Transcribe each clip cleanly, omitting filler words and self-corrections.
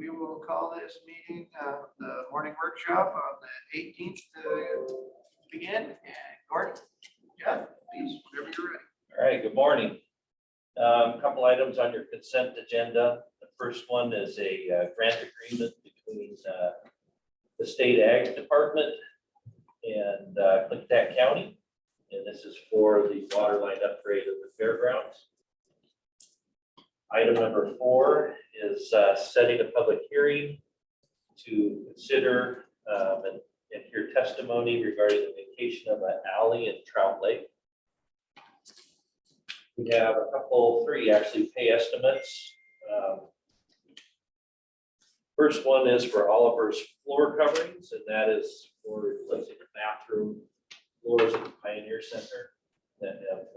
we will call this meeting, the morning workshop on the 18th to begin. And Gordon, Jeff, please, whenever you're ready. All right, good morning. A couple items on your consent agenda. The first one is a grant agreement between the State Ag Department and Klickitat County. And this is for the water line upgrade of the fairgrounds. Item number 4 is setting a public hearing to consider and hear testimony regarding the vacation of an alley in Trout Lake. We have three actually pay estimates. First one is for Oliver's floor coverings, and that is for replacing the bathroom floors at the Pioneer Center that have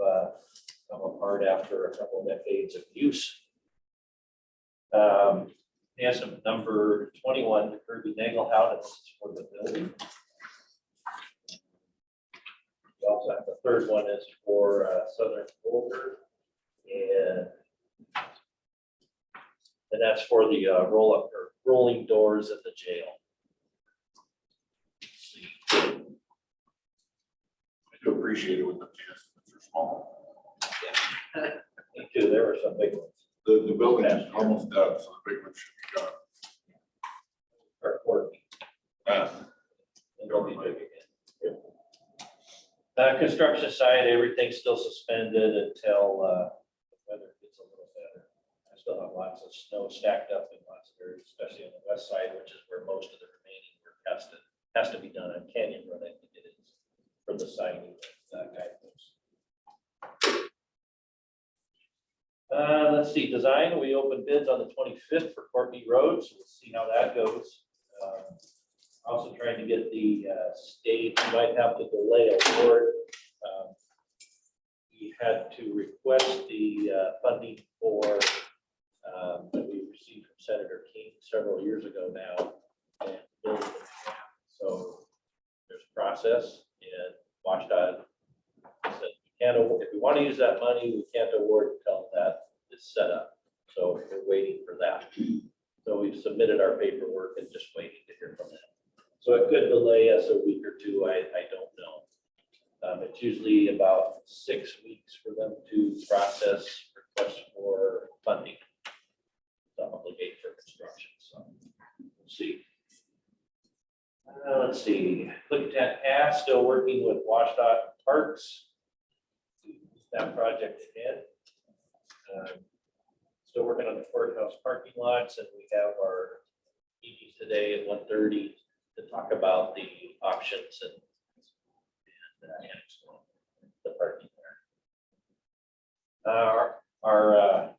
come apart after a couple of decades of use. Estimate number 21 to Kirby Nagelhout, this is for the building. We also have the third one is for Southern Boulder, and that's for the roll-up or rolling doors at the jail. I do appreciate it when the estimates are small. Yeah. Me too. There were some big ones. The building is almost done, so the big one should be done. Or 14. Uh, And they'll be big again. Construction site, everything's still suspended until the weather gets a little better. I still have lots of snow stacked up in lots of areas, especially on the west side, which is where most of the remaining work has to be done on Canyon Road. I think it is for the siding guideposts. Let's see, design. We opened bids on the 25th for Courtney Road, so we'll see how that goes. Also trying to get the state, we might have to delay award. We had to request the funding for that we received from Senator King several years ago now. And so there's a process, and WashDOT said if we want to use that money, we can't award until that is set up. So we're waiting for that. So we've submitted our paperwork and just waiting to hear from them. So it could delay us a week or two. I don't know. It's usually about 6 weeks for them to process requests for funding to obligate for construction. So we'll see. Let's see. Klickitat Pass still working with WashDOT Parks. That project ahead. Still working on the courthouse parking lots, and we have our meeting today at 1:30 to talk about the options and the parking there.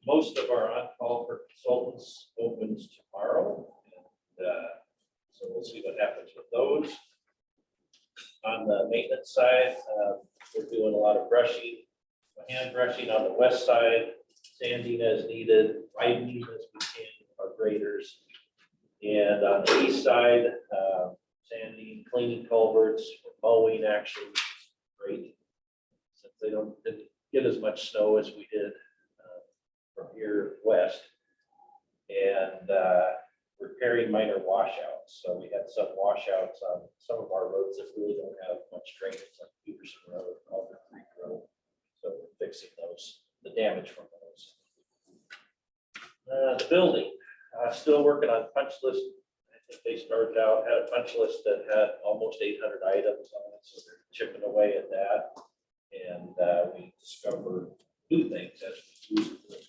Most of our on-call for consultants opens tomorrow, and so we'll see what happens with those. On the maintenance side, we're doing a lot of brushing, hand brushing on the west side, sanding as needed, widening as we can our graders. And on the east side, sanding, cleaning culverts, mowing actually, which is great. Since they didn't get as much snow as we did from here west. And repairing minor washouts. So we had some washouts on some of our roads that really don't have much drainage, like Peterson Road, Alder Creek Road. So we're fixing those, the damage from those. The building, still working on punch list. I think they started out, had a punch list that had almost 800 items on it, so they're chipping away at that. And we discovered new things as we use it.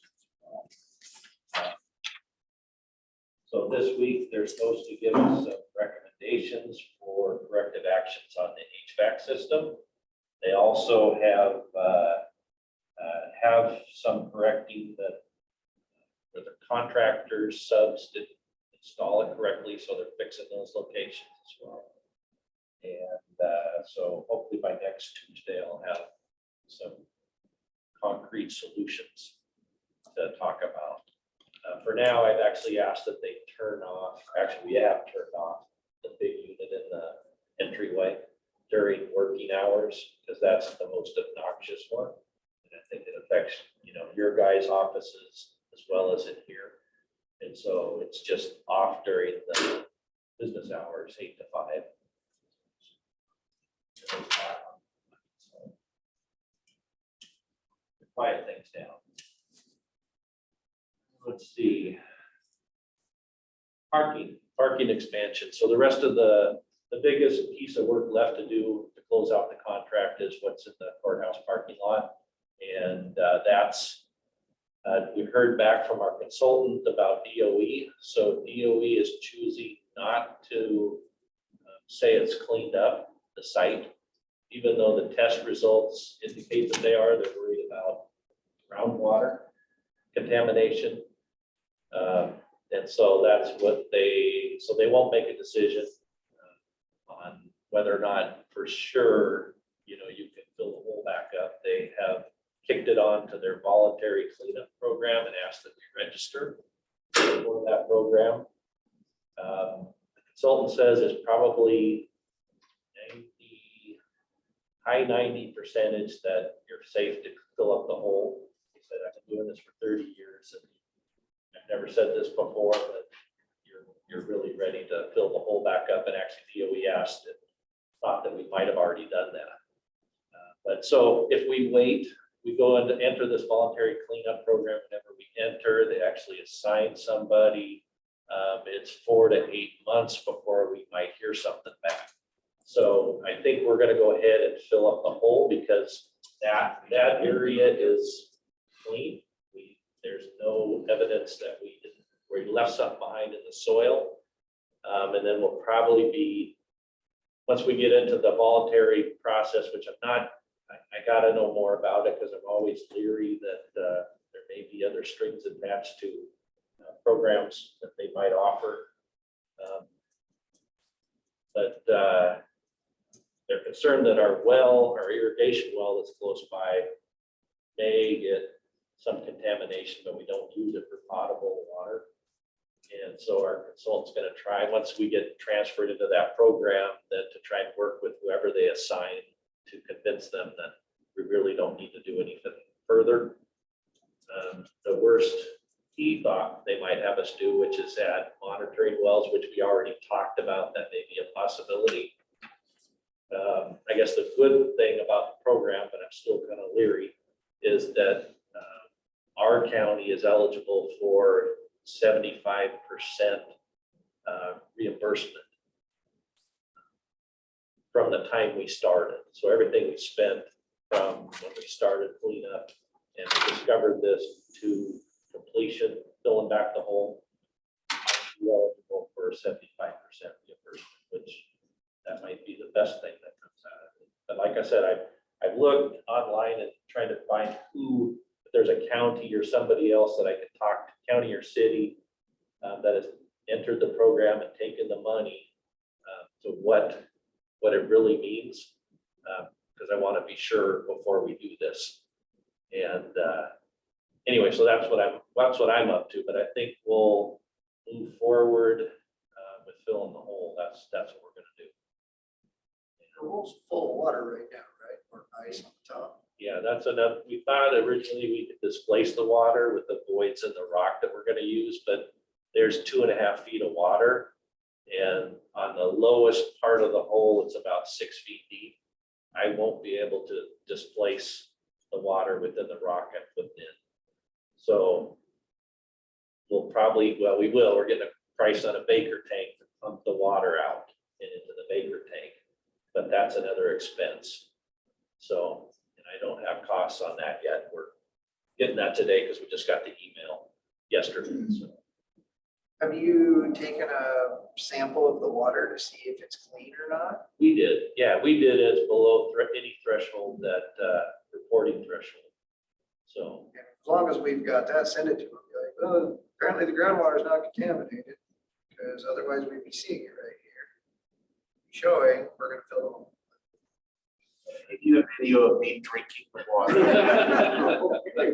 So this week, they're supposed to give us some recommendations for corrective actions on the HVAC system. They also have some correcting that the contractors subs didn't install it correctly, so they're fixing those locations as well. And so hopefully by next Tuesday, I'll have some concrete solutions to talk about. For now, I've actually asked that they turn off, actually we have turned off the big unit in the entryway during working hours, because that's the most obnoxious one. And I think it affects, your guys' offices as well as in here. And so it's just off during the business hours, 8 to 5. So, quiet things down. Let's see. Parking expansion. So the rest of the biggest piece of work left to do to close out the contract is what's in the courthouse parking lot. And we heard back from our consultant about DOE. So DOE is choosing not to say it's cleaned up the site, even though the test results indicate that they are. They're worried about groundwater contamination. And so that's what they won't make a decision on whether or not for sure, you can fill the hole back up. They have kicked it on to their voluntary cleanup program and asked that we register for that program. The consultant says it's probably high 90% that you're safe to fill up the hole. He said, I've been doing this for 30 years and I've never said this before, but you're really ready to fill the hole back up. And actually DOE asked and thought that we might have already done that. But so if we wait, we go and enter this voluntary cleanup program. Whenever we enter, they actually assign somebody. It's 4 to 8 months before we might hear something back. So I think we're going to go ahead and fill up the hole because that area is clean. There's no evidence that we left something behind in the soil. And then we'll probably be, once we get into the voluntary process, which I got to know more about it because I'm always leery that there may be other strings attached to programs that they might offer. But they're concerned that our irrigation well that's close by may get some contamination, but we don't use it for potable water. And so our consultant's going to try, once we get transferred into that program, then to try and work with whoever they assign to convince them that we really don't need to do anything further. The worst he thought they might have us do, which is add monitoring wells, which we already talked about, that may be a possibility. I guess the good thing about the program, but I'm still kind of leery, is that our county is eligible for 75% reimbursement from the time we started. So everything we spent from when we started cleanup and discovered this to completion, filling back the hole, we're eligible for 75% reimbursement, which that might be the best thing that comes out of it. But like I said, I've looked online and trying to find if there's a county or somebody else that I could talk to, county or city, that has entered the program and taken the money to what it really means, because I want to be sure before we do this. And anyway, so that's what I'm up to. But I think we'll move forward with filling the hole. That's what we're going to do. The hole's full of water right now, right? Or ice on top. Yeah, that's enough. We thought originally we could displace the water with the voids in the rock that we're going to use, but there's 2.5 feet of water. And on the lowest part of the hole, it's about 6 feet deep. I won't be able to displace the water within the rock I put in. So we'll probably, we will, we're getting a price on a Baker tank to pump the water out and into the Baker tank, but that's another expense. So, and I don't have costs on that yet. We're getting that today because we just got the email yesterday. So. Have you taken a sample of the water to see if it's clean or not? We did, yeah, we did. It's below any threshold, that reporting threshold. So As long as we've got that, send it to them. Be like, oh, apparently the groundwater is not contaminated, because otherwise we'd be seeing it right here. Showing, we're going to fill them. If you have video of me drinking the water.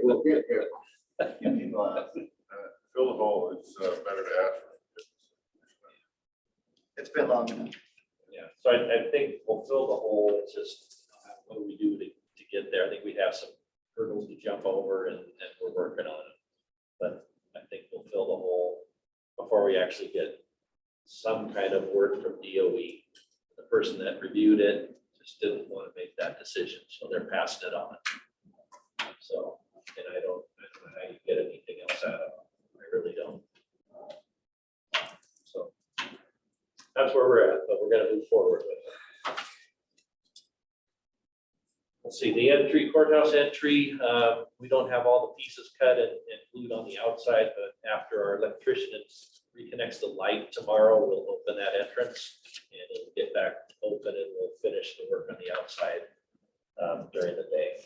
We'll get there. You can, fill the hole. It's better to ask for it. It's been long enough. yeah, so I think we'll fill the hole. It's just what do we do to get there? I think we have some hurdles to jump over, and we're working on it. But I think we'll fill the hole. before we actually get some kind of word from DOE. The person that reviewed it just didn't want to make that decision, so they're passing it on. So, and I don't know how you get anything else out of it. I really don't. So that's where we're at, but we're gonna move forward with it. Let's see, the entry, courthouse entry, we don't have all the pieces cut and glued on the outside, but after our electrician reconnects the light tomorrow, we'll open that entrance and it'll get back open and we'll finish the work on the outside during the day.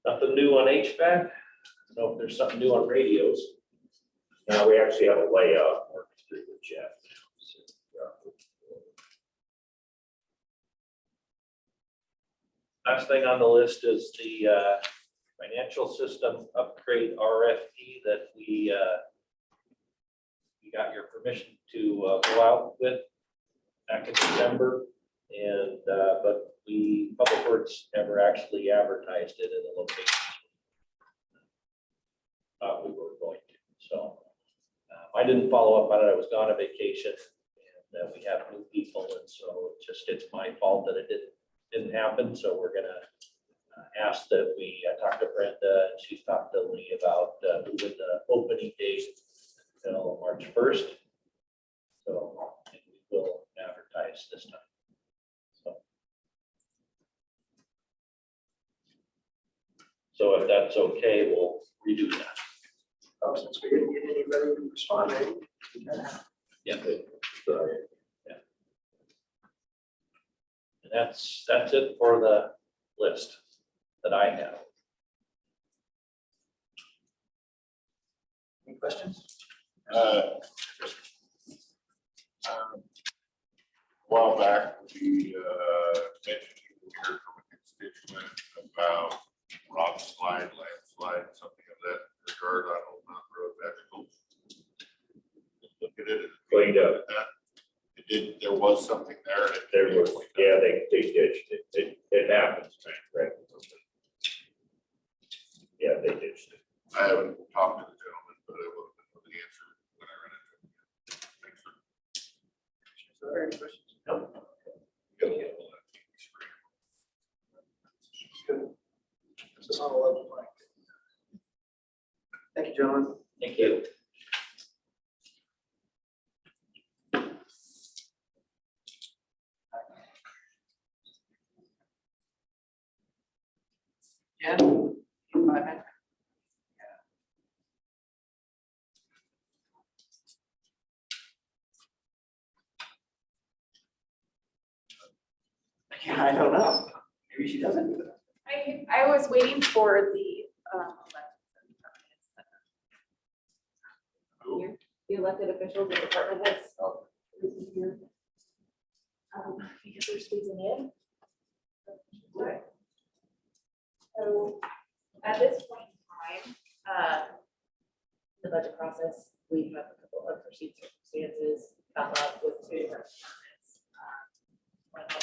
Nothing new on HVAC. I don't know if there's something new on radios. Now we actually have a layout working through the Jeff. Last thing on the list is the financial system upgrade RFP that we got your permission to go out with back in December. And, but Public Works never actually advertised it in the location we were going to. So I didn't follow up on it. I was gone on vacation and we have new people. And so it's my fault that it didn't happen. So we're gonna ask that we talk to Brenda and she's talked to Lee about moving the opening date until March 1st. So and we will advertise this time. So if that's okay, we'll redo that. Oh, since we didn't get anybody to respond, maybe. Yeah. Yeah. And that's it for the list that I have. Any questions? A while back, we mentioned we heard from a constituent about rock slide, landslide, something of that regard on Old Mountain Road vegetables. Look at it. Cleaned up. There was something there. And There was, yeah, they ditched it. It happens, right? Yeah, they ditched it. I haven't talked to the gentleman, but I will know the answer when I run into him. Thanks, sir. Are there any questions? Got a little of that screen. Good. This is on a level line. Thank you, gentlemen. Thank you. Jen, 5 minutes. Yeah, I don't know. Maybe she doesn't. I was waiting for the elected officials and department heads. Because they're squeezing in. So at this point in time, the budget process, we have a couple of unforeseen circumstances come up with 2 different departments. One of them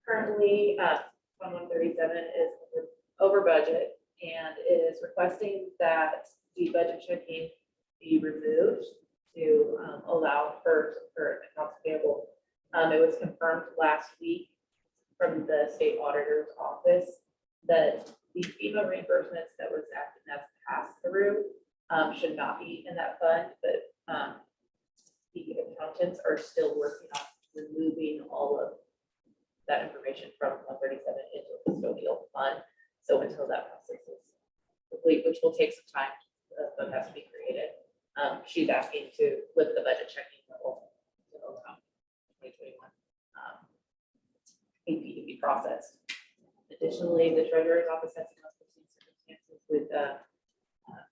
currently, Fund 137 is over budget and is requesting that the budget checking be removed to allow for current accounts payable. It was confirmed last week from the state auditor's office that the FEMA reimbursements that was acted as passed through should not be in that fund, but the accountants are still working on removing all of that information from 137 into a custodial fund. So until that process is complete, which will take some time, but has to be created. She's asking to lift the budget checking level to 2021 AP to be processed. Additionally, the treasurer's office has some unforeseen circumstances with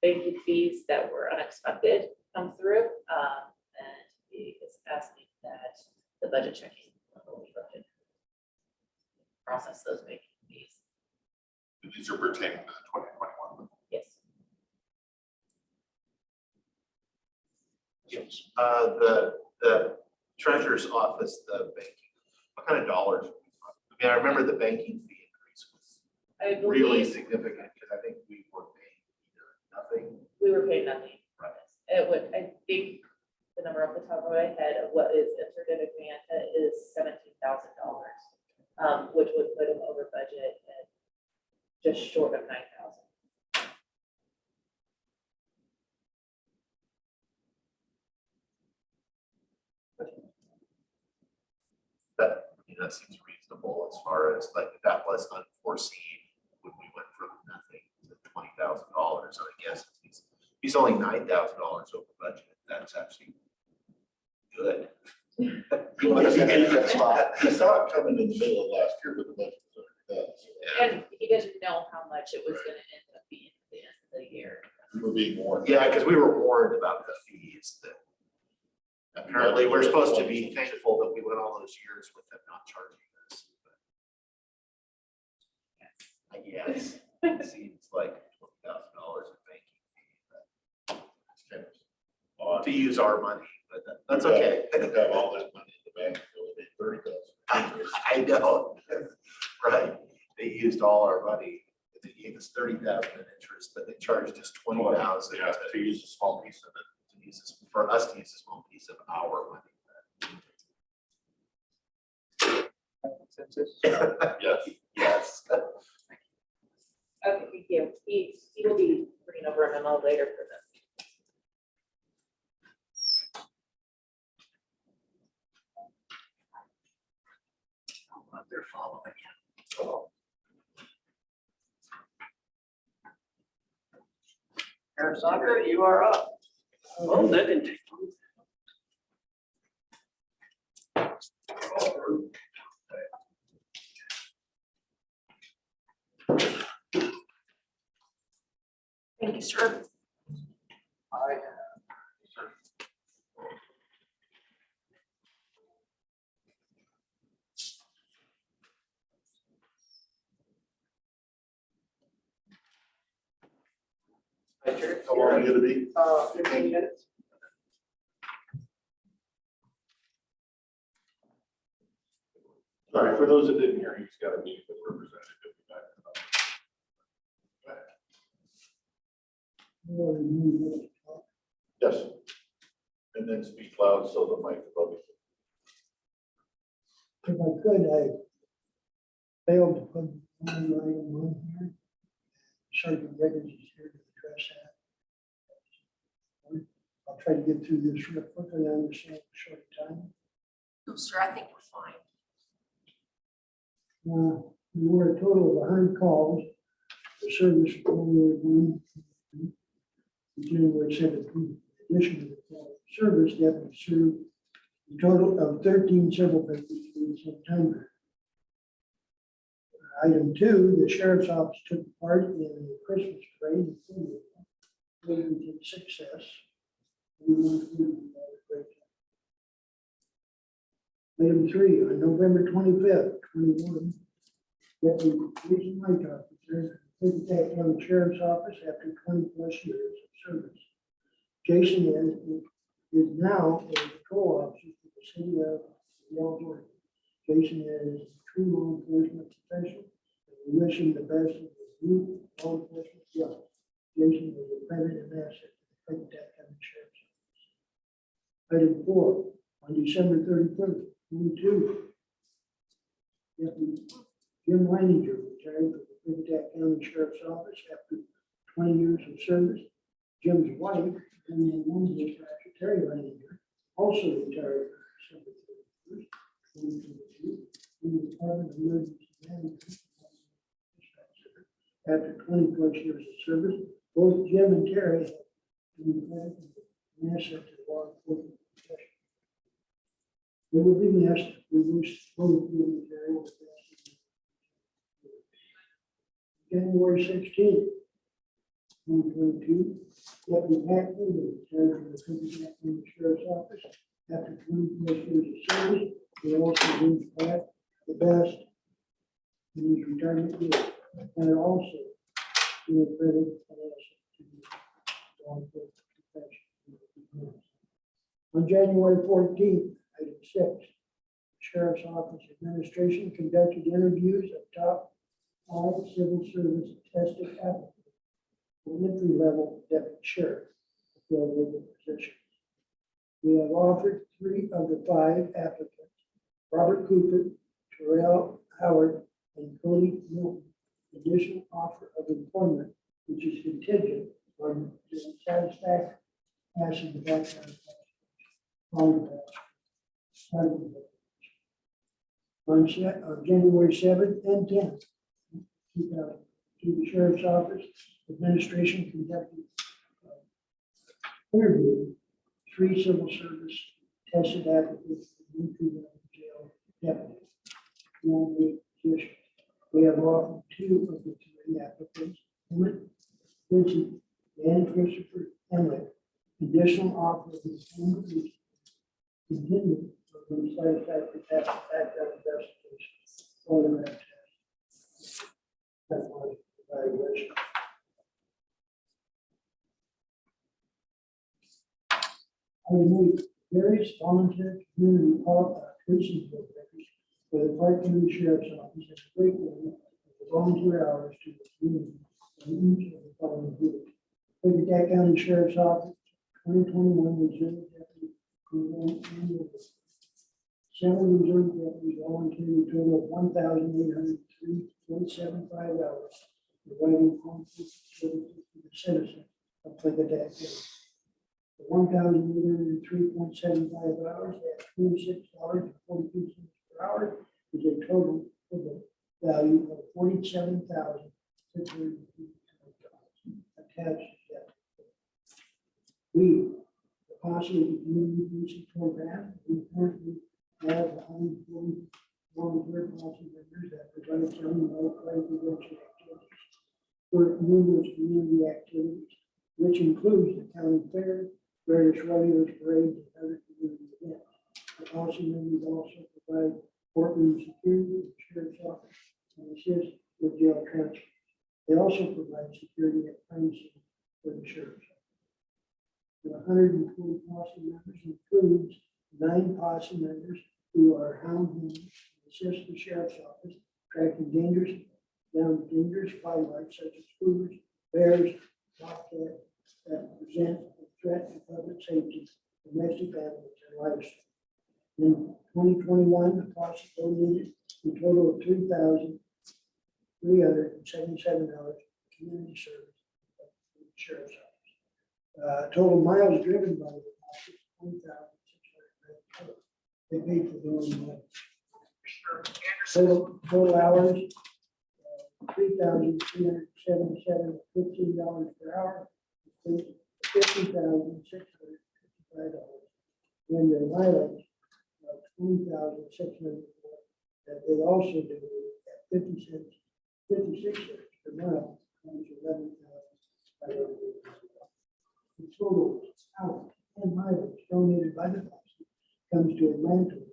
banking fees that were unexpected come through, and he is asking that the budget checking level be lifted. Process those banking fees. These are pertaining to the 2021. Yes. The treasurer's office, the banking, what kind of dollars? I mean, I remember the banking fee increase was I really believe significant, because I think we were paying either nothing. we were paid nothing. Right. It would, I think, the number off the top of my head of what is entered in Advanta is $17,000, which would put him over budget and just short of 9,000. That seems reasonable as far as like, that was unforeseen when we went from nothing to $20,000. I guess he's only $9,000 over budget. That's actually good. He was in a good spot. I saw it coming in the middle of last year, but the budget was already done. So And he didn't know how much it was gonna end up being at the end of the year. we were being warned. Yeah, because we were warned about the fees that apparently we're supposed to be thankful that we went all those years with them not charging us. But I guess it seems like $20,000 in banking fee but to use our money, but that's okay. We have all that money in the bank, so they 30,000. I know, right? They used all our money. They gave us 30,000 in interest, but they charged us 20,000 Yeah, to use a small piece of it. for us to use a small piece of our money. Consensus? Yes. Yes. Okay, thank you. He will be bringing over a memo later for this. They're following. Sheriff Sandra, you are up. Oh, that didn't take long. Thank you, sir. I How long are you gonna be? 15 minutes. All right, for those that didn't hear, he's got a meeting with representative. Yes. And then speak loud so the mic above you. If I could, I failed to put one item on here. Sergeant Riggins is here to address that. I'll try to get through this real quickly. I understand the short time. No, sir, I think we're fine. We were a total of 100 calls. The service January 1, January 17th. In addition to the call service, deputies served a total of 13 civil victims in September. Item 2, the sheriff's office took part in the Christmas parade with success. We want to do a great job. Item 3, on November 25th, 21, Deputy Jason Whitehouse returned to the Klickitat County Sheriff's Office after 20+ years of service. Jason is now a patrol officer for the city of Wells, Oregon. Jason is a true law enforcement professional, and we wish him the best in his new law enforcement job. Jason is a credit and asset to the Klickitat County Sheriff's Office. Item 4, on December 31st, 22, Deputy Jim Leininger retired from the Klickitat County Sheriff's Office after 20 years of service. Jim's wife, and then one dispatcher, Terry Leininger, also retired on December 31st, 2022, from the Department of Emergency Management after 20+ years of service. Both Jim and Terry have been an asset to the law enforcement profession. They will be missed. We wish both Jim and Terry the best. January 16th, 2022, Deputy Pat King retired from the Klickitat County Sheriff's Office after 20+ years of service. We also wish Pat the best in his retirement years, and also be a credit and asset to the law enforcement profession. On January 14th, item 6, the Sheriff's Office Administration conducted interviews of top 5 civil service tested applicants for entry-level deputy sheriff to fill vacant positions. We have offered 3 of the 5 applicants, Robert Cooper, Terrell Howard, and Cody Milton, additional offer of employment, which is contingent on the satisfaction passing the background test. On January 7th and 10th, 2000, to the sheriff's office, administration conducted interview 3 civil service tested applicants for entry-level jail deputy. One vacant position. We have offered 2 of the 3 applicants, Emmett Vincent and Christopher Emmett, additional offer of employment is contingent on the satisfactory background investigation for the next test. That's my evaluation. I remove various volunteer community policing programs for the Park County Sheriff's Office and breakdown of the volunteer hours to the community in each of the following groups. Klickitat County Sheriff's Office, 2021 Reserve Deputy Program Annual. 7 reserve deputies volunteered a total of 1,803.75 hours, providing conflict services to the citizens of Klickitat County. The 1,803.75 hours at $26.42 per hour is a total of the value of $47,600 attached to that. We, the Posse Community Policing Program, we currently have 140 volunteer posse members that provide county-wide crime prevention activities for numerous community activities, which includes the county fair, various rodeos, parades, and other community events. The posse members also provide courtroom security, the sheriff's office, and assist with jail transfers. They also provide security at crime scenes for the sheriff's office. The 120 posse members includes 9 posse members who are hound hunters and assist the sheriff's office tracking dangerous wildlife such as cougars, bears, bobcats that present a threat to public safety, domestic animals, and livestock. In 2021, the posse donated a total of $3,377 to community service at the sheriff's office. Total miles driven by the posse, 1,600. They paid for their own miles. Total hours, $3,377 at $15 per hour, $50,655. And their mileage of $20,600 that they also do at 56 cents per mile, comes to $11,500. The total hours and mileage donated by the posse comes to a grand total of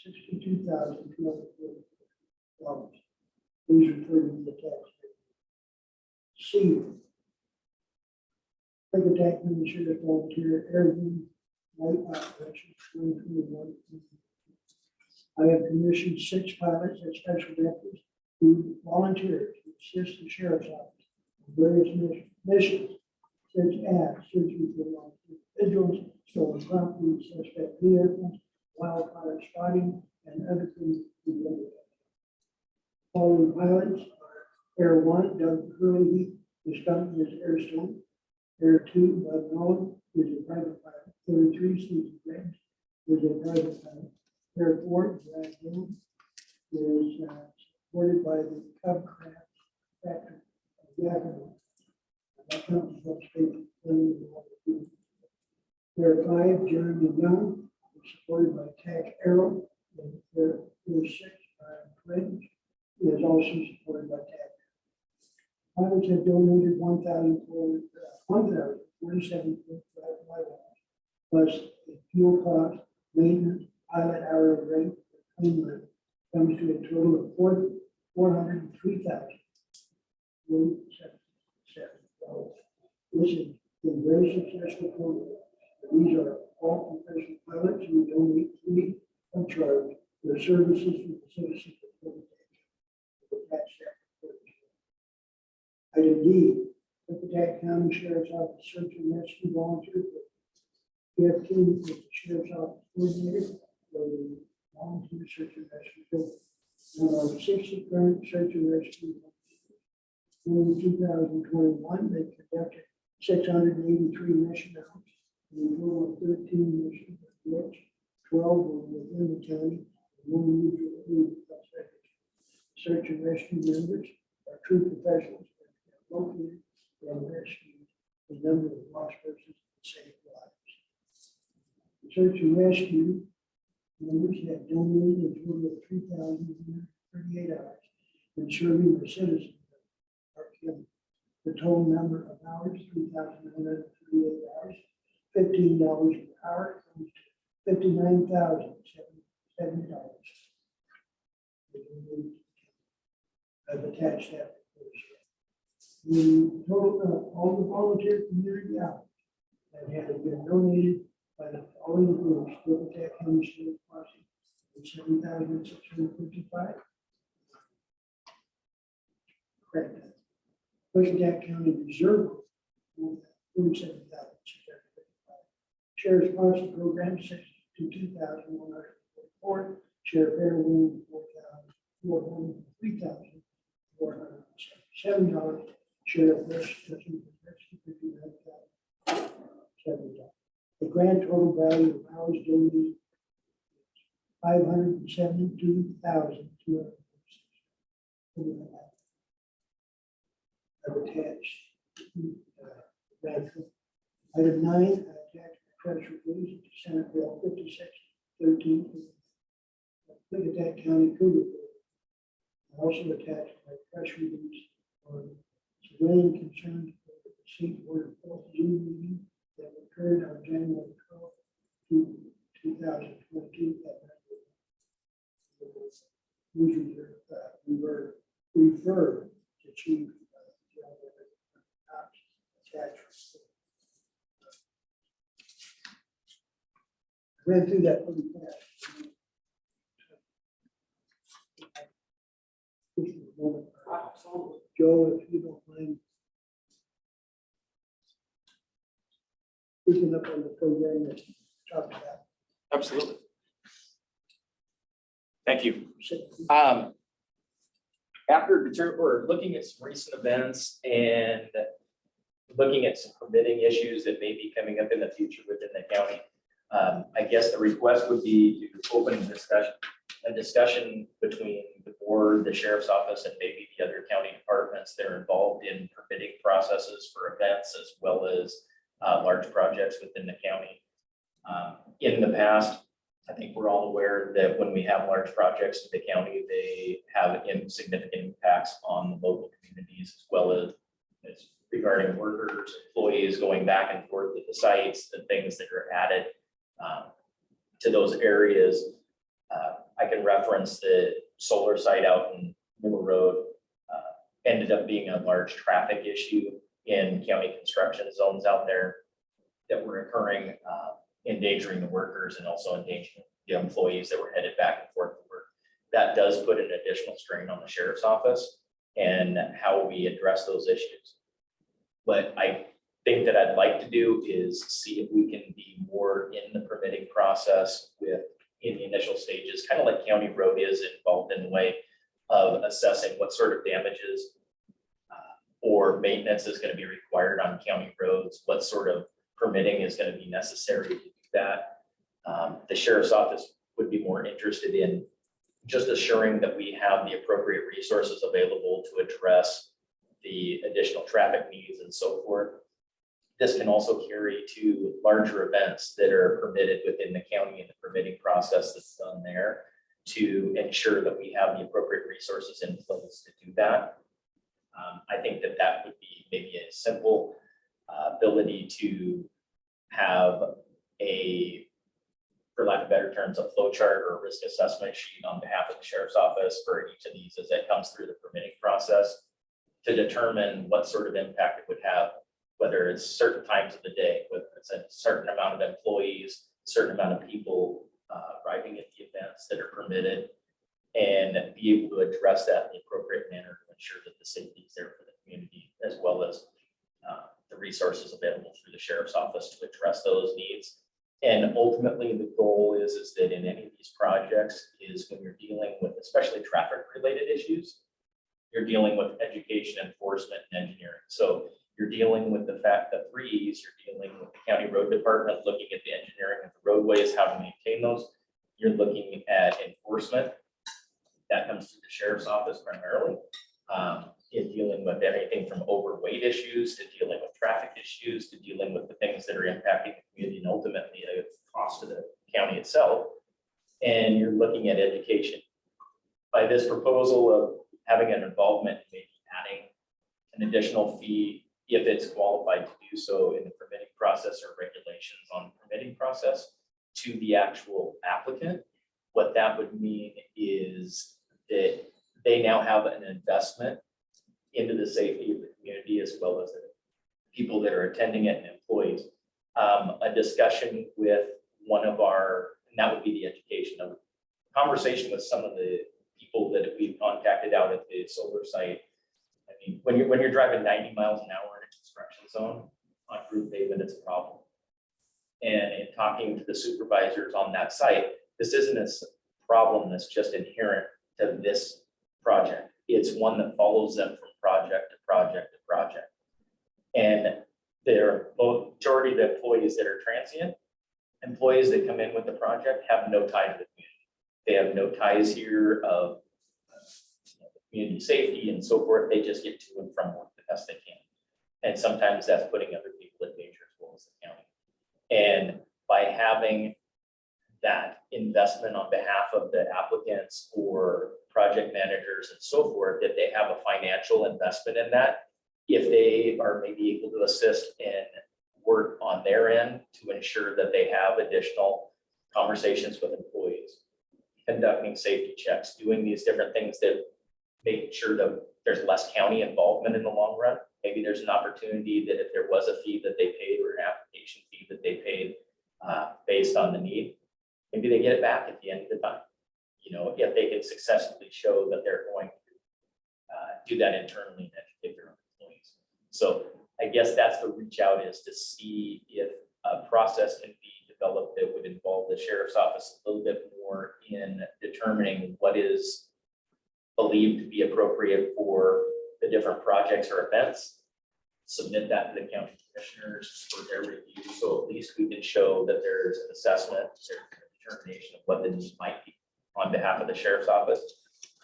$62,240. Please refer to the tax. C. Klickitat County Sheriff Volunteer Airborne Light Operation 2021. I have commissioned 6 pilots as special deputies who volunteer to assist the sheriff's office on various missions, such as searching for lost individuals, stolen property, suspect vehicles, wildfire spotting, and other things related. Following pilots are Air 1, Doug Curley, his company is Airstone. Air 2, Bud Nolan, is a private pilot. Air 3, Stephen Griggs, is a private pilot. Air 4, Brad Dillon, is supported by the Cub Craft Factory of Yakima. That company helps pay for planes and all the food. Air 5, Jeremy Young, is supported by TAC Aero. And Air 6, Brian Clinton, is also supported by TAC. Pilots have donated 1,047.55 hours, plus the fuel cost, maintenance, pilot hour rate, clean limit, comes to a total of $403,047. This is a very successful program. These are all professional pilots who donate free of charge their services to the citizens of the tax. search and rescue volunteer. PF two is the sheriff's office coordinator for the volunteer search and rescue. There are 60 current search and rescue. In 2021, they conducted 683 mission outs, and a total of 13 missions, of which 12 were within the county, and 1 mutual aid outside. Search and rescue members are true professionals that have located and rescued a number of lost persons and saved lives. The search and rescue members have donated a total of 3,138 hours in serving the citizens of our county. The total number of hours, 3,138 hours, $15 an hour, comes to $59,070. I've attached that. The total of all the volunteer community hours that have been donated by the following groups: Klickitat County Sheriff Posse, 7,655. Klickitat County Reserve, 47,655. Sheriff's Posse Program, 62,144. Sheriff Airwing, 3,477. Sheriff Rescue, $59,070. The grand total value of hours donated is $572,246. I've attached grand total. Item 9, I attached press release to Senate Bill 5613. Klickitat County Code. I also attached my press release on civilian concerns for the receipt order 4th Zoom meeting that occurred on January 12th, 2022. We were referred to Chief attached. I ran through that pretty fast. Joe, if you don't mind speaking up on the program that you talked about. Absolutely. Thank you. We're looking at some recent events and looking at some permitting issues that may be coming up in the future within the county. I guess the request would be to open a discussion between the board, the sheriff's office, and maybe the other county departments that are involved in permitting processes for events as well as large projects within the county. In the past, I think we're all aware that when we have large projects in the county, they have significant impacts on the local communities as well as regarding workers, employees going back and forth to the sites, the things that are added to those areas. I can reference the solar site out in Middle Road ended up being a large traffic issue in county construction zones out there that were occurring, endangering the workers and also endangering the employees that were headed back and forth to work. That does put an additional strain on the sheriff's office and how we address those issues. But I think that I'd like to do is see if we can be more in the permitting process in the initial stages, kind of like county road is involved in the way of assessing what sort of damages or maintenance is going to be required on county roads, what sort of permitting is going to be necessary to do that. The sheriff's office would be more interested in just assuring that we have the appropriate resources available to address the additional traffic needs and so forth. This can also carry to larger events that are permitted within the county and the permitting process that's done there to ensure that we have the appropriate resources in place to do that. I think that that would be maybe a simple ability to have for lack of better terms, a flow chart or a risk assessment sheet on behalf of the sheriff's office for each of these as it comes through the permitting process to determine what sort of impact it would have, whether it's certain times of the day, whether it's a certain amount of employees, certain amount of people arriving at the events that are permitted, and be able to address that in the appropriate manner to ensure that the safety is there for the community as well as the the resources available through the sheriff's office to address those needs. And ultimately, the goal is that in any of these projects is when you're dealing with especially traffic related issues, you're dealing with education, enforcement, and engineering. So you're dealing with the fact that threes, you're dealing with the county road department, looking at the engineering of the roadways, how to maintain those. You're looking at enforcement. That comes through the sheriff's office primarily. In dealing with anything from overweight issues to dealing with traffic issues to dealing with the things that are impacting the community and ultimately the cost of the county itself. And you're looking at education. By this proposal of having an involvement, maybe adding an additional fee if it's qualified to do so in the permitting process or regulations on the permitting process to the actual applicant, what that would mean is that they now have an investment into the safety of the community as well as the people that are attending it and employees. A discussion with one of our, and that would be the education of conversation with some of the people that we've contacted out at the solar site. I mean, when you're driving 90 miles an hour in a construction zone on group pavement, it's a problem. And in talking to the supervisors on that site, this isn't a problem that's just inherent to this project. It's one that follows them from project to project to project. And they're both majority of the employees that are transient, employees that come in with the project have no tie to the community. They have no ties here of community safety and so forth. They just get to and from work the best they can. And sometimes that's putting other people in danger as well as the county. And by having that investment on behalf of the applicants or project managers and so forth, that they have a financial investment in that, if they are maybe able to assist and work on their end to ensure that they have additional conversations with employees, conducting safety checks, doing these different things that make sure that there's less county involvement in the long run. Maybe there's an opportunity that if there was a fee that they paid or an application fee that they paid based on the need, maybe they get it back at the end of the time. You know, if they can successfully show that they're going to do that internally and educate their own employees. So I guess that's the reach out, is to see if a process can be developed that would involve the sheriff's office a little bit more in determining what is believed to be appropriate for the different projects or events. Submit that to the county commissioners for their review. So at least we can show that there's an assessment, there's a determination of what the need might be on behalf of the sheriff's office,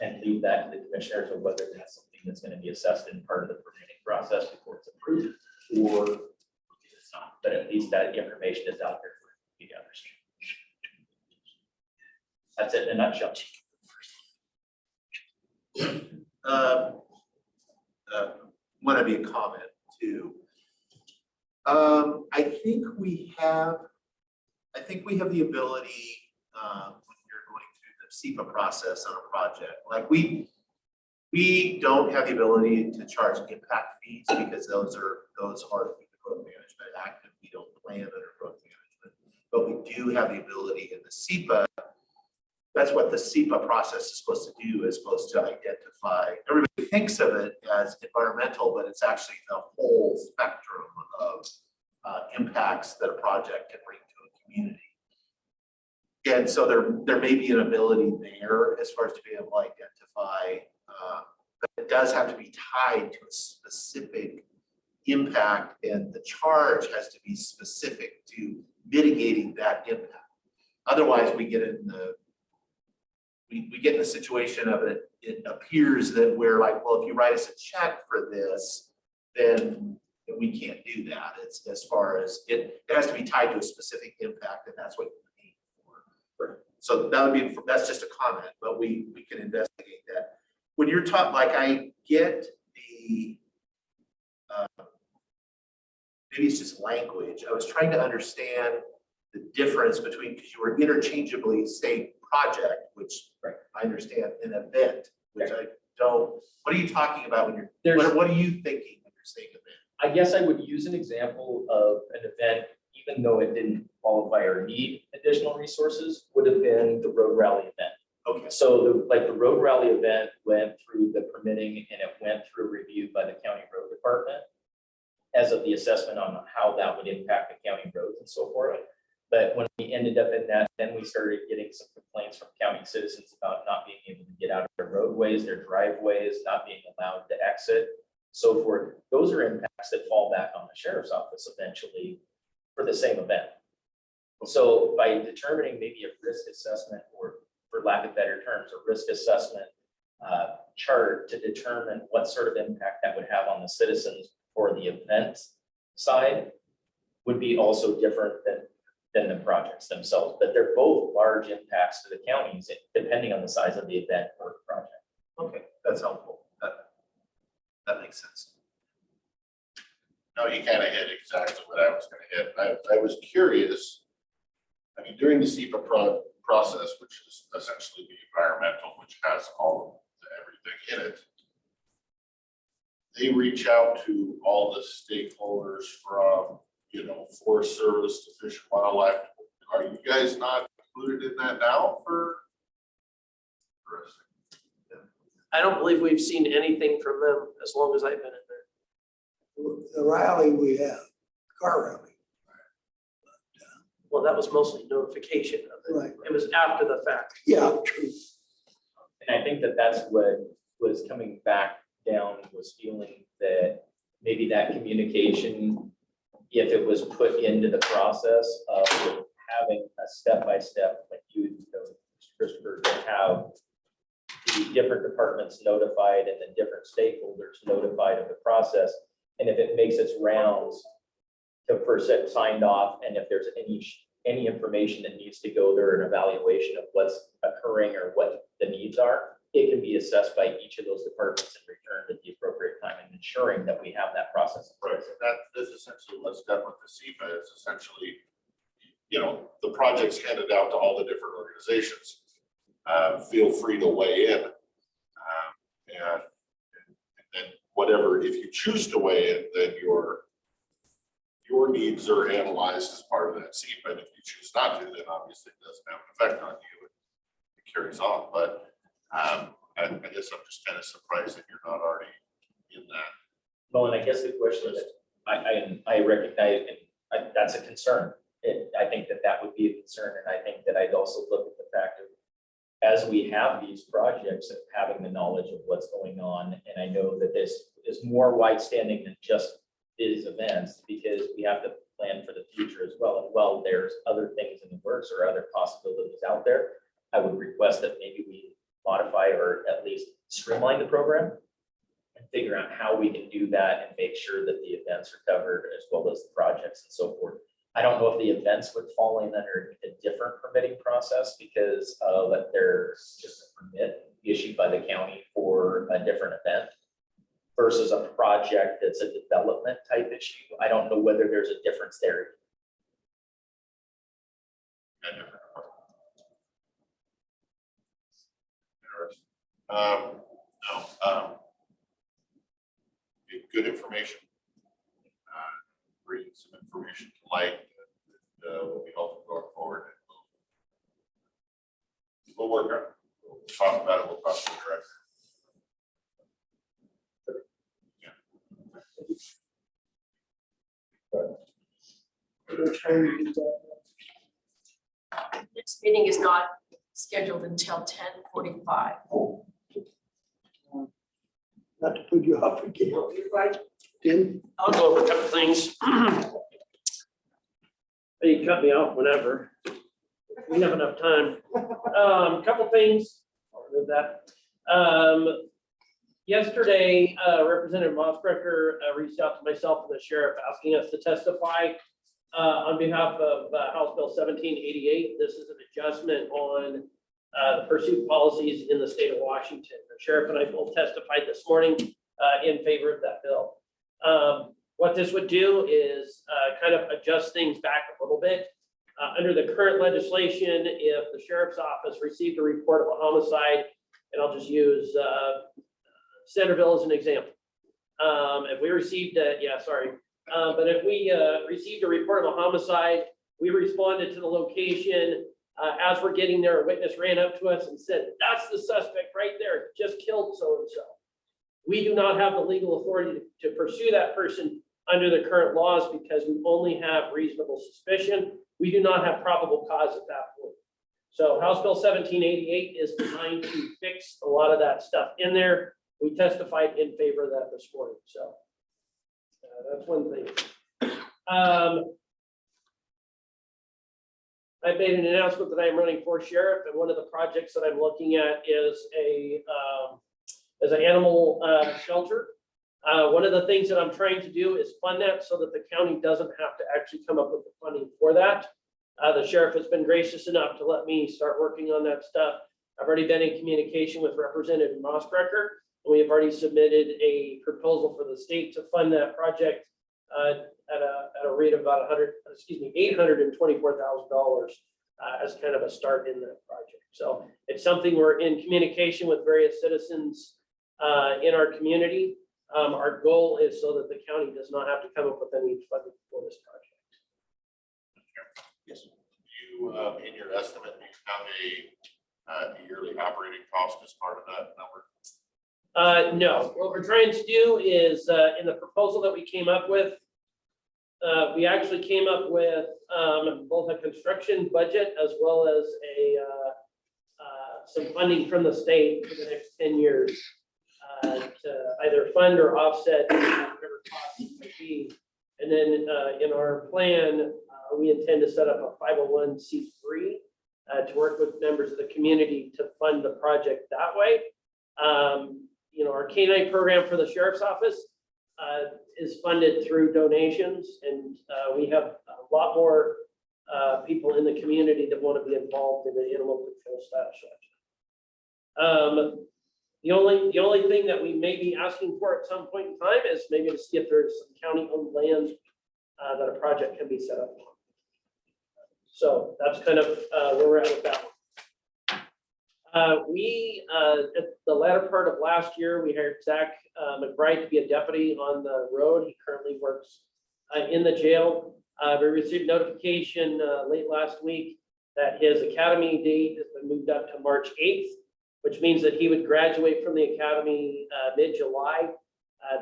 and leave that to the commissioners of whether that's something that's going to be assessed in part of the permitting process before it's approved, or if it's not. But at least that information is out there for you to understand. That's it in a nutshell. Want to be a comment too. I think we have the ability, when you're going through the SEPA process on a project, like we don't have the ability to charge impact fees because those are through the Growth Management Act, and we don't plan under growth management. But we do have the ability in the SEPA. That's what the SEPA process is supposed to do, is supposed to identify. Everybody thinks of it as environmental, but it's actually the whole spectrum of impacts that a project can bring to a community. And so there may be an ability there as far as to be able to identify, but it does have to be tied to a specific impact, and the charge has to be specific to mitigating that impact. Otherwise, we get in the situation of it appears that we're like, well, if you write us a check for this, then we can't do that. It's as far as it has to be tied to a specific impact, and that's what you need for. So that's just a comment, but we can investigate that. When you're talking, like, I get the maybe it's just language. I was trying to understand the difference between, because you were interchangeably saying project, which I understand, an event, which I don't. What are you talking about when you're, what are you thinking when you're saying event? I guess I would use an example of an event, even though it didn't qualify or need additional resources, would have been the road rally event. Okay. So the road rally event went through the permitting and it went through review by the county road department. as of the assessment on how that would impact the county roads and so forth. But when we ended up in that, then we started getting some complaints from county citizens about not being able to get out of their roadways, their driveways, not being allowed to exit, so forth. Those are impacts that fall back on the sheriff's office eventually for the same event. So by determining maybe a risk assessment, or for lack of better terms, a risk assessment chart to determine what sort of impact that would have on the citizens for the event side would be also different than the projects themselves, but they're both large impacts to the counties depending on the size of the event or project. Okay, that's helpful. That makes sense. No, you kind of hit exactly what I was gonna hit. I was curious. I mean, during the SEPA process, which is essentially the environmental, which has all of everything in it, they reach out to all the stakeholders from, Forest Service to Fish and Wildlife. Are you guys not included in that now for? I don't believe we've seen anything from them as long as I've been in there. The rally we have, car rally. Well, that was mostly notification of it. Right. It was after the fact. Yeah, true. And I think that that's what was coming back down, was feeling that maybe that communication, if it was put into the process of having a step-by-step, like you, Christopher, to have the different departments notified and the different stakeholders notified of the process. And if it makes its rounds to first get signed off, and if there's any information that needs to go there, an evaluation of what's occurring or what the needs are, it can be assessed by each of those departments and returned at the appropriate time, and ensuring that we have that process. Right, that is essentially what's done with the SEPA. It's essentially, the project's handed out to all the different organizations. Feel free to weigh in. And then whatever, if you choose to weigh in, then your needs are analyzed as part of that SEPA. And if you choose not to, then obviously it doesn't have an effect on you. It carries on. But I guess I'm just kind of surprised that you're not already in that. Well, and I guess the question is, I recognize, and that's a concern. I think that would be a concern, and I think that I'd also look at the fact of, as we have these projects, of having the knowledge of what's going on, and I know that this is more wide standing than just these events, because we have to plan for the future as well. And while there's other things in the works or other possibilities out there, I would request that maybe we modify or at least streamline the program and figure out how we can do that and make sure that the events are covered as well as the projects and so forth. I don't know if the events would fall in under a different permitting process because that there's just a permit issued by the county for a different event versus a project that's a development type issue. I don't know whether there's a difference there. Good information. Bring some information to light that will be helpful going forward. We'll work on it. We'll talk about it. We'll talk to the director. Next meeting is not scheduled until 10:45. Not to put you off again. Tim? I'll go over a couple things. You can cut me off whenever. We have enough time. Couple things. I'll remove that. Yesterday, Representative Mossbrecher reached out to myself and the sheriff asking us to testify on behalf of House Bill 1788. This is an adjustment on the pursuit policies in the state of Washington. The sheriff and I both testified this morning in favor of that bill. What this would do is kind of adjust things back a little bit. Under the current legislation, if the sheriff's office received a report of a homicide, and I'll just use Centerville as an example. If we received but if we received a report of a homicide, we responded to the location. As we're getting there, a witness ran up to us and said, "That's the suspect right there, just killed so-and-so." We do not have the legal authority to pursue that person under the current laws because we only have reasonable suspicion. We do not have probable cause at that point. So House Bill 1788 is designed to fix a lot of that stuff in there. We testified in favor of that this morning, so that's one thing. I made an announcement that I'm running for sheriff, and one of the projects that I'm looking at is an animal shelter. One of the things that I'm trying to do is fund that so that the county doesn't have to actually come up with the funding for that. The sheriff has been gracious enough to let me start working on that stuff. I've already been in communication with Representative Mossbrecker, and we have already submitted a proposal for the state to fund that project at a rate of about $824,000 as kind of a start in that project. So it's something we're in communication with various citizens in our community. Our goal is so that the county does not have to come up with any funding for this project. Yes. You, in your estimate, do you have a yearly operating cost as part of that number? No, what we're trying to do is in the proposal that we came up with, we actually came up with both a construction budget as well as some funding from the state for the next 10 years to either fund or offset whatever costs it might be. And then in our plan, we intend to set up a 501c3 to work with members of the community to fund the project that way. Our K-9 program for the sheriff's office is funded through donations, and we have a lot more people in the community that want to be involved in the animal control style shelter. The only thing that we may be asking for at some point in time is maybe to see if there's some county-owned land that a project can be set up on. So that's kind of where we're at with that one. We, at the latter part of last year, we hired Zach McBride to be a deputy on the road. He currently works in the jail. We received notification late last week that his academy date has been moved up to March 8th, which means that he would graduate from the academy mid-July.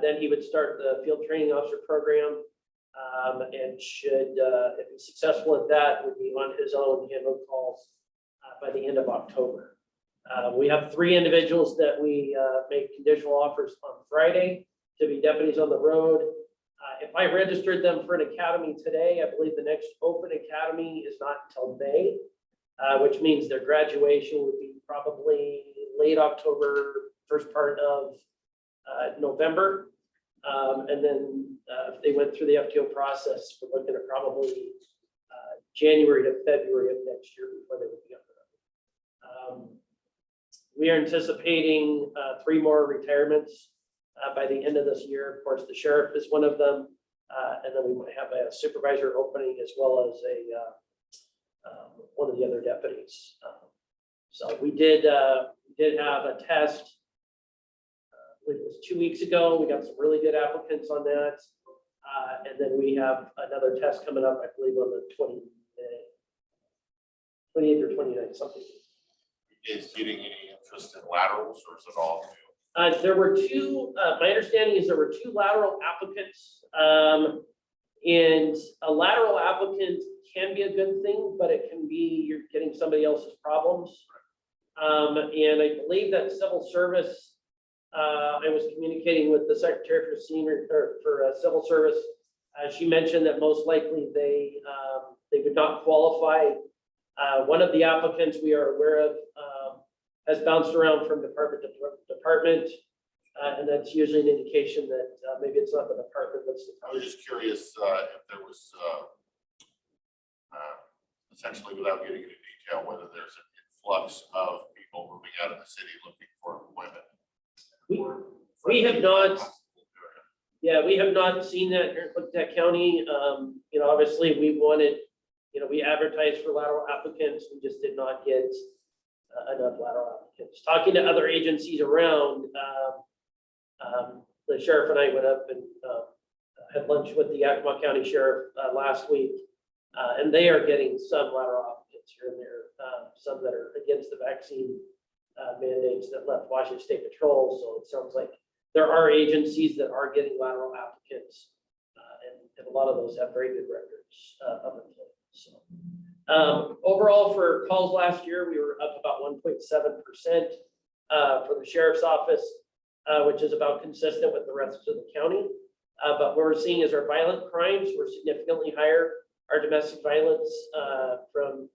Then he would start the field training officer program. And should, if he's successful at that, would be on his own handle calls by the end of October. We have 3 individuals that we made conditional offers on Friday to be deputies on the road. If I registered them for an academy today, I believe the next open academy is not until May, which means their graduation would be probably late October, first part of November. And then if they went through the FTO process, we're looking at probably January to February of next year before they would be up and running. We are anticipating 3 more retirements by the end of this year. Of course, the sheriff is one of them. And then we might have a supervisor opening as well as one of the other deputies. So we did have a test. I believe it was 2 weeks ago. We got some really good applicants on that. And then we have another test coming up, I believe, on the 28th or 29th, something. Is getting any interest in laterals, or is it all new? There were 2, my understanding is there were 2 lateral applicants. And a lateral applicant can be a good thing, but it can be you're getting somebody else's problems. And I believe that civil service, I was communicating with the Secretary for Civil Service. She mentioned that most likely they would not qualify. One of the applicants we are aware of has bounced around from department to department. And that's usually an indication that maybe it's not the department, but it's the I was just curious if there was essentially, without getting into detail, whether there's an influx of people moving out of the city looking for employment. We have not. Yeah, we have not seen that here in Klickitat County. Obviously we wanted, we advertised for lateral applicants. We just did not get enough lateral applicants. Talking to other agencies around, the sheriff and I went up and had lunch with the Yakima County Sheriff last week. And they are getting some lateral applicants here and there, some that are against the vaccine mandates that left Washington State Patrol. So it sounds like there are agencies that are getting lateral applicants And a lot of those have very good records of employment. So overall for calls last year, we were up about 1.7% for the sheriff's office, which is about consistent with the rest of the county. But what we're seeing is our violent crimes were significantly higher. Our domestic violence from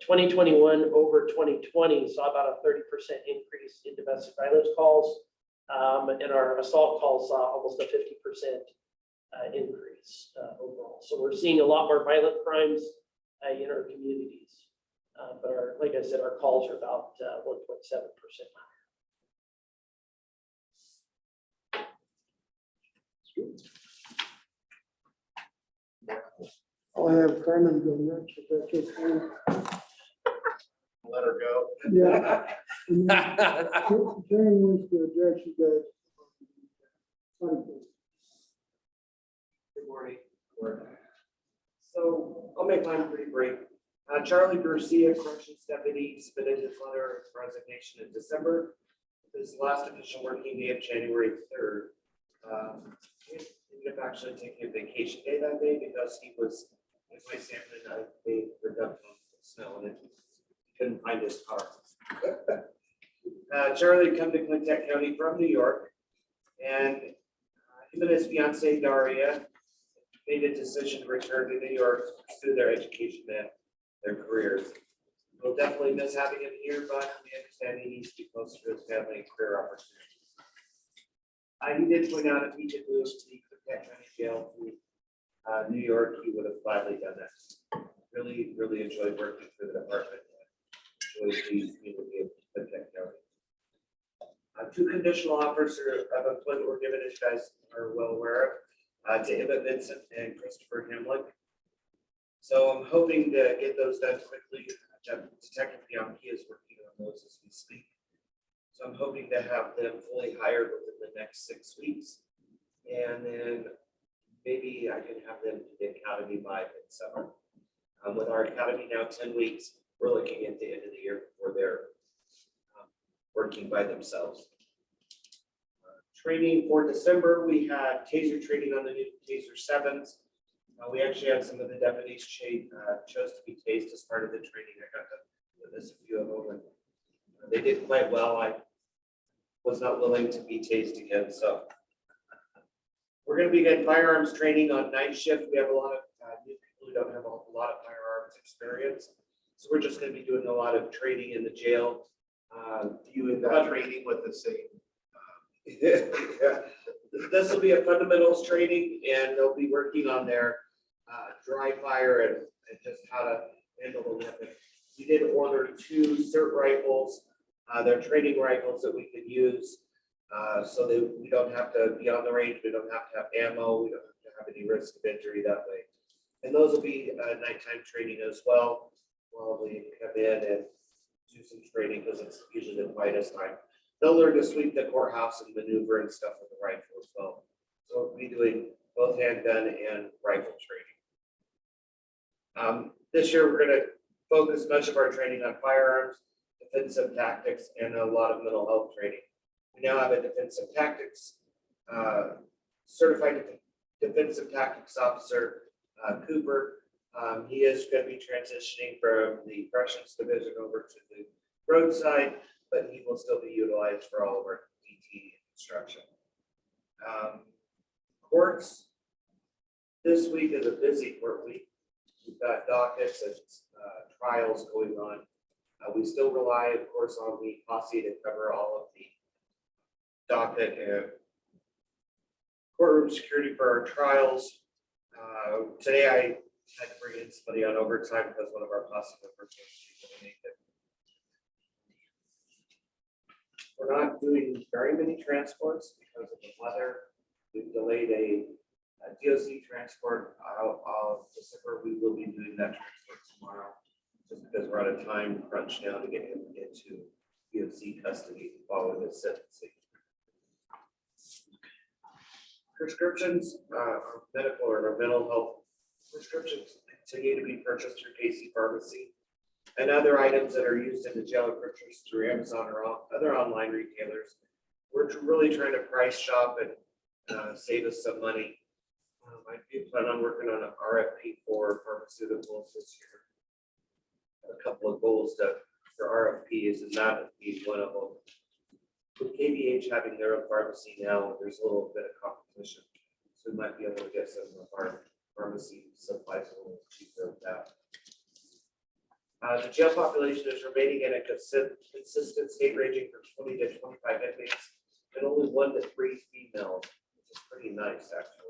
2021 over 2020 saw about a 30% increase in domestic violence calls. And our assault calls saw almost a 50% increase overall. So we're seeing a lot more violent crimes in our communities. But like I said, our calls are about 1.7% I'll have Carmen go next, if that's okay. Let her go. Yeah. And then Karen wants to address you guys. Good morning. So I'll make mine pretty brief. Charlie Garcia, Corrections Deputy, submitted his letter of resignation in December. His last official working day of January 3rd. He ended up actually taking a vacation day that day because he was with my family and I made reduction on snow and he couldn't find his car. Charlie come to Klickitat County from New York, and him and his fiancee Daria made a decision to return to New York to pursue their education and their careers. We'll definitely miss having him here, but we understand he needs to be closer to his family and career opportunities. He did point out if he could move to the Klickitat County Jail to New York, he would have gladly done that. Really, really enjoyed working for the department. Enjoyed the community of Klickitat County. Two conditional offers of employment were given, as you guys are well aware of, to Emmett Vincent and Christopher Hamlick. So I'm hoping to get those done quickly. Detective Bianchi is working on those as we speak. So I'm hoping to have them fully hired within the next 6 weeks. And then maybe I can have them to the academy by midsummer. With our academy now 10 weeks, we're looking at the end of the year before they're working by themselves. Training for December, we had taser training on the new taser 7s. We actually had some of the deputies chose to be tased as part of the training. I got to witness a few of them, and they did quite well. I was not willing to be tased again, so we're going to be getting firearms training on night shift. We have a lot of new people who don't have a lot of firearms experience, so we're just going to be doing a lot of training in the jail. You got training with the same. Yeah. This will be a fundamentals training, and they'll be working on their dry fire and just how to handle the weapon. We did order 2 CERT rifles. They're training rifles that we can use so that we don't have to be on the range. We don't have to have ammo. We don't have to have any risk of injury that way. And those will be nighttime training as well while we come in and do some training because it's usually the quietest time. They'll learn to sweep the courthouse and maneuver and stuff with the rifle as well. So we'll be doing both handgun and rifle training. This year, we're going to focus much of our training on firearms, defensive tactics, and a lot of mental health training. We now have a defensive tactics, certified defensive tactics officer, Cooper. He is going to be transitioning from the corrections division over to the roadside, but he will still be utilized for all of our DT instruction. Courts, this week is a busy court week. We've got dockets and trials going on. We still rely, of course, on the posse to cover all of the docket and courtroom security for our trials. Today I had to bring in somebody on overtime because one of our posse members was eliminated. We're not doing very many transports because of the weather. We've delayed a DOC transport out of December. We will be doing that transport tomorrow, just because we're on a time crunch now to get him into DOC custody following his sentencing. Prescriptions, our medical or our mental health prescriptions continue to be purchased through KC Pharmacy. And other items that are used in the jail are purchased through Amazon or other online retailers. We're really trying to price shop and save us some money. I do plan on working on an RFP for pharmaceuticals this year. A couple of goals for RFPs, and that would be one of them. With KBH having their own pharmacy now, there's a little bit of competition. So we might be able to get some of our pharmacy supplies a little cheaper with that. The jail population is remaining in a consistent state ranging from 20 to 25 inmates and only 1 to 3 females, which is pretty nice actually.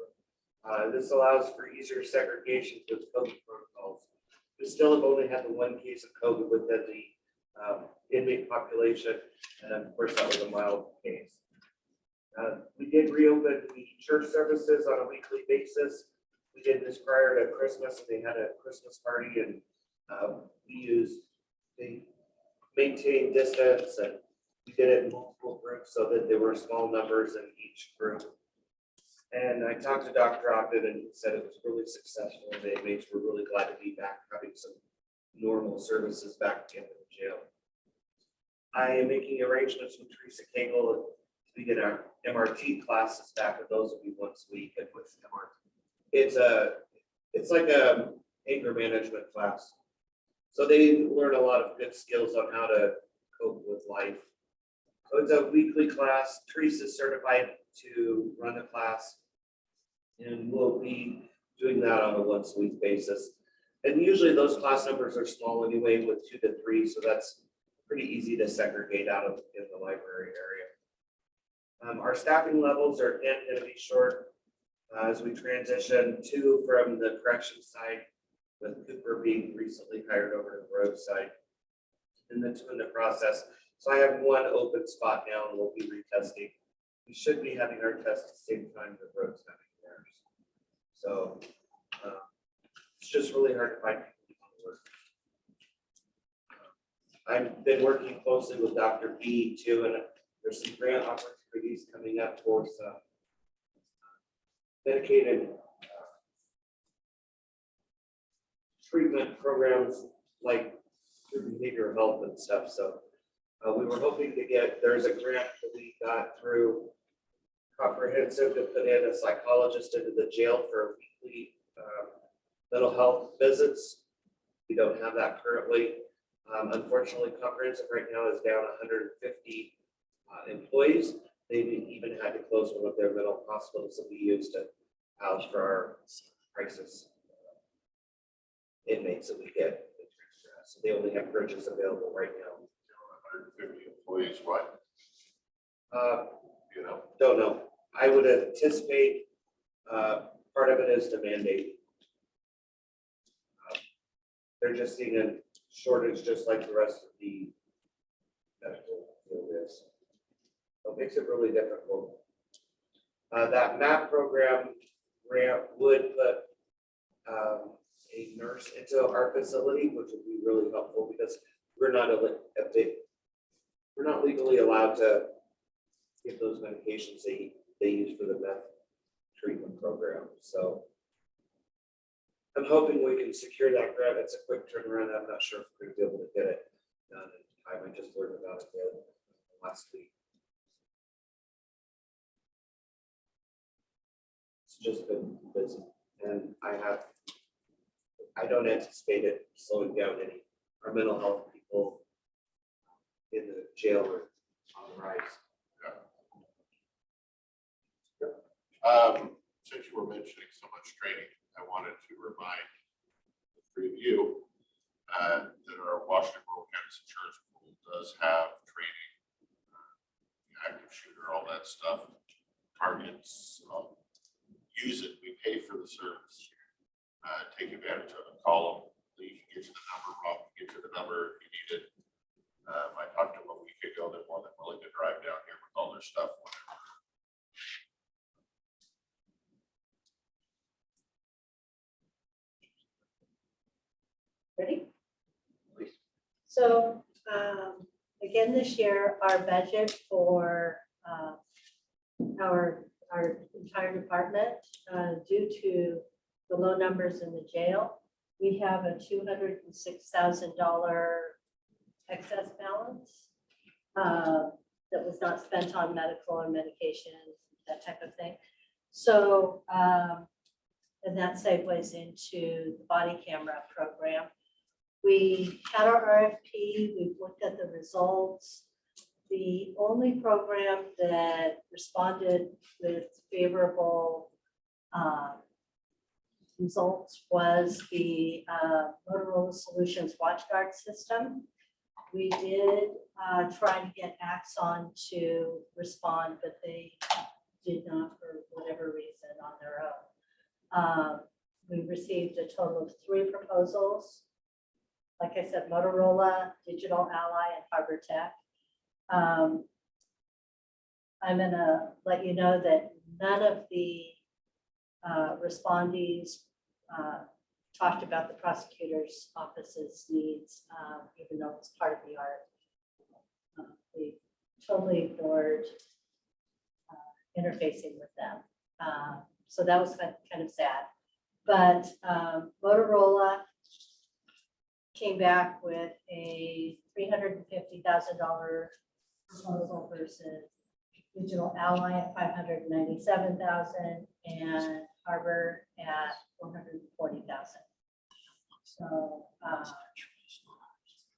This allows for easier segregation with COVID protocols. We still have only had the 1 case of COVID within the inmate population, and of course that was a mild case. We did reopen the church services on a weekly basis. We did this prior to Christmas, and they had a Christmas party, and they maintained distance, and we did it in multiple groups so that there were small numbers in each group. And I talked to Dr. Ogden, and he said it was really successful. The inmates were really glad to be back, having some normal services back in the jail. I am making arrangements with Teresa Cagle to begin our MRT classes back, and those will be once a week. And what's MRT? It's like a anger management class. So they learn a lot of good skills on how to cope with life. So it's a weekly class. Teresa's certified to run the class, and we'll be doing that on a once a week basis. And usually those class numbers are small anyway, with 2 to 3, so that's pretty easy to segregate out of in the library area. Our staffing levels are again going to be short as we transition 2 from the correction side, with Cooper being recently hired over to the road side, and then 2 in the process. So I have 1 open spot now, and we'll be retesting. We should be having our test at the same time the road's having theirs. So it's just really hard to find people to work. I've been working closely with Dr. B too, and there's some grant opportunities coming up for some dedicated treatment programs like through behavioral health and stuff. So we were hoping to there's a grant that we got through Comprehensive to put in a psychologist into the jail for weekly mental health visits. We don't have that currently. Unfortunately, Comprehensive right now is down 150 employees. They've even had to close one of their mental hospitals that we use to house for our crisis inmates that we get. So they only have bridges available right now. 150 employees, what? Don't know. I would anticipate part of it is the mandate. They're just seeing a shortage just like the rest of the medical field is. So it makes it really difficult. That MAP program grant would put a nurse into our facility, which would be really helpful because we're not legally allowed to give those medications they use for the meth treatment program. So I'm hoping we can secure that grant. It's a quick turnaround. I'm not sure if we're going to be able to get it done in time. I just learned about it last week. It's just been busy, and I don't anticipate it slowing down any. Our mental health people in the jail are on the rise. Since you were mentioning so much training, I wanted to remind the 3 of you that our Washington Rural County Insurance Pool does have training, active shooter, all that stuff, targets. Use it. We pay for the service. Take advantage of it. Call them. Lee can get you the number. Rob can get you the number if you need it. I talked to them a week ago. They're more than willing to drive down here with all their stuff. Ready? So again, this year, our budget for our entire department, due to the low numbers in the jail, we have a $206,000 excess balance that was not spent on medical or medications, that type of thing. So And that segues into the body camera program. We had our RFP, we've looked at the results. The only program that responded with favorable results was the Motorola Solutions WatchGuard system. We did try to get Axon to respond, but they did not for whatever reason on their own. We received a total of 3 proposals. Like I said, Motorola, Digital Ally, and Harbor Tech. I'm gonna let you know that none of the respondees talked about the prosecutor's office's needs, even though it's part of the art. We totally ignored interfacing with them. So that was kind of sad. But Motorola came back with a $350,000 proposal versus Digital Ally at $597,000 and Harbor at $440,000. So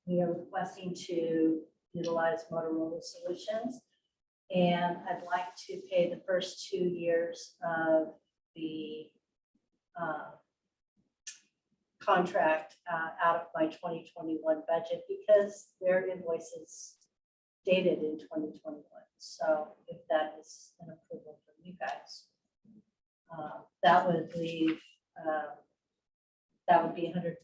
we are requesting to utilize Motorola Solutions, and I'd like to pay the first 2 years of the contract out of my 2021 budget because their invoices dated in 2021. So if that is an approval from you guys, that would leave, that would be $146,000.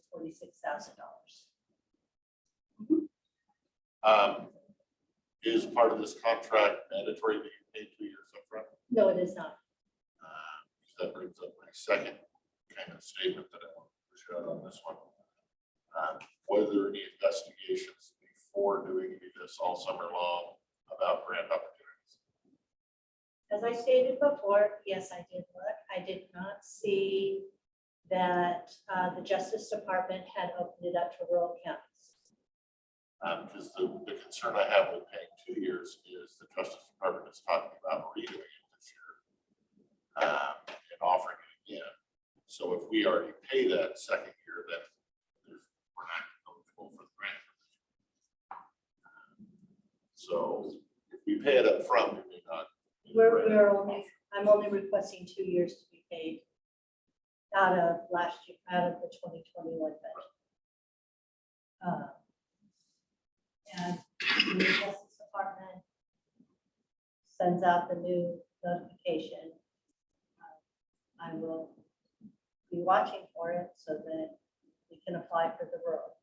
Is part of this contract mandatory that you pay 2 years upfront? No, it is not. That brings up my second kind of statement that I want to push out on this one. Whether any investigations before doing any of this all summer long about grant opportunities? As I stated before, yes, I did look. I did not see that the Justice Department had opened it up to rural counties. Because the concern I have with paying 2 years is the Justice Department is talking about redoing it this year and offering it again. So if we already pay that second year, then we're not eligible for the grant. So if we pay it up front, we may not. I'm only requesting 2 years to be paid out of last year, out of the 2021 budget. And the Justice Department sends out the new notification. I will be watching for it so that we can apply for the rural.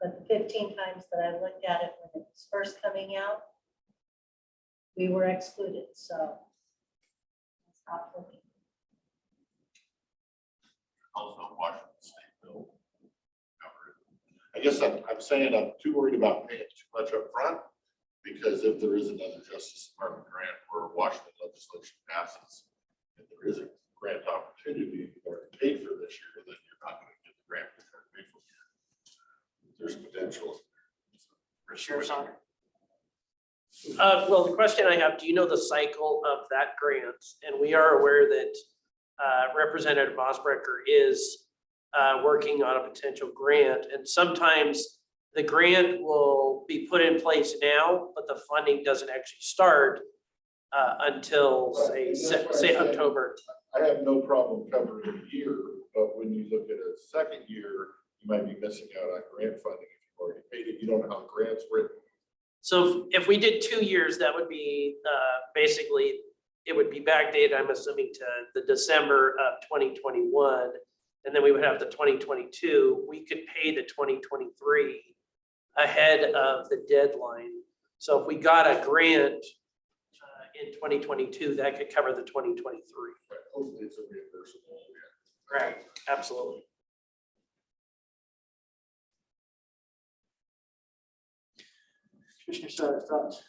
But the 15 times that I looked at it when it was first coming out, we were excluded, so I stopped looking. Also, Washington State bill. I guess I'm saying I'm too worried about paying too much up front because if there is another Justice Department grant or Washington legislation passes, and there is a grant opportunity or paid for this year, then you're not going to get the grant you're trying to pay for. There's potential. Sheriff's Honor. Well, the question I have, do you know the cycle of that grant? And we are aware that Representative Mosbrecher is working on a potential grant, and sometimes the grant will be put in place now, but the funding doesn't actually start until say October. I have no problem covering a year, but when you look at a second year, you might be missing out on grant funding if you've already paid it. You don't know how the grant's written. So if we did 2 years, that would be basically, it would be backdated, I'm assuming, to the December of 2021. And then we would have the 2022. We could pay the 2023 ahead of the deadline. So if we got a grant in 2022, that could cover the 2023. Right. Hopefully it's a reimbursable. Right, absolutely. Commissioner Sutter, thoughts?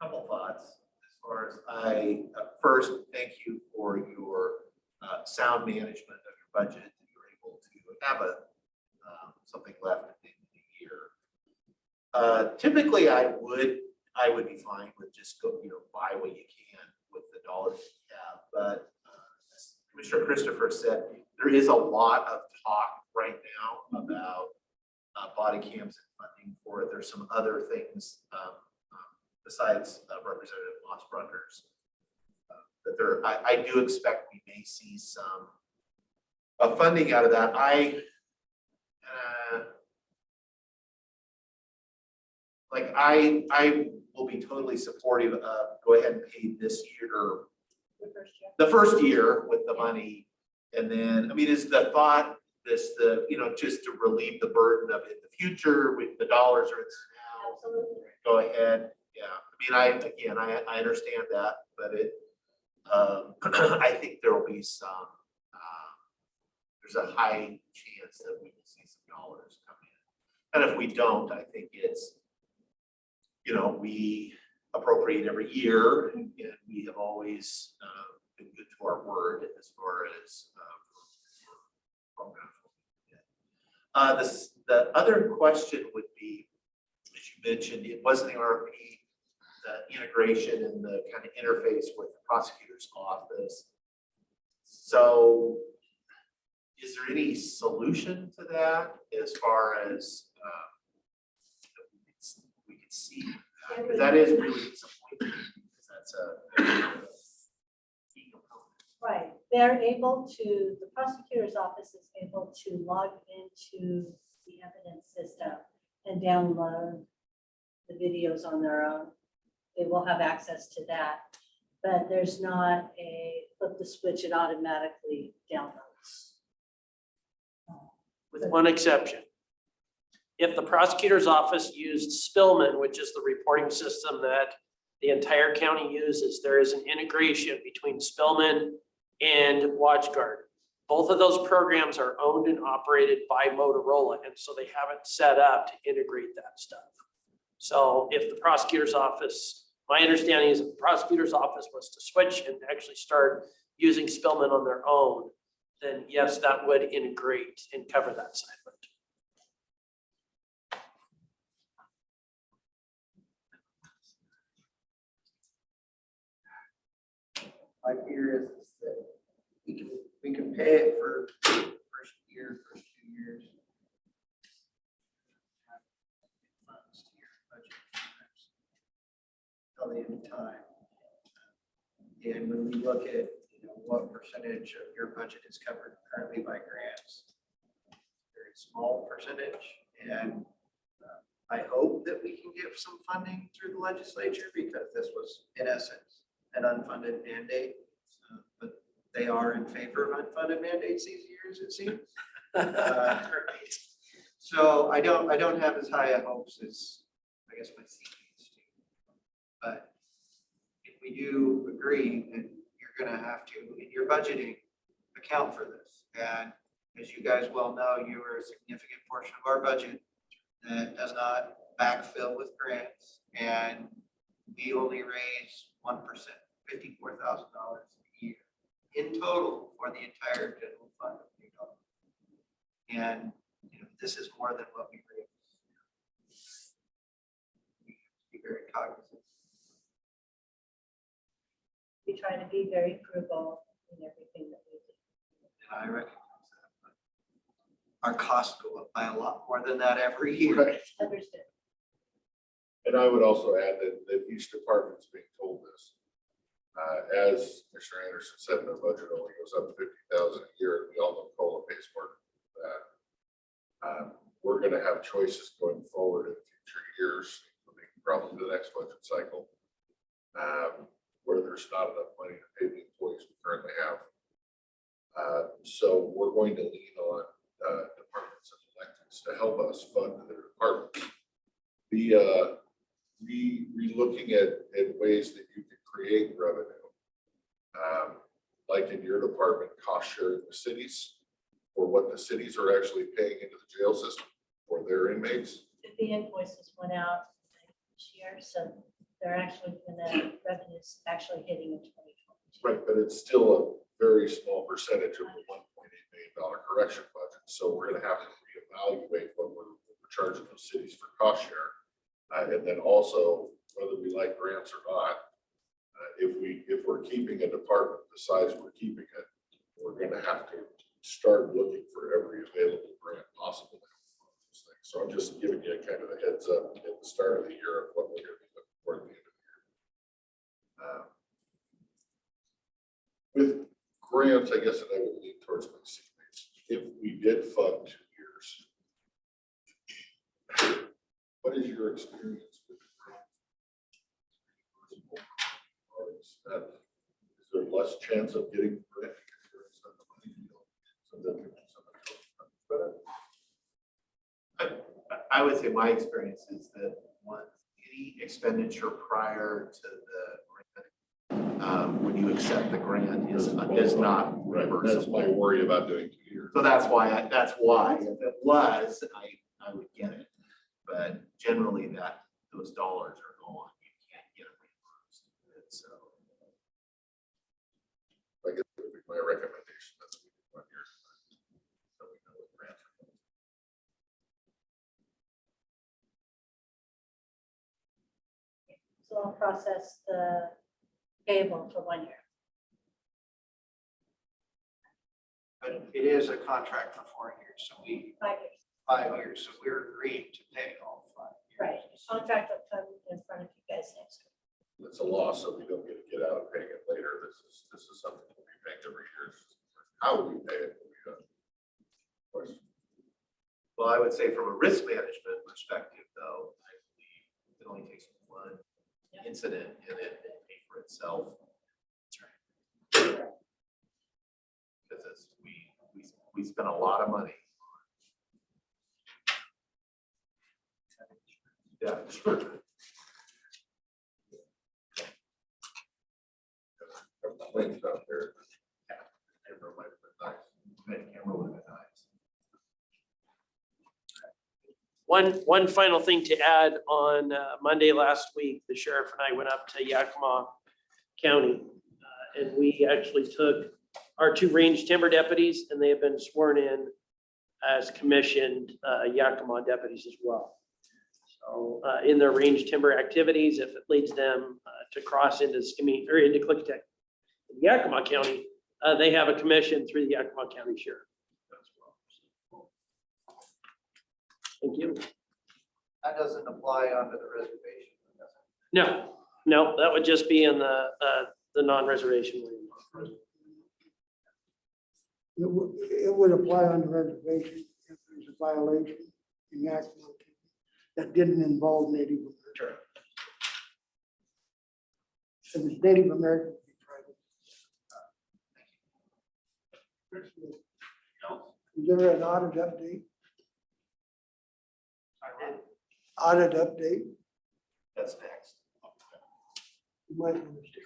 Couple thoughts as far as first, thank you for your sound management of your budget. That you're able to have something left at the end of the year. Typically, I would be fine with just go, buy what you can with dollars we have, but as Commissioner Christopher said, there is a lot of talk right now about body cams and funding for it. There's some other things besides Representative Mossbrunner's that there, I do expect we may see some funding out of that. I will be totally supportive of go ahead and pay this year, the first year with the money. And then, I mean, is the thought this, just to relieve the burden of in the future with the dollars are now. Absolutely. Go ahead. Yeah. I mean, I understand that, but I think there will be some, there's a high chance that we will see some dollars come in. And if we don't, I think it's, we appropriate every year and we have always been good to our word as far as the other question would be, as you mentioned, it was the RFP, the integration and the kind of interface with the prosecutor's office. So is there any solution to that as far as we could see? Because that is really disappointing because that's a key component. Right, they're able to, the prosecutor's office is able to log into the evidence system and download the videos on their own. They will have access to that, but there's not a flip the switch, it automatically downloads. With one exception. If the prosecutor's office used Spillman, which is the reporting system that the entire county uses, there is an integration between Spillman and WatchGuard. Both of those programs are owned and operated by Motorola, and so they have it set up to integrate that stuff. So if the prosecutor's office, my understanding is if the prosecutor's office was to switch and actually start using Spillman on their own, then yes, that would integrate and cover that side of it. My fear is that we can pay it for first 2 years. Funds to your budget till the end of time. And when we look at, what percentage of your budget is covered currently by grants, very small percentage. And I hope that we can get some funding through the legislature because this was in essence an unfunded mandate. But they are in favor of unfunded mandates these years, it seems. So I don't have as high of hopes as I guess my CPs do. But if we do agree, then you're going to have to, in your budgeting, account for this. And as you guys well know, you are a significant portion of our budget that does not backfill with grants, and we only raise 1%, $54,000 a year in total for the entire general fund of New York. And this is more than what we raise. We have to be very cognizant. We try to be very frugal in everything that we do. And I recognize that. But our costs go up by a lot more than that every year. Right. Understood. And I would also add that each department's being told this. As Mr. Anderson said, their budget only goes up 50,000 a year, and we all know COLA pays more than that. We're going to have choices going forward in future years, including probably the next budget cycle, where there's not enough money to pay the employees we currently have. So we're going to lean on departments and electeds to help us fund their departments. Looking at ways that you can create revenue, like in your department, cost sharing the cities, or what the cities are actually paying into the jail system for their inmates. The invoices went out this year, so they're actually, the revenue's actually hitting in 2022. Right, but it's still a very small percentage of the $1.8 million correction budget. So we're going to have to reevaluate what we're charging those cities for cost share. And then also, whether we like grants or not, if we're keeping a department the size we're keeping it, we're gonna have to start looking for every available grant possible. So I'm just giving you kind of a heads up at the start of the year of what we're gonna be looking for at the end of the year. With grants, I guess that I would lean towards my teammates. If we did fund 2 years, what is your experience with grants? Or is there less chance of getting grant? I would say my experience is that any expenditure prior to the grant, when you accept the grant is not That's reversible. my worry about doing 2 years. So that's why if it was, I would get it. But generally those dollars are gone. You can't get them reimbursed. And so I guess that would be my recommendation. That's 1 year. So we know what grants are. So I'll process the payable for 1 year. But it is a contract for 4 years, so 5 years. 5 years, so we're agreeing to pay all 5 years. Right, contract will come in front of you guys next week. It's a loss, so we don't get out of paying it later. This is something we'll be paying every year. How we pay it? Question. well, I would say from a risk management perspective, though, I believe it only takes one incident and it will pay for itself. Because we spend a lot of money. Yeah, sure. Complaints out there. Camera might have been nice. That camera would have been nice. One final thing to add, on Monday last week, the sheriff and I went up to Yakima County. And we actually took our 2 range timber deputies, and they have been sworn in as commissioned Yakima deputies as well. So in their range timber activities, if it leads them to cross into Skamee or into Klickitat, Yakima County, they have a commission through the Yakima County Sheriff as well. Thank you. That doesn't apply onto the reservation, does it? No, that would just be in the non-reservation land. It would apply on the reservation if there's a violation in Yakima that didn't involve Native American. Sure. If it's Native American, it'd be private. Is there an audit update? Audit update? That's next. You might understand.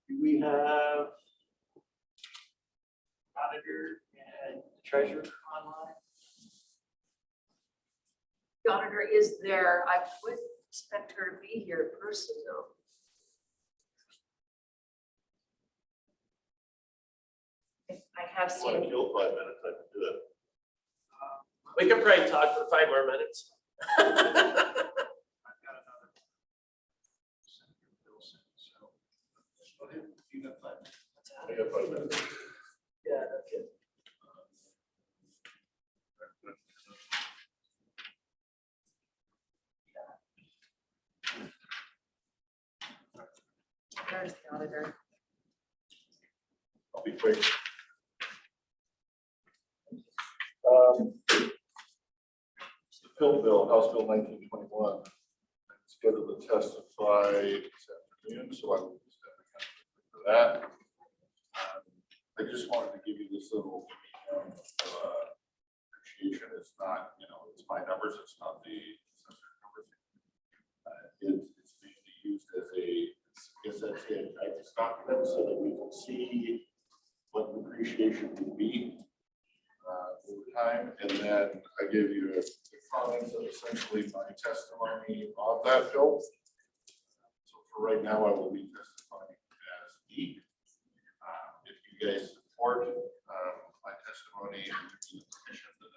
Do we have auditor and treasurer online? The auditor is there. I would expect her to be here in person though. I have You want to seen, kill 5 minutes, I can do it. We can probably talk for 5 more minutes. I've got another. Senator Wilson, so. Go ahead, you got 5 minutes. I got 5 minutes. Yeah, that's it. there's the auditor. I'll be quick. The Pill Bill, House Bill 1921, scheduled to testify this afternoon, so I will be stepping up for that. I just wanted to give you this little appreciation. It's not, it's my numbers, it's not the assessor numbers. It's being used as a guidance document so that we can see what depreciation would be over time. And then I gave you the comments of essentially my testimony on that bill. So for right now, I will be testifying as you guys support my testimony and the permission that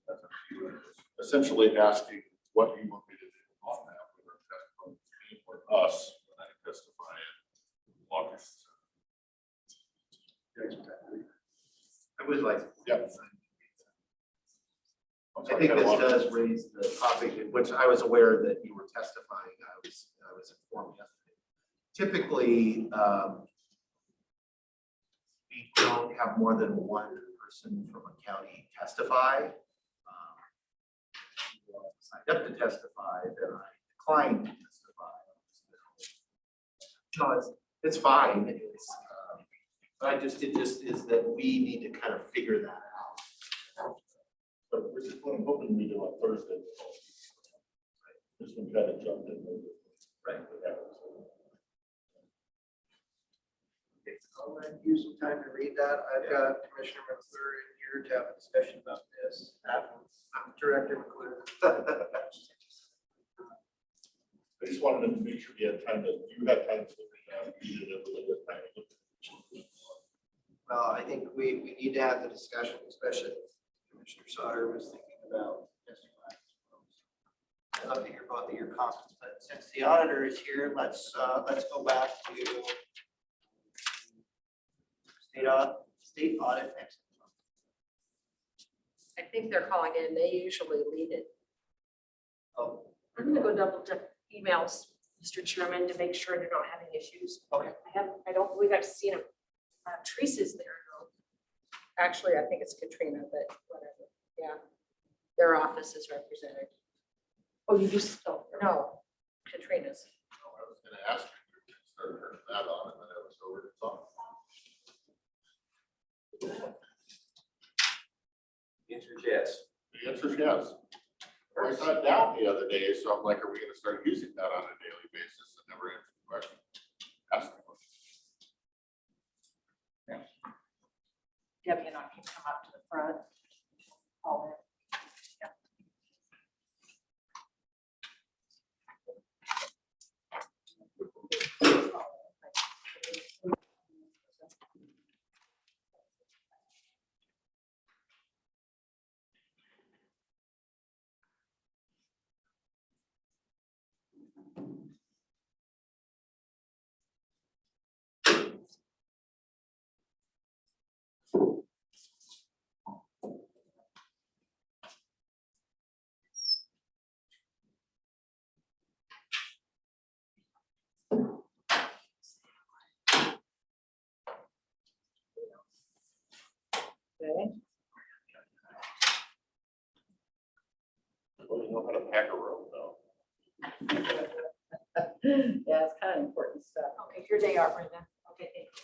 that's up to you. Essentially asking what you want me to do on that, whether testimony is me or us when I testify in August. I would like. Yep. I think this does raise the topic, in which I was aware that you were testifying. I was informed yesterday. Typically, we don't have more than one person from a county testify. Signed up to testify, then I declined to testify. No, it's fine. But it just is that we need to kind of figure that out. But which is what I'm hoping we do on Thursday. This one kind of jumped in. Right. I'll let you some time to read that. I've got Commissioner McClure in here to have a discussion about this. Director McClure. I just wanted to make sure you had time to, you had time to read it a little bit. Well, I think we need to have the discussion, especially if Commissioner Sauter was thinking about testifying. I'd love to hear both of your comments, but since the auditor is here, let's go back to state audit next. I think they're calling in, they usually lead it. Oh, I'm gonna go double check emails, Mr. Chairman, to make sure they're not having issues. okay. I don't believe I've seen them. Teresa's there though. Actually, I think it's Katrina, but whatever, yeah. Their office is represented. Oh, you just, oh, no, Katrina's. I was gonna ask you to start turning that on and then it was over to talk. The answer is yes. The answer is yes. I saw it down the other day, so I'm like, are we gonna start using that on a daily basis and never answer the question? Ask the question. Debbie and I can come up to the front. All that. Okay. Well, you know how to pack a rope though. Yeah, it's kind of important stuff. Okay, here they are, Brenda. Okay, thank you.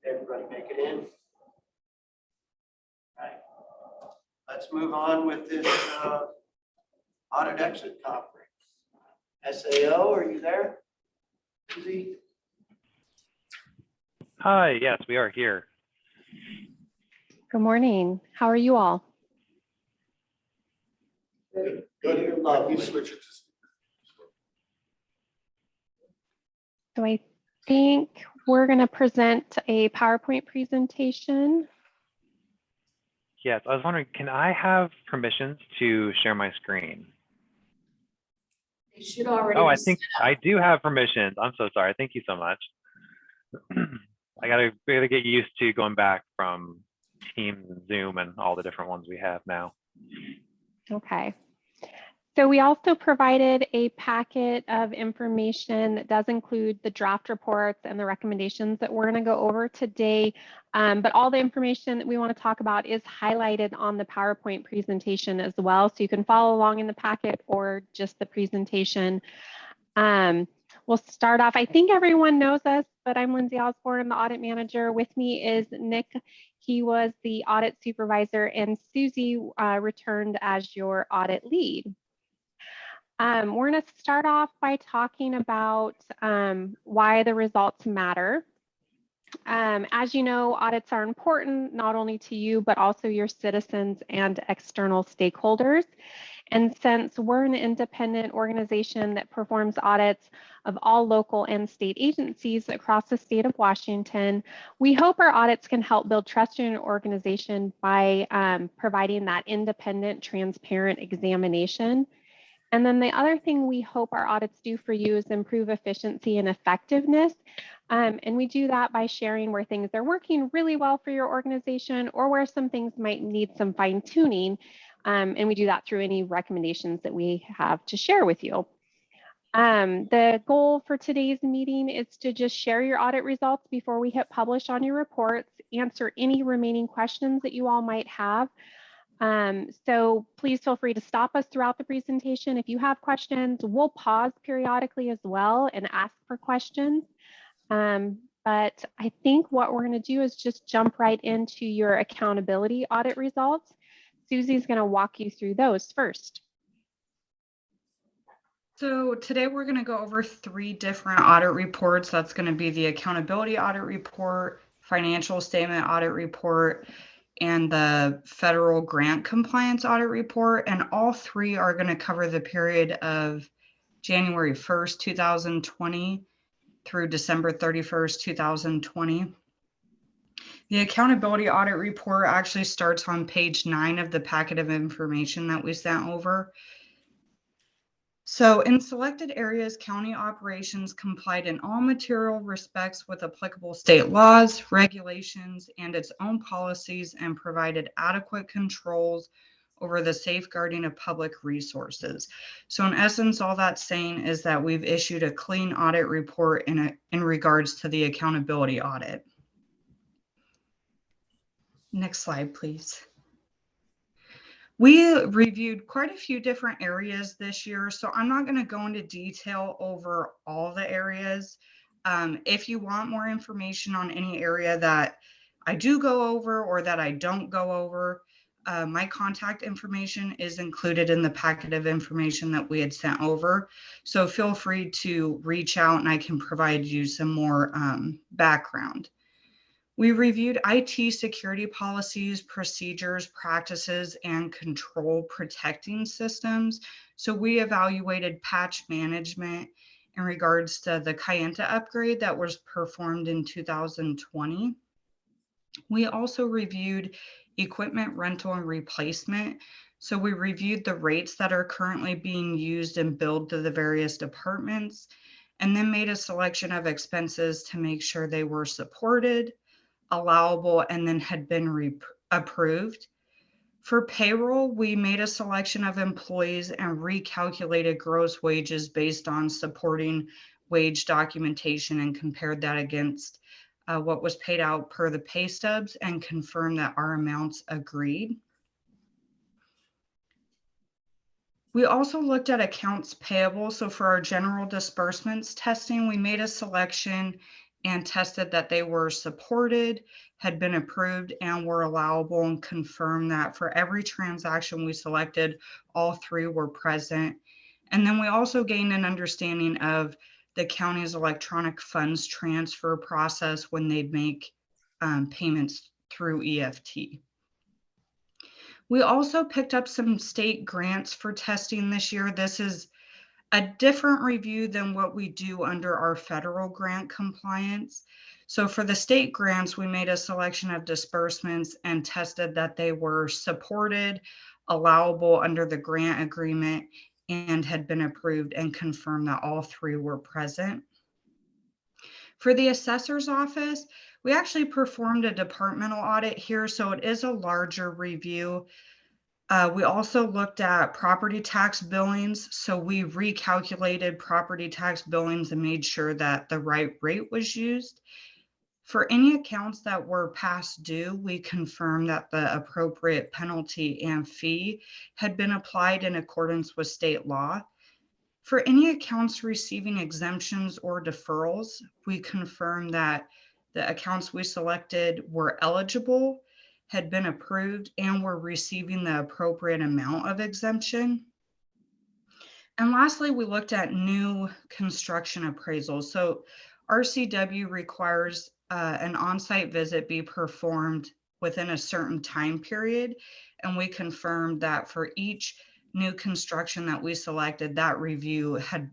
Everybody make it in. All right. Let's move on with this audit exit conference. SAO, are you there? Susie? Hi, yes, we are here. Good morning. How are you all? Good. You're You lovely. switch it to. So I think we're going to present a PowerPoint presentation. Yes, I was wondering, can I have permissions to share my screen? They should already. Oh, I be think I do have permissions. I'm so sorry. Thank you so much. I gotta get used to going back from Teams and Zoom and all the different ones we have now. Okay. So we also provided a packet of information that does include the draft reports and the recommendations that we're going to go over today. But all the information that we want to talk about is highlighted on the PowerPoint presentation as well. So you can follow along in the packet or just the presentation. We'll start off. I think everyone knows us but I'm Lindsay Osborne, the audit manager. With me is Nick. He was the audit supervisor, and Susie returned as your audit lead. We're going to start off by talking about why the results matter. As you know, audits are important not only to you, but also your citizens and external stakeholders. And since we're an independent organization that performs audits of all local and state agencies across the state of Washington, we hope our audits can help build trust in your organization by providing that independent, transparent examination. And then the other thing we hope our audits do for you is improve efficiency and effectiveness. And we do that by sharing where things are working really well for your organization or where some things might need some fine tuning. And we do that through any recommendations that we have to share with you. The goal for today's meeting is to just share your audit results before we hit publish on your reports, answer any remaining questions that you all might have. So please feel free to stop us throughout the presentation. If you have questions, we'll pause periodically as well and ask for questions. But I think what we're going to do is just jump right into your accountability audit results. Susie's going to walk you through those first. So today we're going to go over 3 different audit reports. That's going to be the accountability audit report, financial statement audit report, and the federal grant compliance audit report. And all 3 are going to cover the period of January 1st, 2020 through December 31st, 2020. The accountability audit report actually starts on page 9 of the packet of information that we sent over. So in selected areas, county operations complied in all material respects with applicable state laws, regulations, and its own policies, and provided adequate controls over the safeguarding of public resources. So in essence, all that's saying is that we've issued a clean audit report in regards to the accountability audit. Next slide, please. We reviewed quite a few different areas this year, so I'm not going to go into detail over all the areas. If you want more information on any area that I do go over or that I don't go over, my contact information is included in the packet of information that we had sent over. So feel free to reach out and I can provide you some more background. We reviewed IT security policies, procedures, practices, and control protecting systems. So we evaluated patch management in regards to the Klickitat upgrade that was performed in 2020. We also reviewed equipment rental and replacement. So we reviewed the rates that are currently being used and billed to the various departments, and then made a selection of expenses to make sure they were supported, allowable, and then had been approved. For payroll, we made a selection of employees and recalculated gross wages based on supporting wage documentation and compared that against what was paid out per the pay stubs and confirmed that our amounts agreed. We also looked at accounts payable. So for our general disbursements testing, we made a selection and tested that they were supported, had been approved, and were allowable, and confirmed that for every transaction we selected, all 3 were present. And then we also gained an understanding of the county's electronic funds transfer process when they make payments through EFT. We also picked up some state grants for testing this year. This is a different review than what we do under our federal grant compliance. So for the state grants, we made a selection of disbursements and tested that they were supported, allowable under the grant agreement, and had been approved, and confirmed that all 3 were present. For the assessor's office, we actually performed a departmental audit here, so it is a larger review. We also looked at property tax billings. So we recalculated property tax billings and made sure that the right rate was used. For any accounts that were past due, we confirmed that the appropriate penalty and fee had been applied in accordance with state law. For any accounts receiving exemptions or deferrals, we confirm that the accounts we selected were eligible, had been approved, and were receiving the appropriate amount of exemption. And lastly, we looked at new construction appraisals. So RCW requires an on-site visit be performed within a certain time period. And we confirmed that for each new construction that we selected, that review had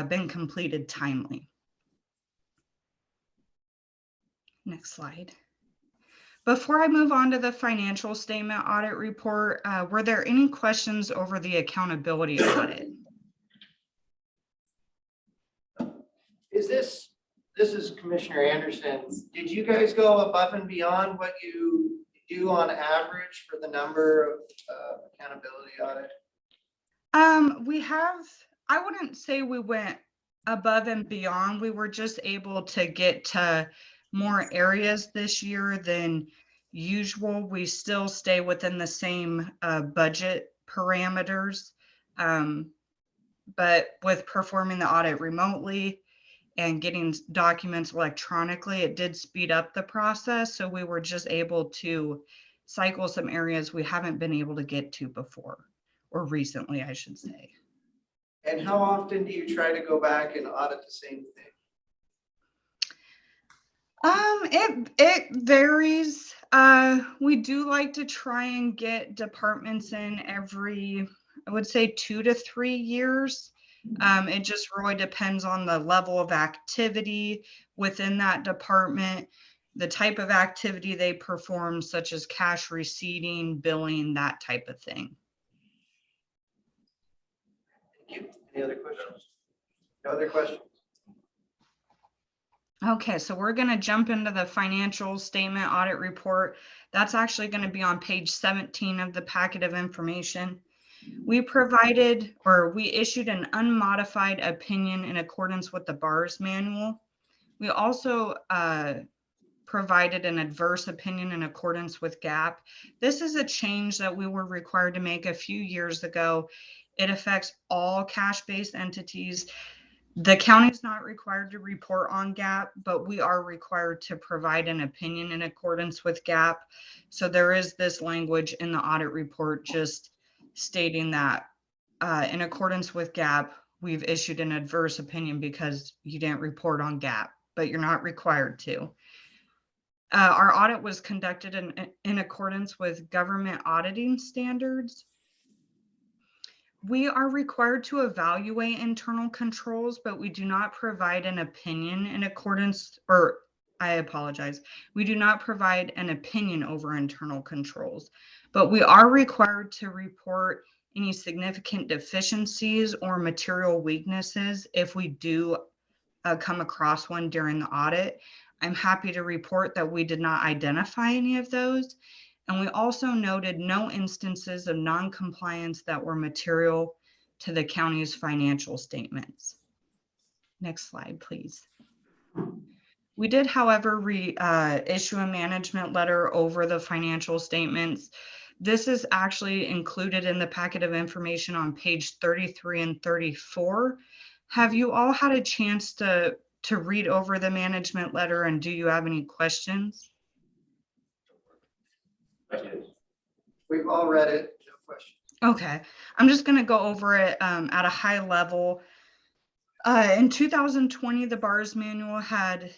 been completed timely. Next slide. Before I move on to the financial statement audit report, were there any questions over the accountability audit? This is Commissioner Anderson. Did you guys go above and beyond what you do on average for the number of accountability audit? I wouldn't say we went above and beyond. We were just able to get to more areas this year than usual. We still stay within the same budget parameters. But with performing the audit remotely and getting documents electronically, it did speed up the process. So we were just able to cycle some areas we haven't been able to get to before, or recently, I should say. And how often do you try to go back and audit the same thing? It varies. We do like to try and get departments in every, I would say 2 to 3 years. It just really depends on the level of activity within that department, the type of activity they perform, such as cash receipting, billing, that type of thing. Thank you. Any other questions? No other questions? Okay, so we're going to jump into the financial statement audit report. That's actually going to be on page 17 of the packet of information. We issued an unmodified opinion in accordance with the BARS manual. We also provided an adverse opinion in accordance with GAAP. This is a change that we were required to make a few years ago. It affects all cash-based entities. The county is not required to report on GAAP, but we are required to provide an opinion in accordance with GAAP. So there is this language in the audit report just stating that in accordance with GAAP, we've issued an adverse opinion because you didn't report on GAAP, but you're not required to. Our audit was conducted in accordance with government auditing standards. We are required to evaluate internal controls, but we do not provide an opinion in accordance, or I apologize. We do not provide an opinion over internal controls, but we are required to report any significant deficiencies or material weaknesses if we do come across one during the audit. I'm happy to report that we did not identify any of those. And we also noted no instances of non-compliance that were material to the county's financial statements. Next slide, please. We did, however, issue a management letter over the financial statements. This is actually included in the packet of information on page 33 and 34. Have you all had a chance to read over the management letter, and do you have any questions? We've all read it, no questions. Okay, I'm just going to go over it at a high level. In 2020, the BARS manual had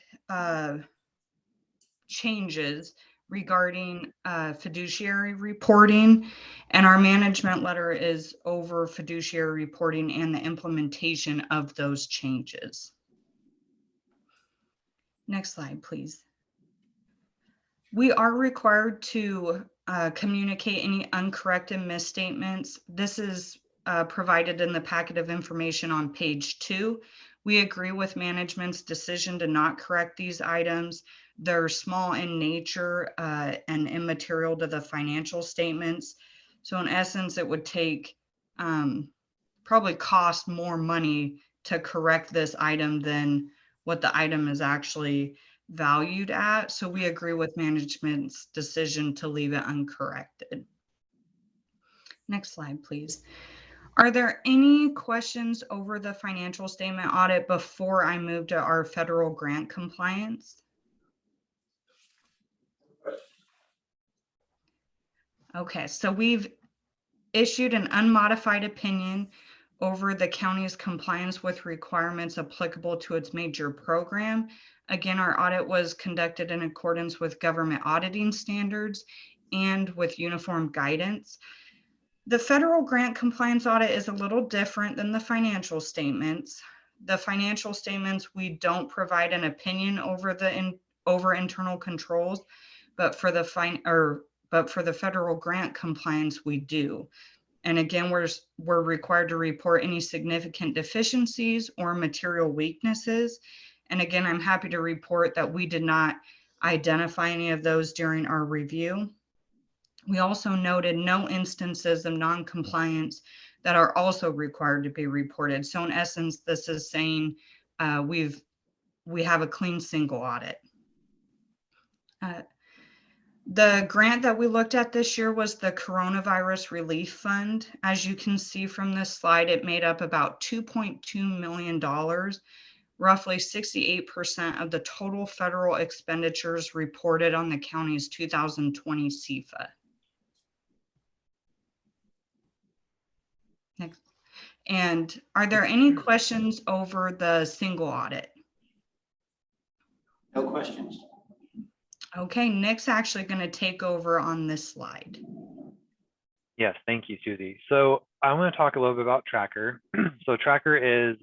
changes regarding fiduciary reporting, and our management letter is over fiduciary reporting and the implementation of those changes. Next slide, please. We are required to communicate any uncorrected misstatements. This is provided in the packet of information on page 2. We agree with management's decision to not correct these items. They're small in nature and immaterial to the financial statements. So in essence, it would take probably cost more money to correct this item than what the item is actually valued at. So we agree with management's decision to leave it uncorrected. Next slide, please. Are there any questions over the financial statement audit before I move to our federal grant compliance? Okay, so we've issued an unmodified opinion over the county's compliance with requirements applicable to its major program. Again, our audit was conducted in accordance with government auditing standards and with uniform guidance. The federal grant compliance audit is a little different than the financial statements. The financial statements, we don't provide an opinion over over internal controls, but for the federal grant compliance, we do. And again, we're required to report any significant deficiencies or material weaknesses. And again, I'm happy to report that we did not identify any of those during our review. We also noted no instances of non-compliance that are also required to be reported. So in essence, this is saying we have a clean single audit. The grant that we looked at this year was the Coronavirus Relief Fund. As you can see from this slide, it made up about $2.2 million, roughly 68% of the total federal expenditures reported on the county's 2020 CFA. Next. And are there any questions over the single audit? No questions. Okay, Nick's actually going to take over on this slide. Yes, thank you, Susie. So I want to talk a little bit about Tracker. So Tracker is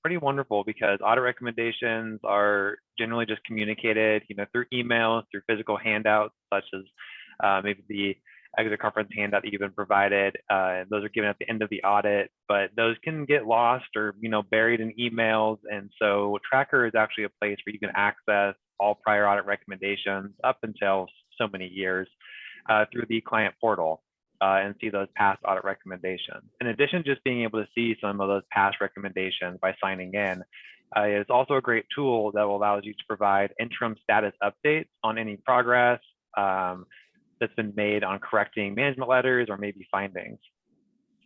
pretty wonderful because audit recommendations are generally just communicated, through emails, through physical handouts, such as maybe the exit conference handout that you've been provided. Those are given at the end of the audit, but those can get lost or buried in emails. And so Tracker is actually a place where you can access all prior audit recommendations up until so many years through the client portal and see those past audit recommendations. In addition to just being able to see some of those past recommendations by signing in, it's also a great tool that will allow you to provide interim status updates on any progress that's been made on correcting management letters or maybe findings.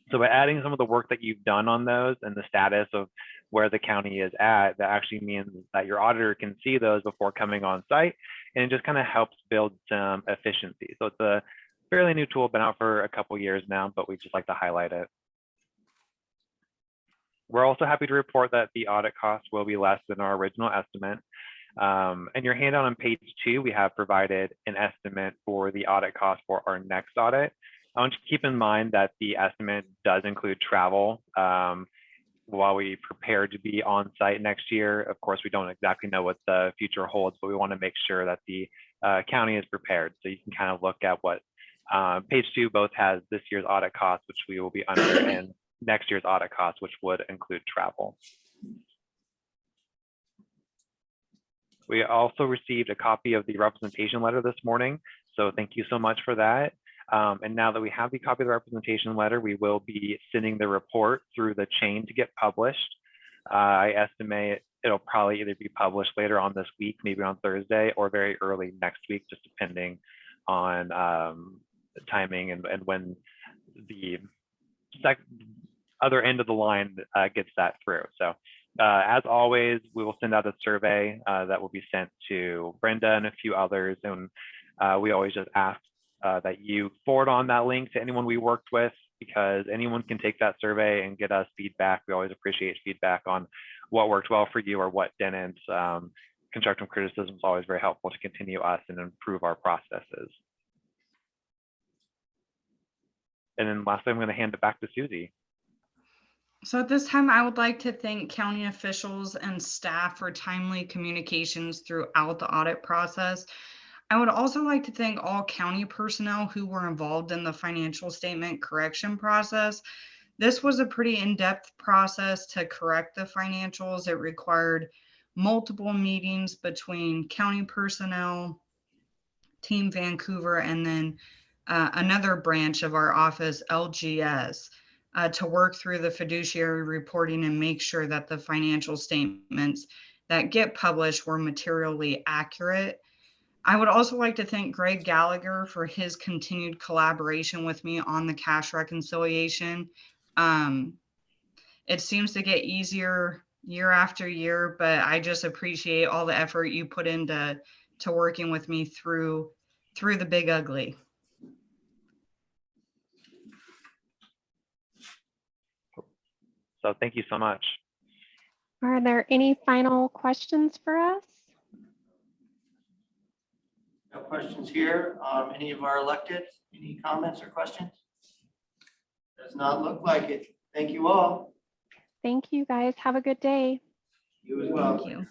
So by adding some of the work that you've done on those and the status of where the county is at, that actually means that your auditor can see those before coming on site, and it just kind of helps build some efficiency. So it's a fairly new tool, been out for a couple years now, but we just like to highlight it. We're also happy to report that the audit cost will be less than our original estimate. And your handout on page 2, we have provided an estimate for the audit cost for our next audit. I want you to keep in mind that the estimate does include travel while we prepare to be on site next year. Of course, we don't exactly know what the future holds, but we want to make sure that the county is prepared. So you can kind of look at what page 2 both has this year's audit costs, which we will be under, and next year's audit costs, which would include travel. We also received a copy of the representation letter this morning, so thank you so much for that. And now that we have the copy of the representation letter, we will be sending the report through the chain to get published. I estimate it'll probably either be published later on this week, maybe on Thursday, or very early next week, just depending on the timing and when the other end of the line gets that through. So as always, we will send out a survey that will be sent to Brenda and a few others. And we always just ask that you forward on that link to anyone we worked with, because anyone can take that survey and get us feedback. We always appreciate feedback on what worked well for you or what didn't. Constructive criticism is always very helpful to continue us and improve our processes. And then lastly, I'm going to hand it back to Susie. So at this time, I would like to thank county officials and staff for timely communications throughout the audit process. I would also like to thank all county personnel who were involved in the financial statement correction process. This was a pretty in-depth process to correct the financials. It required multiple meetings between county personnel, Team Vancouver, and then another branch of our office, LGS, to work through the fiduciary reporting and make sure that the financial statements that get published were materially accurate. I would also like to thank Greg Gallagher for his continued collaboration with me on the cash reconciliation. It seems to get easier year after year, but I just appreciate all the effort you put into working with me through the big ugly. So thank you so much. Are there any final questions for us? No questions here. Any of our elected, any comments or questions? Does not look like it. Thank you all. Thank you, guys. Have a good day. You as well. Thank you.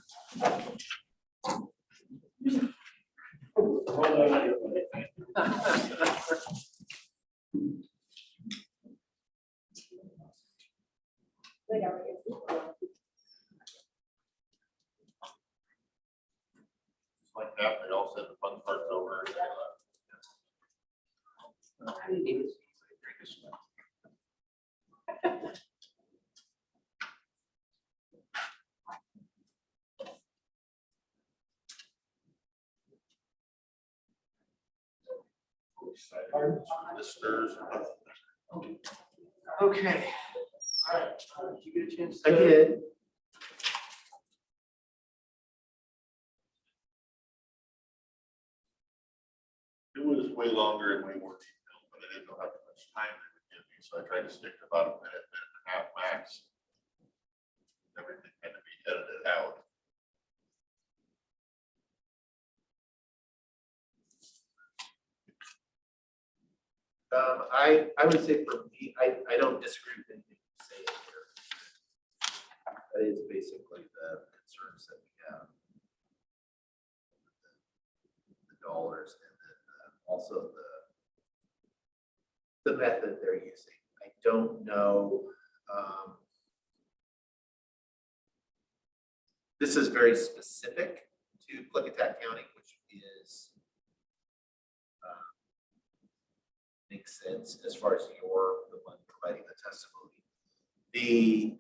Just like that, they all said the fun part's over. And they left. Listeners. Okay. All right. Did you get a chance? I did. It was way longer and way more detailed, but I didn't know how much time they would give me, so I tried to stick to about a minute, minute and a half max. Everything had to be edited out. I would say for me, I don't disagree with anything you say here. That is basically the concerns that we have. The dollars and then also the method they're using. I don't know. This is very specific to Klickitat County, which is makes sense as far as you're the one providing the testimony. The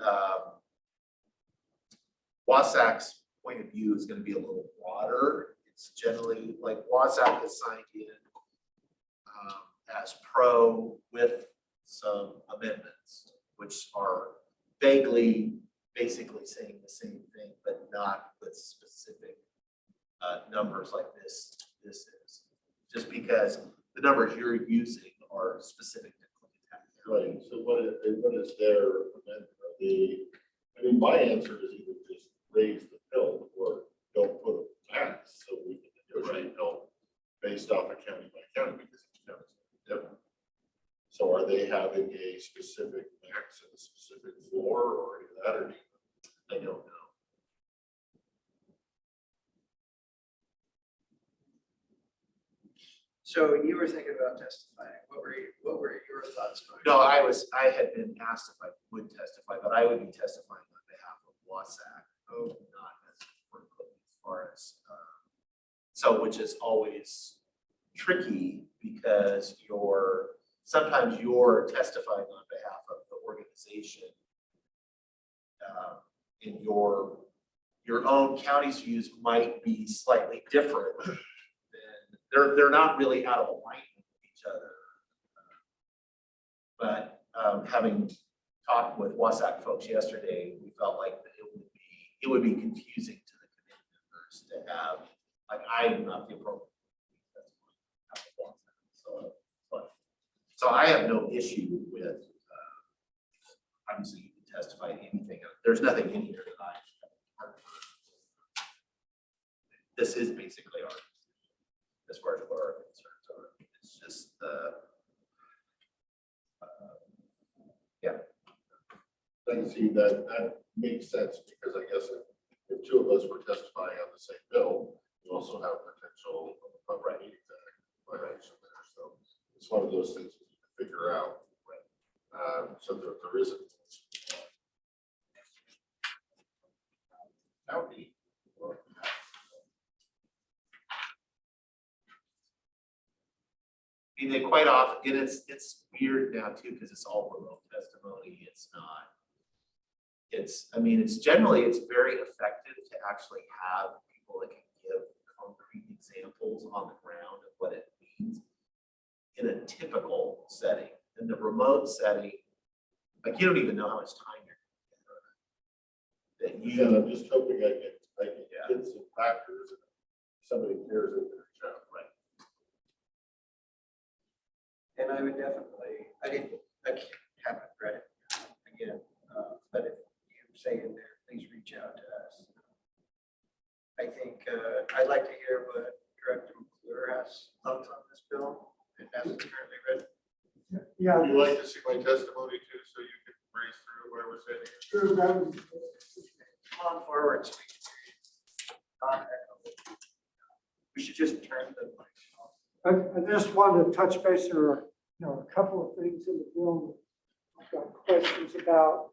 Wasac's point of view is going to be a little broader. It's generally like Wasac is signed in as pro with some amendments, which are vaguely basically saying the same thing, but not with specific numbers like this is. Just because the numbers you're using are specific to Klickitat. Right, so what is their amendment? I mean, my answer is either just raise the pill or don't put a max, so we can negotiate pill based off of county by county, because each county is different. So are they having a specific max and a specific floor or any of that, or I don't know. So you were thinking about testifying. What were your thoughts going? No, I had been asked if I would testify, but I would be testifying on behalf of Wasac. Oh, not as far as, so which is always tricky because sometimes you're testifying on behalf of the organization. In your own county's views might be slightly different. They're not really out of alignment with each other. But having talked with Wasac folks yesterday, we felt like that it would be confusing to the committee members to have, like, I'm not the appropriate. So I have no issue with, obviously you can testify to anything. There's nothing in here that this is basically our, as far as what our concerns are. It's just yeah. I see that makes sense, because I guess if two of us were testifying on the same bill, you also have potential of right meeting violation there. So it's one of those things we need to figure out. So there isn't. Howdy. I mean, they quite often, and it's weird now too, because it's all remote testimony. It's not. It's generally very effective to actually have people that can give concrete examples on the ground of what it means in a typical setting. In the remote setting, Like, you don't even know how much time you're. That And I'm you, just hoping I can get some factors and somebody cares if they're child. right, And I would definitely, I haven't read it again, but if you say in there, please reach out to us. I think, I'd like to hear what Director McClure has thoughts on this bill, and as it's currently written. Yeah, Would you like to see my testimony too, so you can race through where we're sitting? sure, that was, Come on forward, so we can hear you. We should just turn the mic off. I just wanted to touch base, there are, a couple of things in the bill that I've got questions about.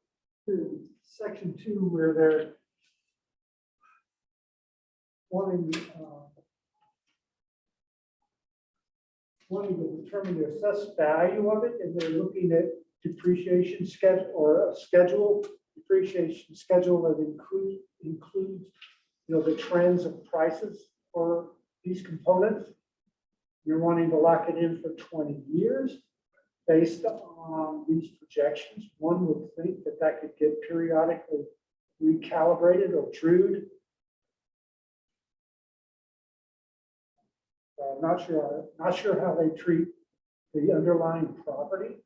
In section 2, where they're wanting to determine the assessed value of it, and they're looking at depreciation schedule or a schedule, depreciation schedule that includes, the trends of prices for these components. You're wanting to lock it in for 20 years based on these projections. One would think that that could get periodically recalibrated or trued. I'm not sure how they treat the underlying property.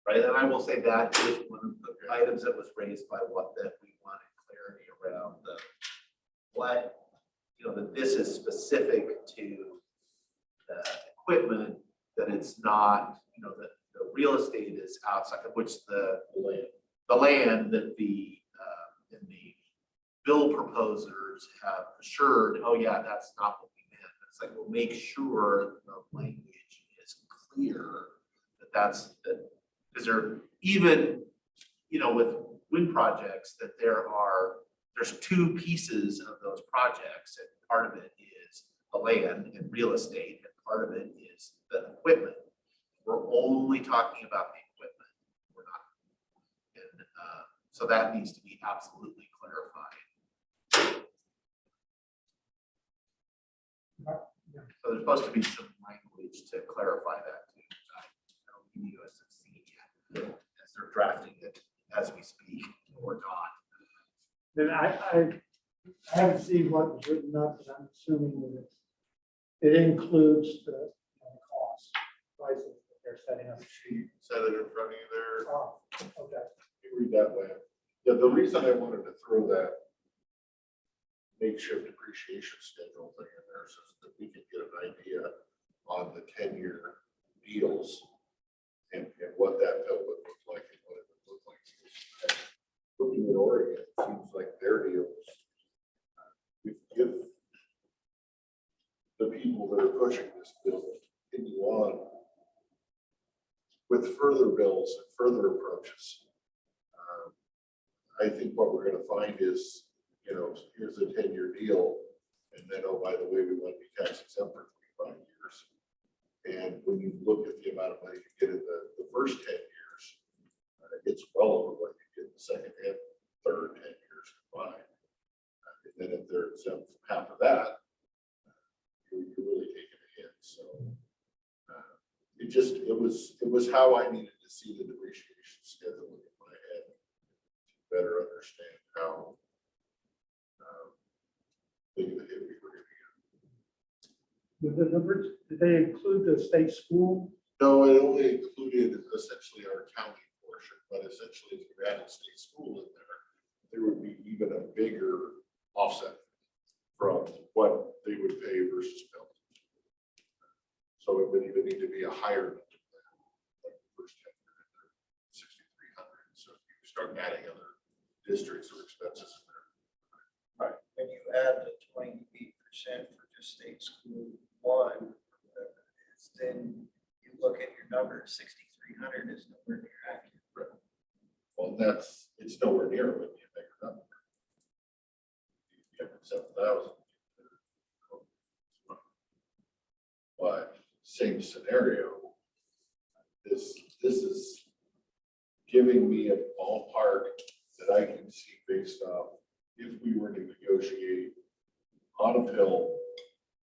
right, and I will say that is one of the items that was raised by what that we wanted clarity around the, what, that this is specific to the equipment, that it's not, that the real estate is outside, of which the land that in the bill proposers have assured, oh yeah, that's not what we meant. It's like, we'll make sure the language is clear that that's, that, because there, even, with wind projects, that there's two pieces of those projects, and part of it is the land and real estate, and part of it is the equipment. We're only talking about the equipment. We're not. And so that needs to be absolutely clarified. So there's supposed to be some language to clarify that too. I don't think the US has seen yet, as they're drafting it as we speak, or not. Then I haven't seen what was written up, but I'm assuming that it includes the cost prices that they're setting up. She said it in front of you there. Oh, okay. You read that way. Yeah, the reason I wanted to throw that makeshift depreciation schedule thing in there so that we can get an idea on the 10-year deals and what that bill would look like and what it would look like. Looking at Oregon, it seems like their deals, if the people that are pushing this bill continue on with further bills and further approaches, I think what we're going to find is, here's a 10-year deal, and then, oh, by the way, we want to be tax exempt for 25 years. And when you look at the amount of money you get in the first 10 years, it's well over what you get in the second and third 10 years combined. And then if they're exempt from half of that, you're really taking a hit. So it was how I needed to see the depreciation schedule in my head to better understand how big of a hit we were going to get. With the numbers, did they include the state school? No, it only included essentially our county portion, but essentially if you added state school in there would be even a bigger offset from what they would pay versus bill. So it would even need to be a higher number than that, like the first 10 year, 6,300. So if you start adding other districts or expenses in there. Right. When you add the 28% for just state school one, whatever it is, then you look at your number, 6,300 is nowhere near accurate. Right. Well, it's nowhere near what you make it up. You have 7,000. But same scenario. This is giving me a ballpark that I can see based off if we were to negotiate on a bill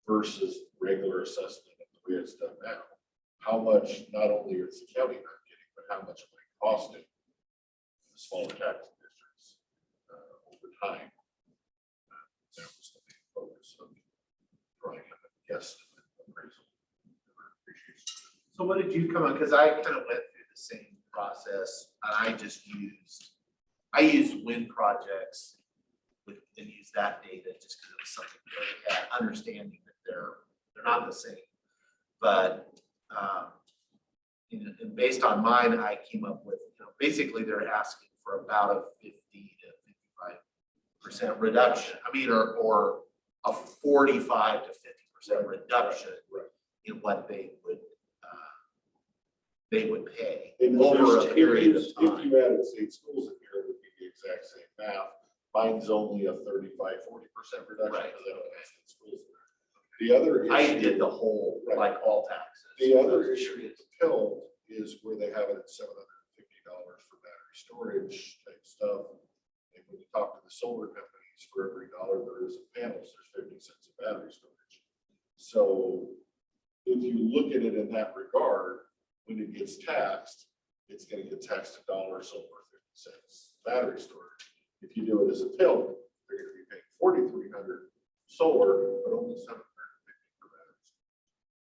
versus regular assessment of the way it's done now. How much not only is the county not getting, but how much am I costing the smaller taxing districts over time. That was the main focus of drawing up a guesstimate appraisal. So what did you come on? Because I kind of went through the same process and I used wind projects and used that data just because it was something that I had, understanding that they're not the same. But and based on mine, I came up with, basically they're asking for about a 50 to 55% reduction. I mean, or a 45 to 50% reduction in what they would pay over a period of time. If you added state schools in here, it would be the exact same math. Mine's only a 35-40% reduction. Right. Because I don't have state schools there. The other issue. I did the whole, like all taxes. The other issue with the pill is where they have it at $750 for battery storage type stuff. And when you talk to the solar companies, for every dollar there is in panels, there's 50 cents of battery storage. So if you look at it in that regard, when it gets taxed, it's going to get taxed $1 solar, 50 cents battery storage. If you do it as a pill, they're going to be paying $4,300 solar, but only $750 for batteries.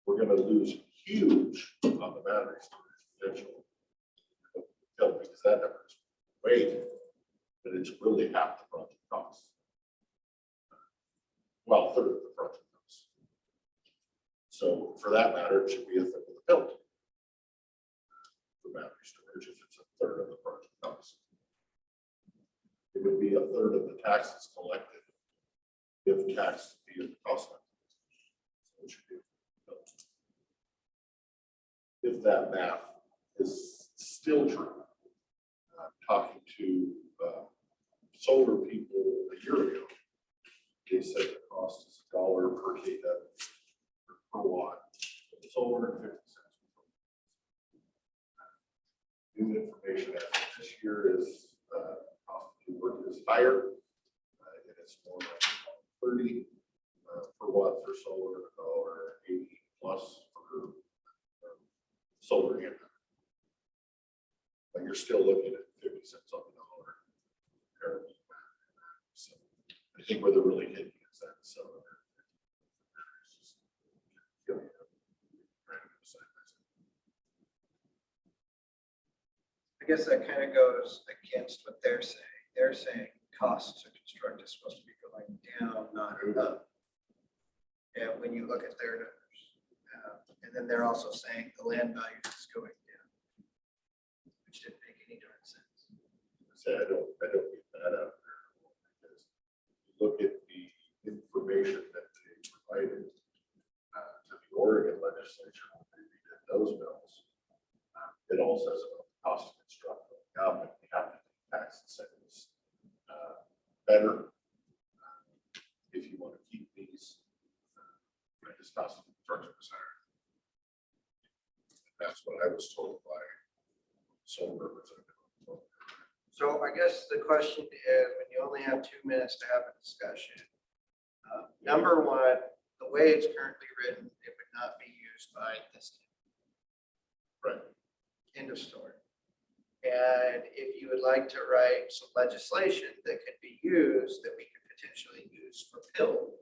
We're going to lose huge on the battery storage potential pill because that number is way, but it's really half the project cost. Well, a third of the project cost. So for that matter, it should be a third of the pill. For battery storage, if it's a third of the project cost. It would be a third of the taxes collected if taxed be at the cost. So it should be. If that math is still true, I'm talking to solar people a year ago. They said the cost is $1 per kW per watt. Solar and 50 cents. New information as of this year is cost to work is higher. And it's more like 30 per watt for solar, $1.80 plus for solar and but you're still looking at 50 cents on the dollar. So I think where they're really hitting is that solar. I guess that kind of goes against what they're saying. They're saying costs to construct is supposed to be going down, not up. And when you look at their numbers, and then they're also saying the land value is going down, which didn't make any darn sense. I don't get that out there. Because you look at the information that they provided to the Oregon legislature when they redid those bills. It all says about the cost to construct going up, and we have to make tax incentives better if you want to keep these. This cost of construction is higher. That's what I was told by solar representative. So I guess the question is, when you only have 2 minutes to have a discussion, number one, the way it's currently written, it would not be used by this town. Right. End of story. And if you would like to write some legislation that could be used, that we could potentially use for PIL,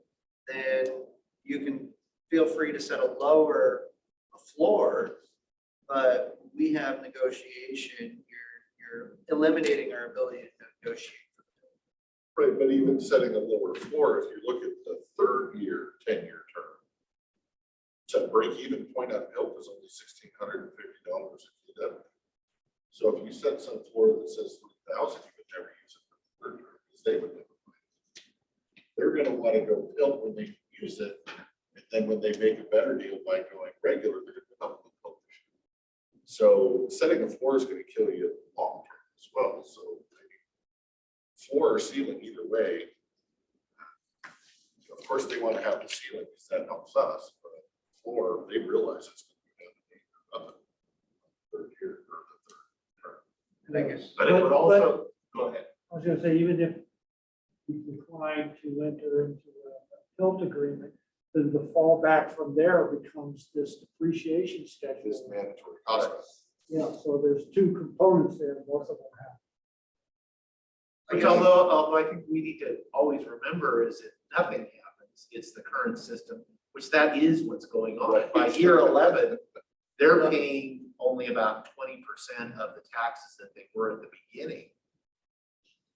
then you can feel free to set a lower floor, but we have negotiation. You're eliminating our ability to negotiate. Right, but even setting a lower floor, if you look at the third year, 10-year term, to break even point on help is only $1,650 if you do. So if you set some floor that says 3,000, you would never use it for the third year because they would never find it. They're going to want to go help when they use it, and then when they make a better deal by going regular, they're going to help with help. So setting a floor is going to kill you long term as well. So floor or ceiling, either way. Of course, they want to have the ceiling because that helps us, but floor, they realize it's going to be done the third year or the third term. And I guess, But it would also, go ahead. I was gonna say, even if we decline to enter into a PILT agreement, then the fallback from there becomes this depreciation schedule. This mandatory cost. Yeah, so there's two components there, both of them have. Which although I think we need to always remember is that nothing happens, it's the current system, which that is what's going on. By year 11, they're paying only about 20% of the taxes that they were at the beginning.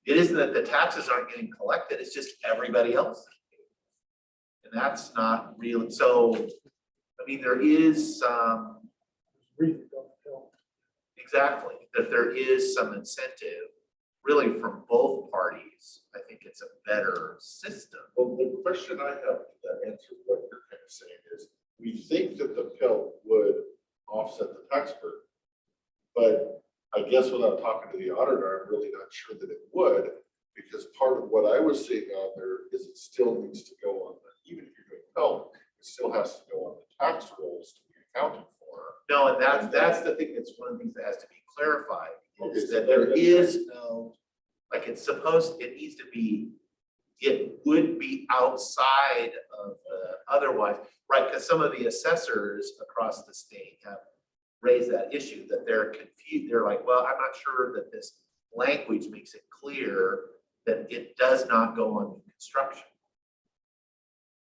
It isn't that the taxes aren't getting collected, it's just everybody else. And that's not real. So, I mean, there is some, exactly, that there is some incentive really from both parties. I think it's a better system. Well, the question I have that answers what you're kind of saying is, we think that the pill would offset the tax burden. But I guess without talking to the auditor, I'm really not sure that it would, because part of what I was seeing on there is it still needs to go on, even if you're doing pill, it still has to go on the tax rolls to be accounted for. No, and that's the thing, that's one of the things that has to be clarified, is Okay, that so there is no, like it's supposed, it needs to be, it would be outside of otherwise, right? Because some of the assessors across the state have raised that issue, that they're confused. They're like, well, I'm not sure that this language makes it clear that it does not go on new construction.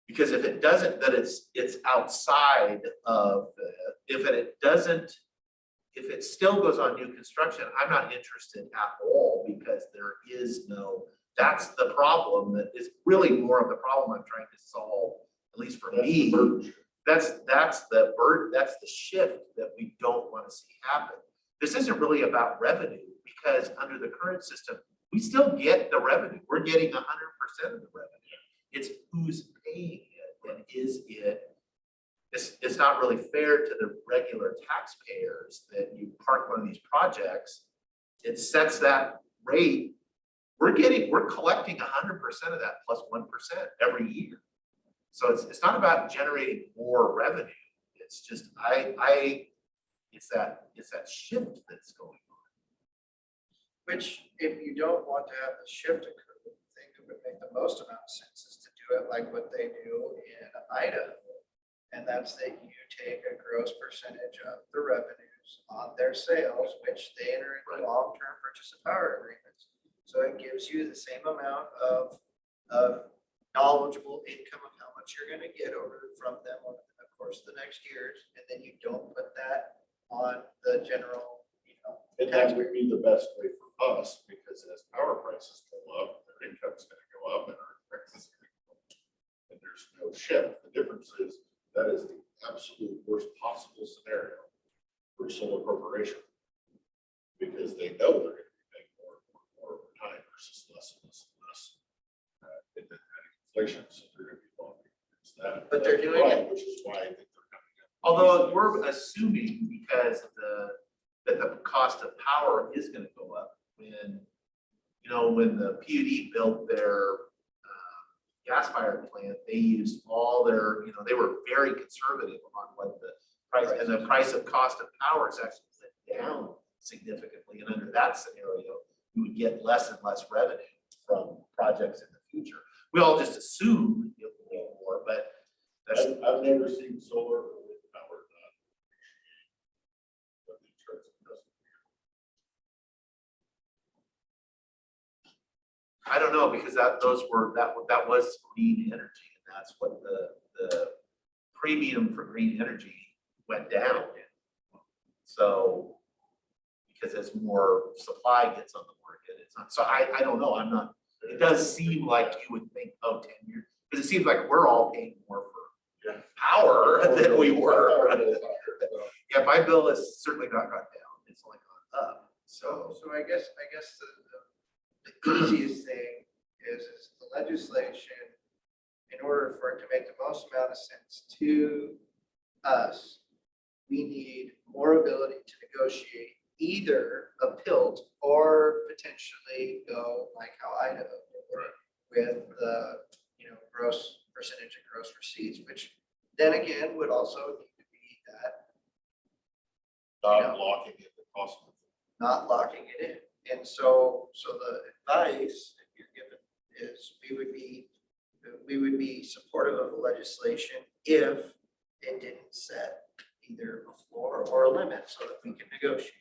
Because if it doesn't, then it's outside of the, if it still goes on new construction, I'm not interested at all, because there is no, that's the problem. That is really more of the problem I'm trying to solve, at least for me. That's the burden, that's the shift that we don't want to see happen. This isn't really about revenue, because under the current system, we still get the revenue. We're getting 100% of the revenue. It's who's paying it, and is it, it's not really fair to the regular taxpayers that you park one of these projects. It sets that rate. We're collecting 100% of that plus 1% every year. So it's not about generating more revenue. It's just, it's that shift that's going on. Which, if you don't want to have the shift occur, the thing that would make the most amount of sense is to do it like what they do in Idaho. And that's that you take a gross percentage of the revenues on their sales, which they enter into long-term purchase of power agreements. So it gives you the same amount of knowledgeable income of how much you're gonna get over from them over the course of the next years. And then you don't put that on the general, And that would be the best way for us, because as power prices go up, their income's gonna go up and our expenses are gonna go up. And there's no shift. The difference is that is the absolute worst possible scenario for solar corporation, because they know they're gonna be paying more and more over time versus less and less and less. And then inflation, so they're gonna be falling against that. But they're doing Right, which is why I think they're coming up. Although we're assuming, because that the cost of power is gonna go up when, when the PUD built their gas-fired plant, they used all their, they were very conservative on what the price, and the price of cost of power is actually went down significantly. And under that scenario, you would get less and less revenue from projects in the future. We all just assume it will be more, but that's. I've never seen solar or wind power not appreciate what the insurance does. I don't know, because that was green energy, and that's what the premium for green energy went down. So, because as more supply gets on the market, it's not, so I don't know, I'm not, it does seem like you would think, 10 years, because it seems like we're all paying more for power than we were. Yeah, my bill has certainly not gone down, it's only gone up, so. So I guess the easiest thing is the legislation, in order for it to make the most amount of sense to us, we need more ability to negotiate either a PILT or potentially go like how Idaho did with the, gross percentage of gross receipts, which then again would also need to be that Not locking in the cost of it. not locking it in. And so the advice that you're given is we would be supportive of the legislation if it didn't set either a floor or a limit so that we can negotiate.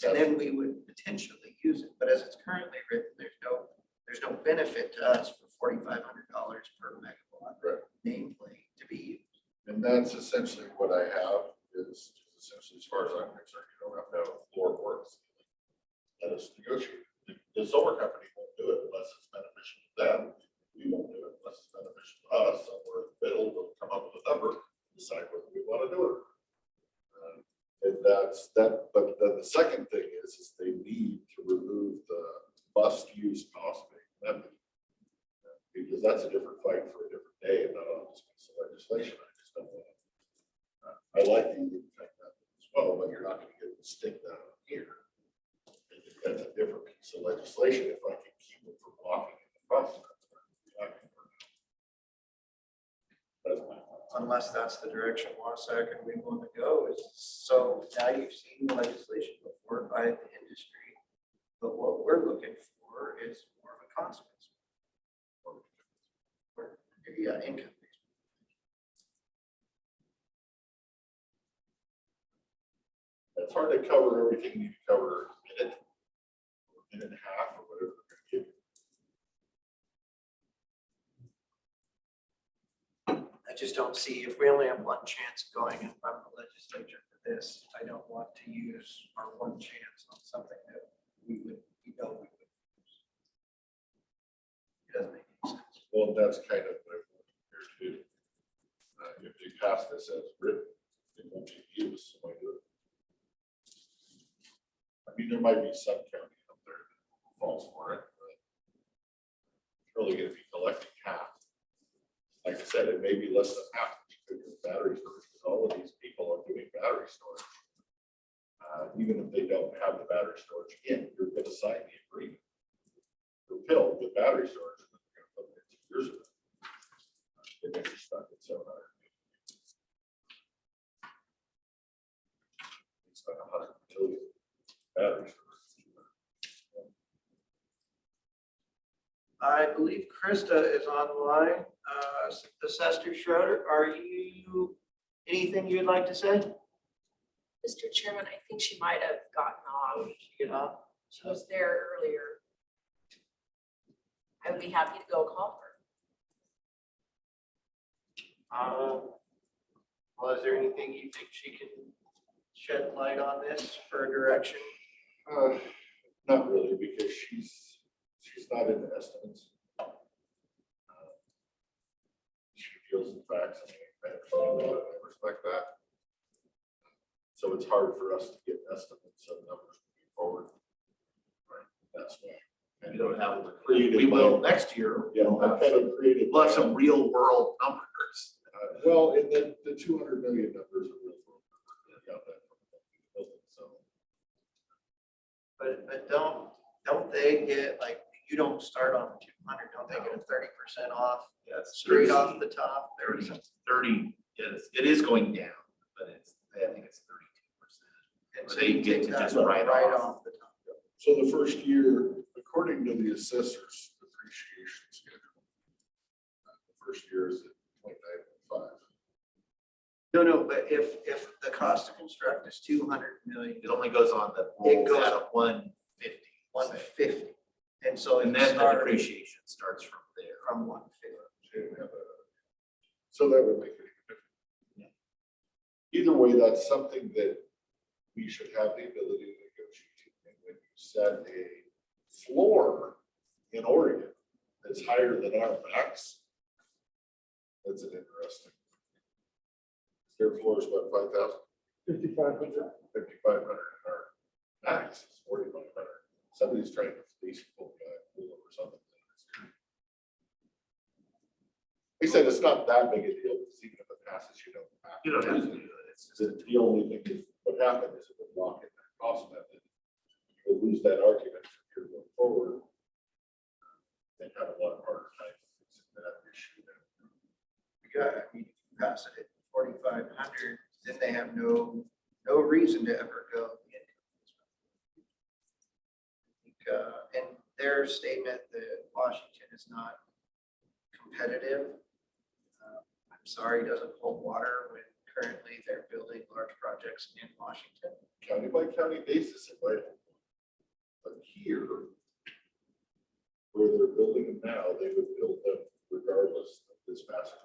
And then we would potentially use it, but as it's currently written, there's no benefit to us for $4,500 per megawatt nameplate to be used. And that's essentially what I have is essentially, as far as I'm concerned, you don't have to have a floor or a ceiling. Let us negotiate. The solar company won't do it unless it's beneficial to them. We won't do it unless it's beneficial to us. Somewhere in the middle, we'll come up with a number, decide whether we want to do it. And that's that. But then the second thing is they need to remove the must use cost method. Because that's a different fight for a different day and not on this piece of legislation. I just don't want to. I like the impact method as well, but you're not going to get the stick down here. I think that's a different piece of legislation. If I can keep it from walking in the process. That's my point. Unless that's the direction Wasac and we want to go. So now you've seen the legislation before by the industry, but what we're looking for is more of a cost base. Yeah, income. It's hard to cover everything you need to cover in a minute and a half or whatever they're going to give you. I just don't see, if we only have one chance of going in front of the legislature for this, I don't want to use our one chance on something that we would use. It doesn't make any sense. Well, that's kind of what I'm here to do. If they pass this as written, it won't be used. So I do it. I mean, there might be some county up there that falls for it, but it's really going to be collecting half. Like I said, it may be less than half because battery storage, because all of these people are doing battery storage. Even if they don't have the battery storage in, you're going to sign the agreement. You're filled with battery storage, and then you're going to put it 2 years ago. And then you're stuck at 700. It's like 100 million battery storage. I believe Krista is online. Assessor Schroeder, are you, anything you'd like to say? Mr. Chairman, I think she might have gotten off. Get off. She was there earlier. I would be happy to go call her. Well, is there anything you think she can shed light on this for direction? Not really, because she's not into estimates. She deals in facts, and I understand that, I respect that. So it's hard for us to get estimates of numbers moving forward. Right, that's why. We don't have, Created we will by- next year. Yeah, We'll I have kind some, of created. we'll have some real world numbers. Well, and then the 200 million numbers are real world numbers. I got that from the building, so. But don't they get, like, you don't start on 200, don't they get a 30% off Yes. straight off the top? 30, yes, it is going down, but I think it's 32%. And so They you get take to that just right write off the top. So the first year, according to the assessor's depreciation schedule, the first year is at 0.915. No, but if the cost to construct is 200 million, It only goes on the It rolls goes at a 150. 150. And so And if you then the start depreciation starts from there. from 150. So that would make it even different. Either way, that's something that we should have the ability to negotiate. And when you set a floor in Oregon that's higher than our max, that's an interesting. Their floor is what, 5,000? 5,500. 5,500, and our max is 4,500. Somebody's trying to fleece people or something. He said it's not that big a deal, because even if it passes, you don't have to. You don't have to do it. It's just. The only thing is, what happened is it would lock in that cost method. You would lose that argument from here going forward. And have a lot harder time fixing that issue. I mean, if you pass it at 4,500, then they have no reason to ever go. And their statement that Washington is not competitive, I'm sorry, doesn't hold water when currently they're building large projects in Washington. County by county basis, it might. But here, where they're building them now, they would build them regardless of this massive.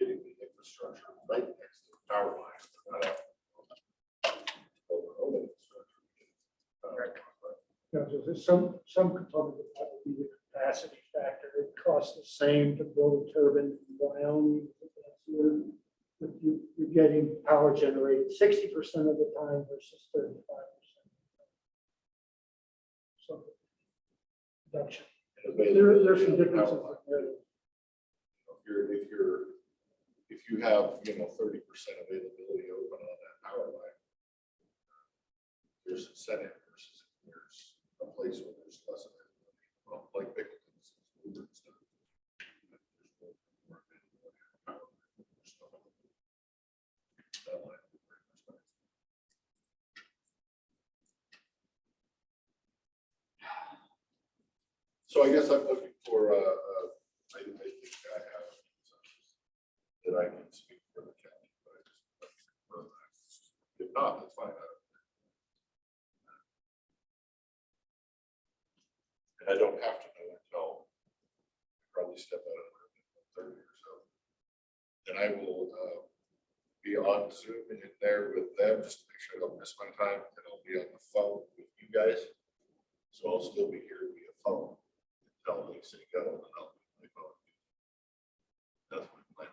Getting the infrastructure right next to the power lines. They're not build their own infrastructure. There's some component of that would be the capacity factor. It costs the same to build a turbine in Wyoming. But you're getting power generated 60% of the time versus 35%. So reduction. There's some differences in there. If you have, 30% availability open on that power line, there's incentive versus if there's a place where there's less availability. Well, like Bickleton's. So I guess I'm looking for, I think I have that I can speak for the county, but I just, if not, that's fine. And I don't have to know until probably step out of 30 or so. And I will be on Zoom and in there with them just to make sure I don't miss my time, and I'll be on the phone with you guys. So I'll still be here via phone until they say go, and I'll be on my phone. That's my plan.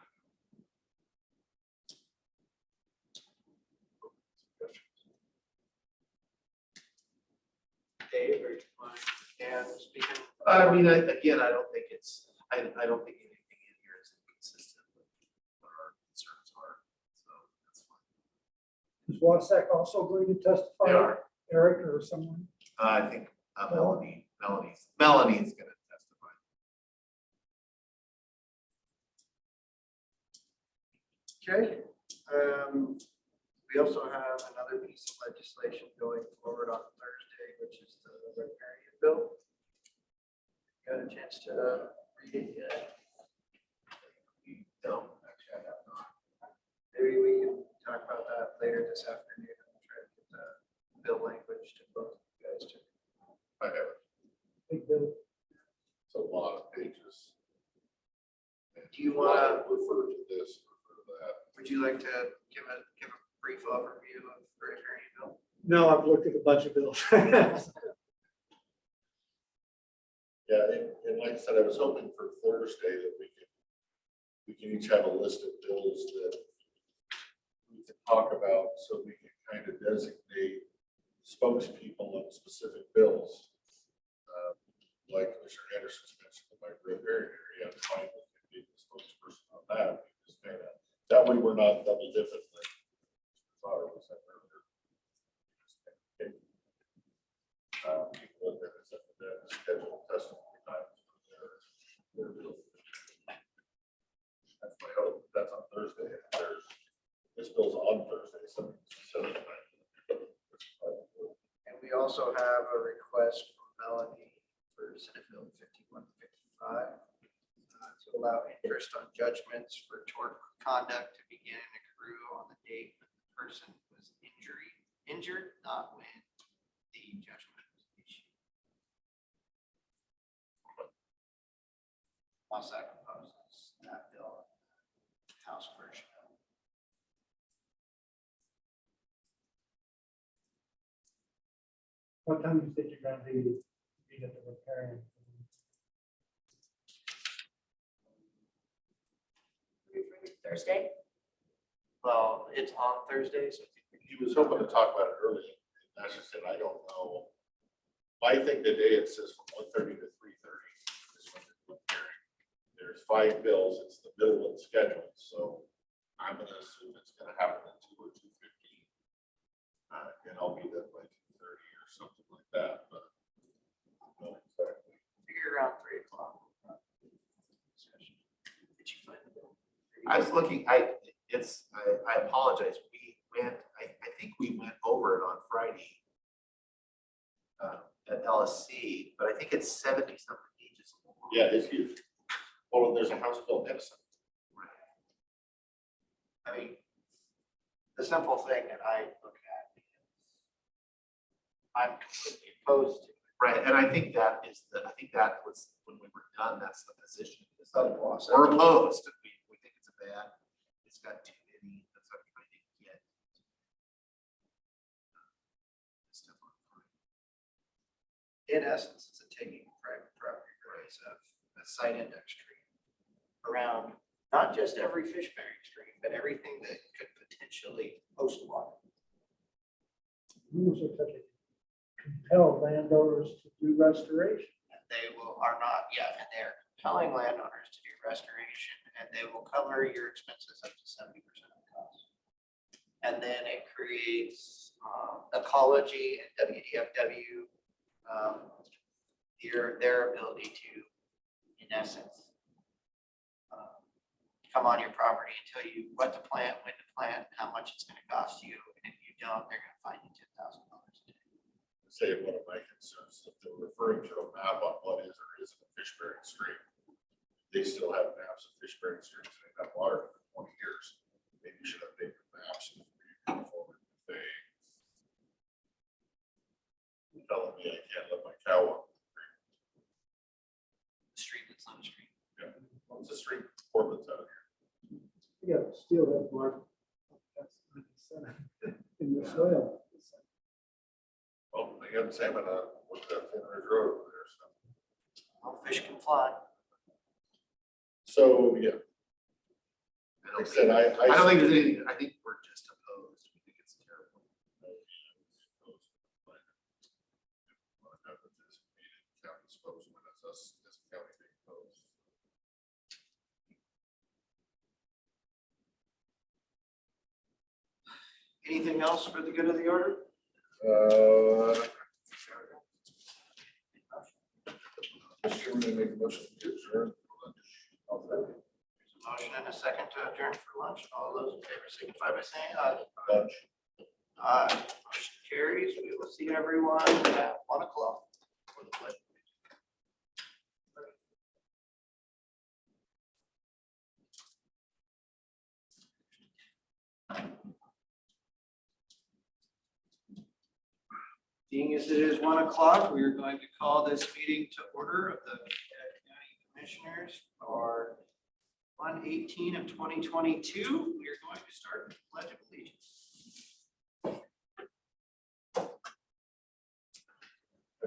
Dave, are you fine? And speaking. I mean, again, I don't think it's, I don't think anything in here is inconsistent with what our concerns are. So that's fine. Is WASAC also going to testify? They are. Eric or someone? I think Melanie is going to testify. Okay. We also have another piece of legislation going forward on Thursday, which is the riparian bill. Got a chance to read it yet? No, actually I have not. Maybe we can talk about that later this afternoon and try to get the bill language to both of you guys too. I have it. Big bill. It's a lot of pages. Do you want to, refer to this, refer to that? would you like to give a brief overview of the riparian bill? No, I've looked at a bunch of bills. Yeah, and like I said, I was hoping for Thursday that we can each have a list of bills that we can talk about, so we can kind of designate spokespeople on specific bills. Like Commissioner Anderson's mentioned in my riparian area, I'm fine with being the spokesperson on that. We just kind of, that way we're not double dipping. Like Trotter was saying earlier. People that are set for them schedule testimony times for their bill. That's my hope. That's on Thursday. This bill's on Thursday, so. And we also have a request from Melanie for Senate Bill 5155 to allow interest on judgments for tort conduct to begin and accrue on the date that the person was injured, not when the judgment was issued. WASAC opposes that bill, House version. What time do you think you're going to be at the riparian? Thursday? Well, it's on Thursday, so He was hoping to talk about it early. And that's just it. I don't know. I think the day it says from 1:30 to 3:30 is when the hearing. There's 5 bills. It's the middle of the schedule. So I'm going to assume it's going to happen at 2 or 2:15. And I'll be there by 2:30 or something like that. But no, exactly. figure around 3 o'clock. Did you find the bill? I was looking, I apologize. I think we went over it on Friday at LSC, but I think it's 70 something pages. Yeah, it's huge. Oh, and there's a House bill medicine. I mean, the simple thing that I look at is I'm completely opposed to it. Right, and I think that was, when we were done, that's the position. is that Oh, We're opposed, we think it's it's got too many, that's what I'm trying to get. In essence, it's a taking private property rights of a site index tree around not just every fish bearing stream, but everything that could potentially host water. Rules are to compel landowners to do restoration. And they are not, and they're compelling landowners to do restoration, and they will cover your expenses up to 70% of the cost. And then it creates ecology and WDFW, their ability to, in essence, come on your property and tell you what to plant, when to plant, how much it's going to cost you. And if you don't, they're going to fine you $10,000 a day. Say one of my concerns, if they're referring to a map on what is or isn't a fish bearing stream, they still have maps of fish bearing streams that have had water for 20 years. Maybe you should have bigger maps. They telling me I can't let my cow on. The stream that's not a stream. Yeah, well, it's a stream. Portland's out here. You got to still have mark. In the soil. Well, they got salmon on what's that Fenridge Road over there. Well, fish can fly. So yeah. Like I said, I don't think there's anything, I think we're just opposed. We think it's terrible. Anything else for the good of the order? Mr. Chairman, I make a motion to adjourn. There's a motion and a second to adjourn for lunch. All those in favor signify by saying aye. Lunch. Aye. Motion carries. We will see everyone at 1 o'clock for the pledge. Being as it is 1 o'clock, we are going to call this meeting to order of the County Commissioners for 1/18 of 2022. We are going to start with the Pledge of Allegiance.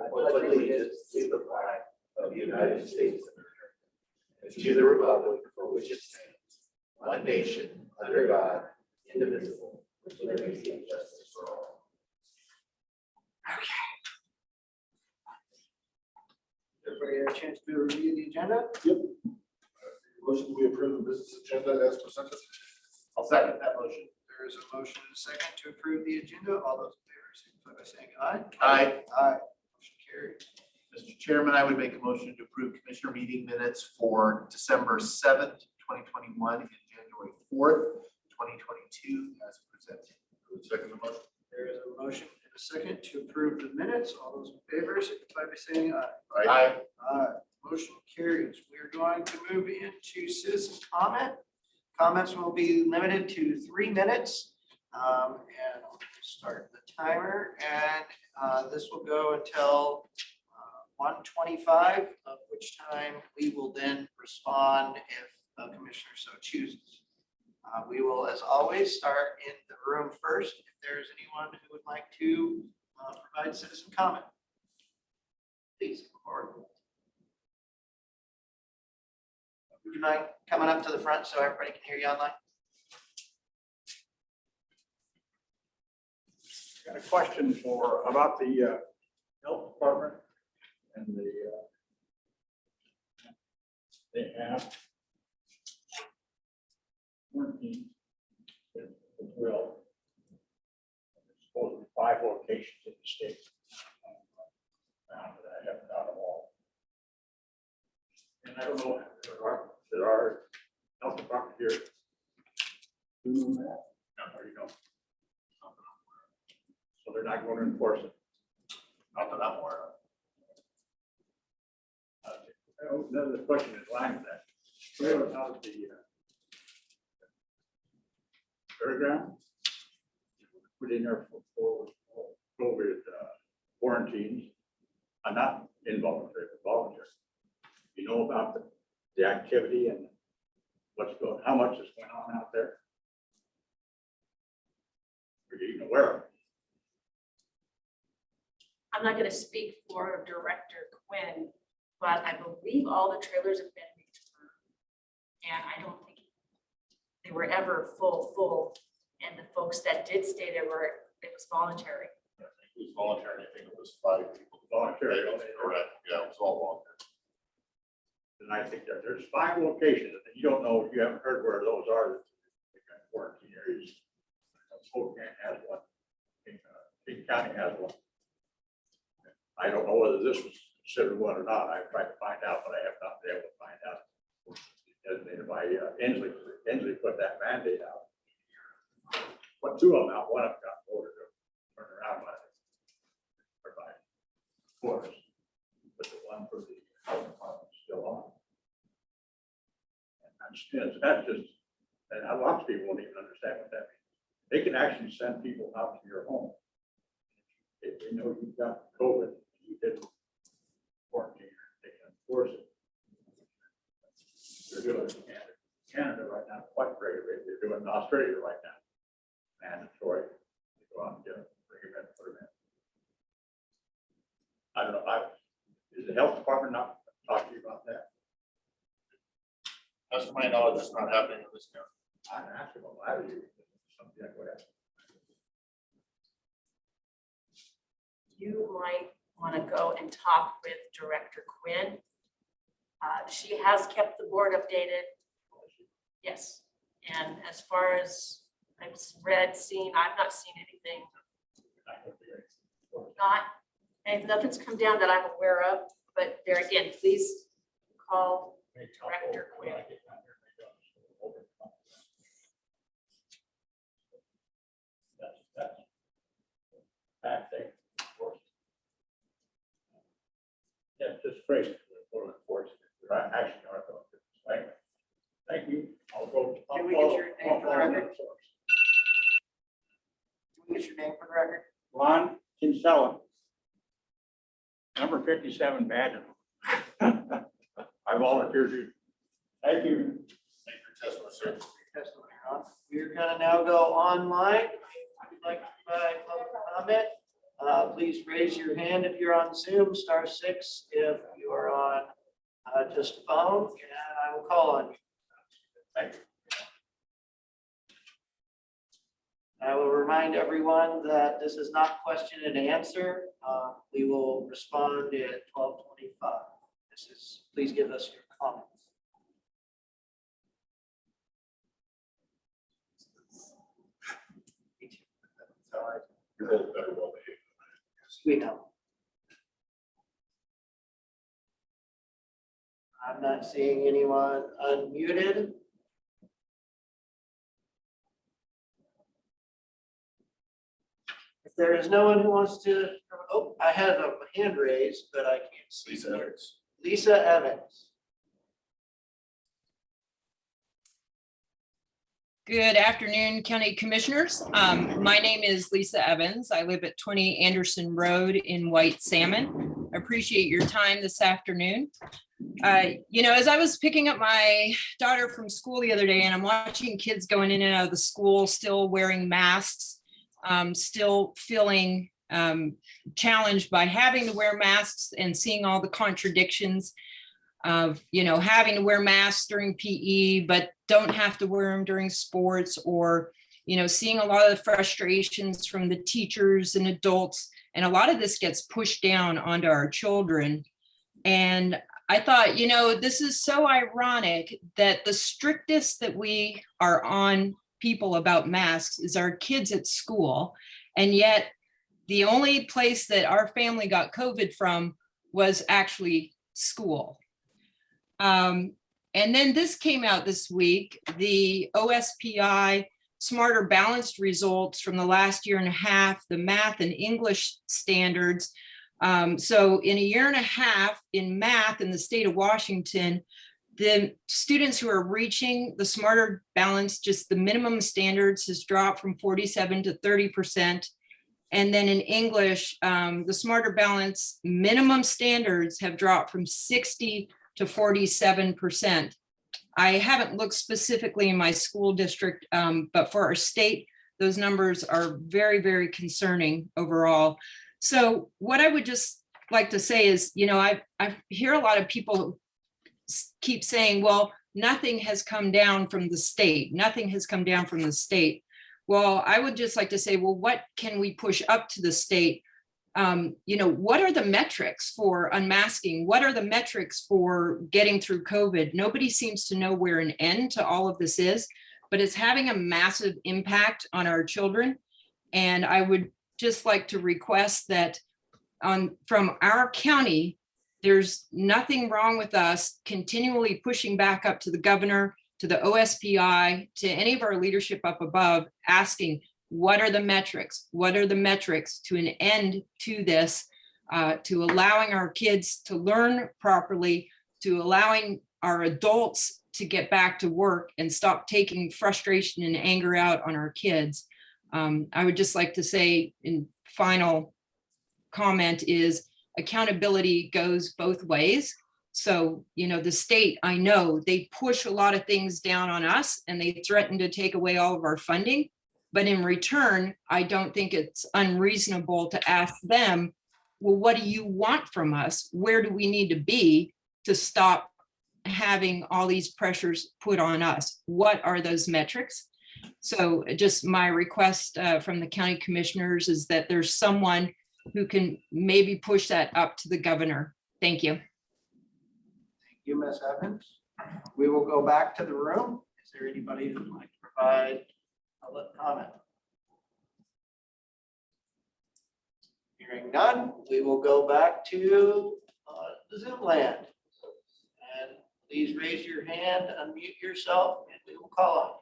I pledge allegiance to the flag of the United States of America, and to the republic for which it stands, one nation, under God, indivisible, with liberty and justice for all. Everybody had a chance to review the agenda? Motion, we approve the business agenda as presented. I'll second that motion. There is a motion and a second to approve the agenda. All those in favor signify by saying aye. Aye. Aye. Motion carries. Mr. Chairman, I would make a motion to approve commissioner meeting minutes for December 7th, 2021 and January 4th, 2022 as presented. Second the motion. There is a motion and a second to approve the minutes. All those in favor signify by saying aye. Aye. Aye. Motion carries. We are going to move into citizen comment. Comments will be limited to 3 minutes. And I'll start the timer, and this will go until 1:25, of which time we will then respond if the commissioner so chooses. We will, as always, start in the room first. If there's anyone who would like to provide citizen comment, please come forward. Would you mind coming up to the front so everybody can hear you online? Got a question about the health department and they have quarantine as well. There's supposed to be 5 locations in the state. Now that I haven't got them all. And I don't know if there are health department here. Do you know that? No, you don't. So they're not going to enforce it. Not that I'm aware of. Another question is line of that. Where about the fairground? put in there for COVID quarantines are not involuntary, but voluntary. You know about the activity and how much is going on out there? Are you even aware of it? I'm not gonna speak for Director Quinn, but I believe all the trailers have been returned. And I don't think they were ever full, and the folks that did stay there it was voluntary. I think it was voluntary. I think it was 5 people. Voluntary. Correct. Yeah, it was all voluntary. And I think that there's 5 locations, and you don't know, you haven't heard where those are, the quarantine areas. Spokane has one, King County has one. I don't know whether this was considered one or not. I've tried to find out, but I have not been able to find out. Designated by Inslee. Inslee put that mandate out. Put 2 of them out, one of them got voted to turn around by force, but the one for the health department is still on. And that's just, and a lot of people won't even understand what that means. They can actually send people out to your home. If they know you've got COVID, you didn't quarantine, they can enforce it. They're doing it in Canada right now, quite regularly. They're doing it in Australia right now. Mandatory. They go out and get them, bring them in, put them in. I don't know, is the health department not talking to you about that? As to my knowledge, it's not happening in this county. I'm asking about that, something like that. You might want to go and talk with Director Quinn. She has kept the board updated. Yes, and as far as I've seen, I've not seen anything. And nothing's come down that I'm aware of, but there again, please call Director Quinn. That's bad thing. Yeah, just phrase it for enforcement. You're actually not going to explain it. Thank you. I'll go. Can we get your name for the record? Can we get your name for the record? Ron Kinsella. Number 57 Badger. I volunteered you. Thank you. Thank you for testimony, sir. Testimony, Ron. We're gonna now go online. If you'd like to provide public comment, please raise your hand if you're on Zoom, *6 if you are on just phone, and I will call on you. Thank you. I will remind everyone that this is not question and answer. We will respond at 12:25. Please give us your comments. You're both better well behaved. We know. I'm not seeing anyone unmuted. If there is no one who wants to, oh, I had a hand raised, but I can't see. Lisa Evans. Lisa Evans. Good afternoon, County Commissioners. My name is Lisa Evans. I live at 20 Anderson Road in White Salmon. I appreciate your time this afternoon. As I was picking up my daughter from school the other day, and I'm watching kids going in and out of the school, still wearing masks, still feeling challenged by having to wear masks and seeing all the contradictions of, having to wear masks during PE, but don't have to wear them during sports, or, seeing a lot of the frustrations from the teachers and adults. And a lot of this gets pushed down onto our children. And I thought, this is so ironic that the strictest that we are on people about masks is our kids at school. And yet the only place that our family got COVID from was actually school. And then this came out this week, the OSPI Smarter Balanced results from the last year and a half, the math and English standards. So in a year and a half in math in the state of Washington, the students who are reaching the smarter balance, just the minimum standards has dropped from 47 to 30%. And then in English, the smarter balance minimum standards have dropped from 60 to 47%. I haven't looked specifically in my school district, but for our state, those numbers are very, very concerning overall. So what I would just like to say is, you know, I hear a lot of people keep saying, well, nothing has come down from the state. Nothing has come down from the state. Well, I would just like to say, well, what can we push up to the state? You know, what are the metrics for unmasking? What are the metrics for getting through COVID? Nobody seems to know where an end to all of this is, but it's having a massive impact on our children. And I would just like to request that from our county, there's nothing wrong with us continually pushing back up to the governor, to the OSPI, to any of our leadership up above, asking, what are the metrics? What are the metrics to an end to this, to allowing our kids to learn properly, to allowing our adults to get back to work and stop taking frustration and anger out on our kids. I would just like to say in final comment is accountability goes both ways. So, you know, the state, I know they push a lot of things down on us and they threaten to take away all of our funding. But in return, I don't think it's unreasonable to ask them, well, what do you want from us? Where do we need to be to stop having all these pressures put on us? What are those metrics? So just my request from the county commissioners is that there's someone who can maybe push that up to the governor. Thank you. Thank you, Ms. Evans. We will go back to the room. Is there anybody who would like to provide public comment? Hearing none, we will go back to the Zoom land. And please raise your hand, unmute yourself, and we will call on you.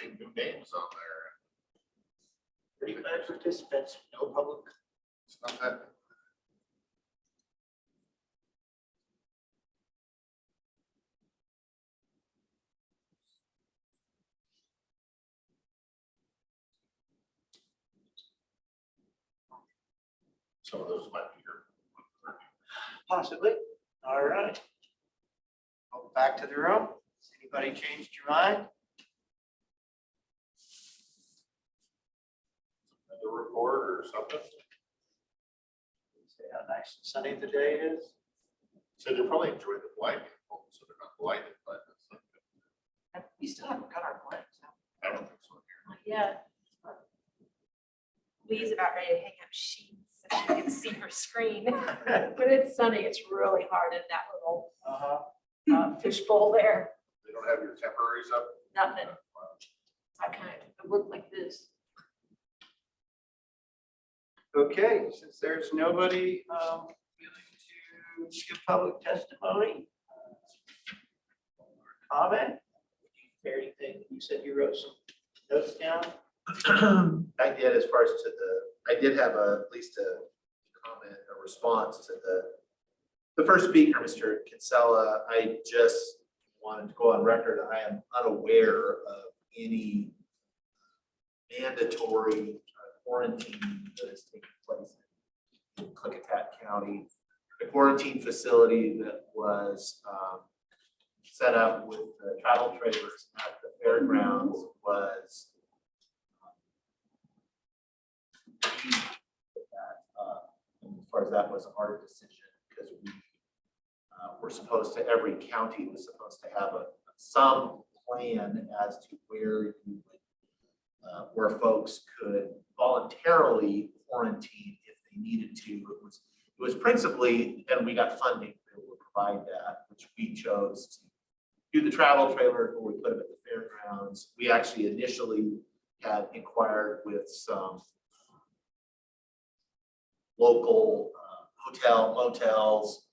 Big new names on there. 35 participants, no public. It's not that. Some of those might be here. Possibly. All right. Go back to the room. Has anybody changed your mind? The report or something. See how nice and sunny the day is. So they probably enjoy the blinding, so they're not blinded by this. We still haven't got our plans. I don't think so. Yeah. Lee's about ready to hang up sheets so she can see her screen. When it's sunny, it's really hard in that little fishbowl there. They don't have your temporaries up? Nothing. I look like this. Okay, since there's nobody willing to give public testimony or comment, is there anything, you said you wrote some notes down? I did, as far as to I did have at least a comment, a response to the first speaker, Mr. Kinsella. I just wanted to go on record. I am unaware of any mandatory quarantine that is taking place in Klickitat County. The quarantine facility that was set up with the travel trailers at the fairgrounds was as far as that was our decision, because we were supposed to, every county was supposed to have some plan as to where you would, where folks could voluntarily quarantine if they needed to. It was principally, and we got funding that would provide that, which we chose to do the travel trailer, or we put them at the fairgrounds. We actually initially had inquired with some local motels.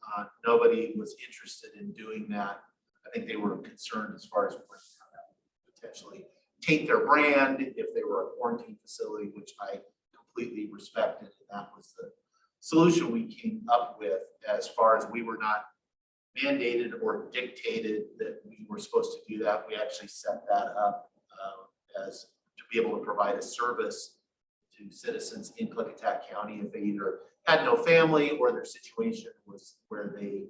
Nobody was interested in doing that. I think they were concerned as far as how that would potentially taint their brand if they were a quarantine facility, which I completely respected. And that was the solution we came up with, as far as we were not mandated or dictated that we were supposed to do that. We actually set that up as to be able to provide a service to citizens in Klickitat County if they either had no family or their situation was where they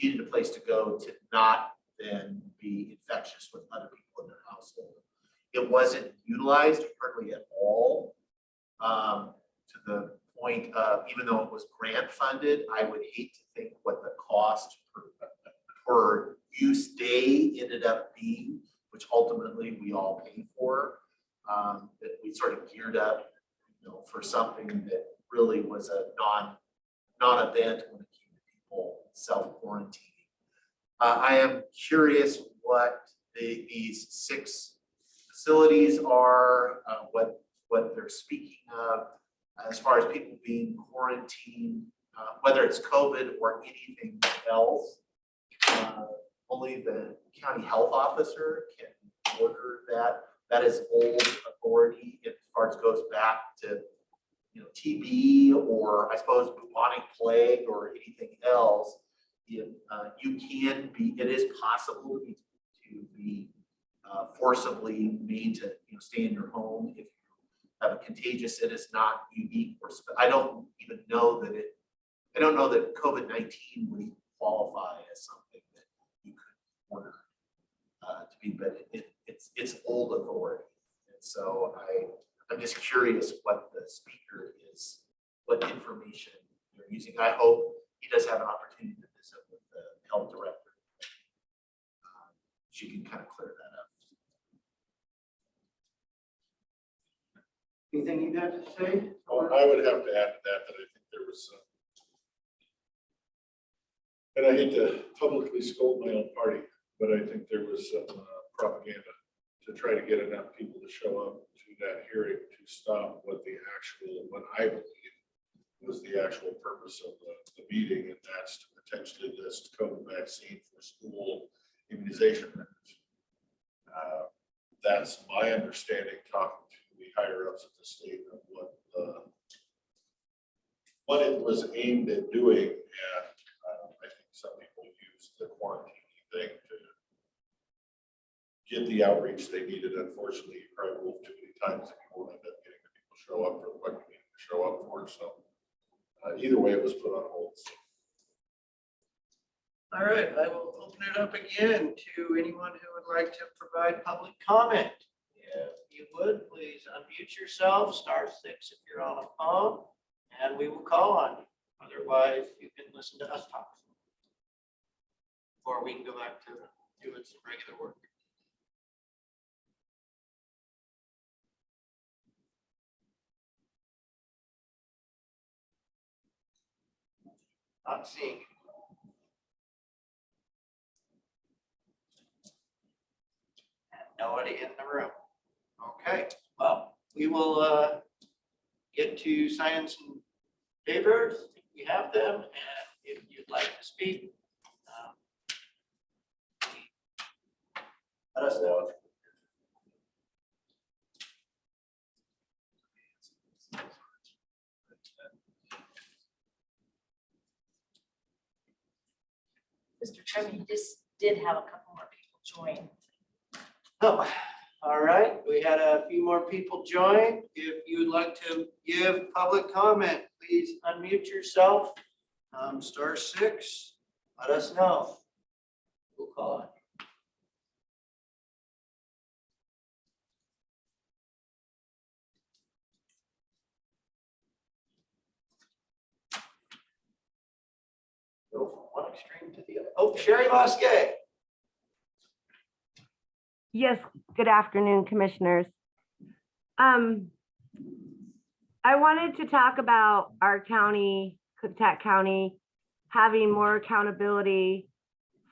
needed a place to go to not then be infectious with other people in their household. It wasn't utilized hardly at all, to the point of, even though it was grant funded, I would hate to think what the cost per use day ended up being, which ultimately we all pay for. That we sort of geared up, for something that really was a non-event when it came to people self-quarantining. I am curious what these 6 facilities are, what they're speaking of, as far as people being quarantined, whether it's COVID or anything else. Only the county health officer can order that. That is old authority as far as goes back to, TB, or I suppose bubonic plague or anything else. It is possible to be forcibly made to stay in your home if you have a contagious. It is not unique, or I don't know that COVID-19 would qualify as something that you could order to be, but it's old authority. And so I'm just curious what the speaker is, what information they're using. I hope he does have an opportunity to visit with the health director. She can kind of clear that up. Anything you got to say? Well, I would have to add to that I think there was some, and I hate to publicly scold my own party, but I think there was some propaganda to try to get enough people to show up to that hearing to stop what I believe was the actual purpose of the meeting, and that's to potentially list COVID vaccine for school immunization records. That's my understanding, talking to the higher ups at the state, of what it was aimed at doing. And I think some people use the quarantine thing to get the outreach they needed. Unfortunately, you probably wolf too many times and you won't end up getting the people to show up for what you need to show up for. So either way, it was put on hold. All right, I will open it up again to anyone who would like to provide public comment. If you would, please unmute yourself, *6 if you're on a phone, and we will call on you. Otherwise, you can listen to us talk. Or we can go back to doing some regular work. Not seeing. Nobody in the room. Okay, well, we will get to signing some papers if we have them, and if you'd like to speak, let us know. Mr. Chairman, you just did have a couple more people join. Oh, all right, we had a few more people join. If you would like to give public comment, please unmute yourself. *6, let us know. We'll call on you. Go from one extreme to the other. Oh, Sherry Bosque. Yes, good afternoon, commissioners. I wanted to talk about our county, Klickitat County, having more accountability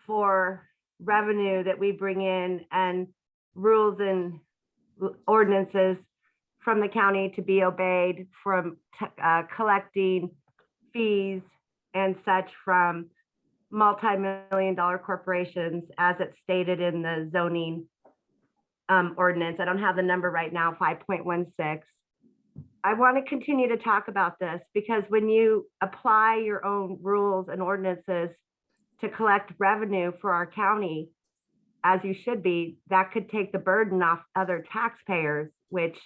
for revenue that we bring in and rules and ordinances from the county to be obeyed, from collecting fees and such from multi-million-dollar corporations as it's stated in the zoning ordinance. I don't have the number right now, 5.16. I want to continue to talk about this because when you apply your own rules and ordinances to collect revenue for our county, as you should be, that could take the burden off other taxpayers, which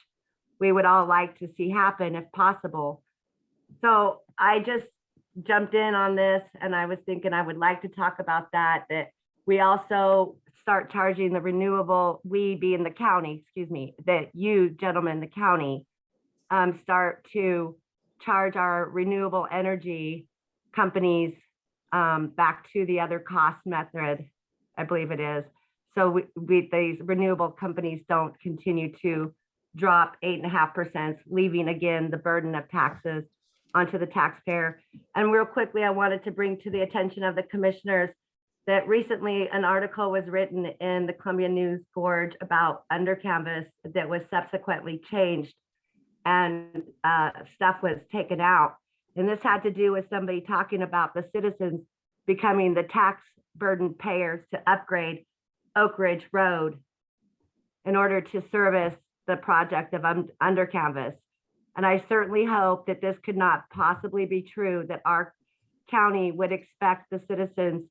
we would all like to see happen if possible. So I just jumped in on this and I was thinking I would like to talk about that we also start charging the renewable, we being the county, excuse me, that you gentlemen, the county, start to charge our renewable energy companies back to the other cost method, I believe it is. So these renewable companies don't continue to drop 8.5%, leaving again the burden of taxes onto the taxpayer. And real quickly, I wanted to bring to the attention of the commissioners that recently an article was written in the Columbia News Gorge about under canvas that was subsequently changed and stuff was taken out. And this had to do with somebody talking about the citizens becoming the tax burden payers to upgrade Oak Ridge Road in order to service the project of under canvas. And I certainly hope that this could not possibly be true, that our county would expect the citizens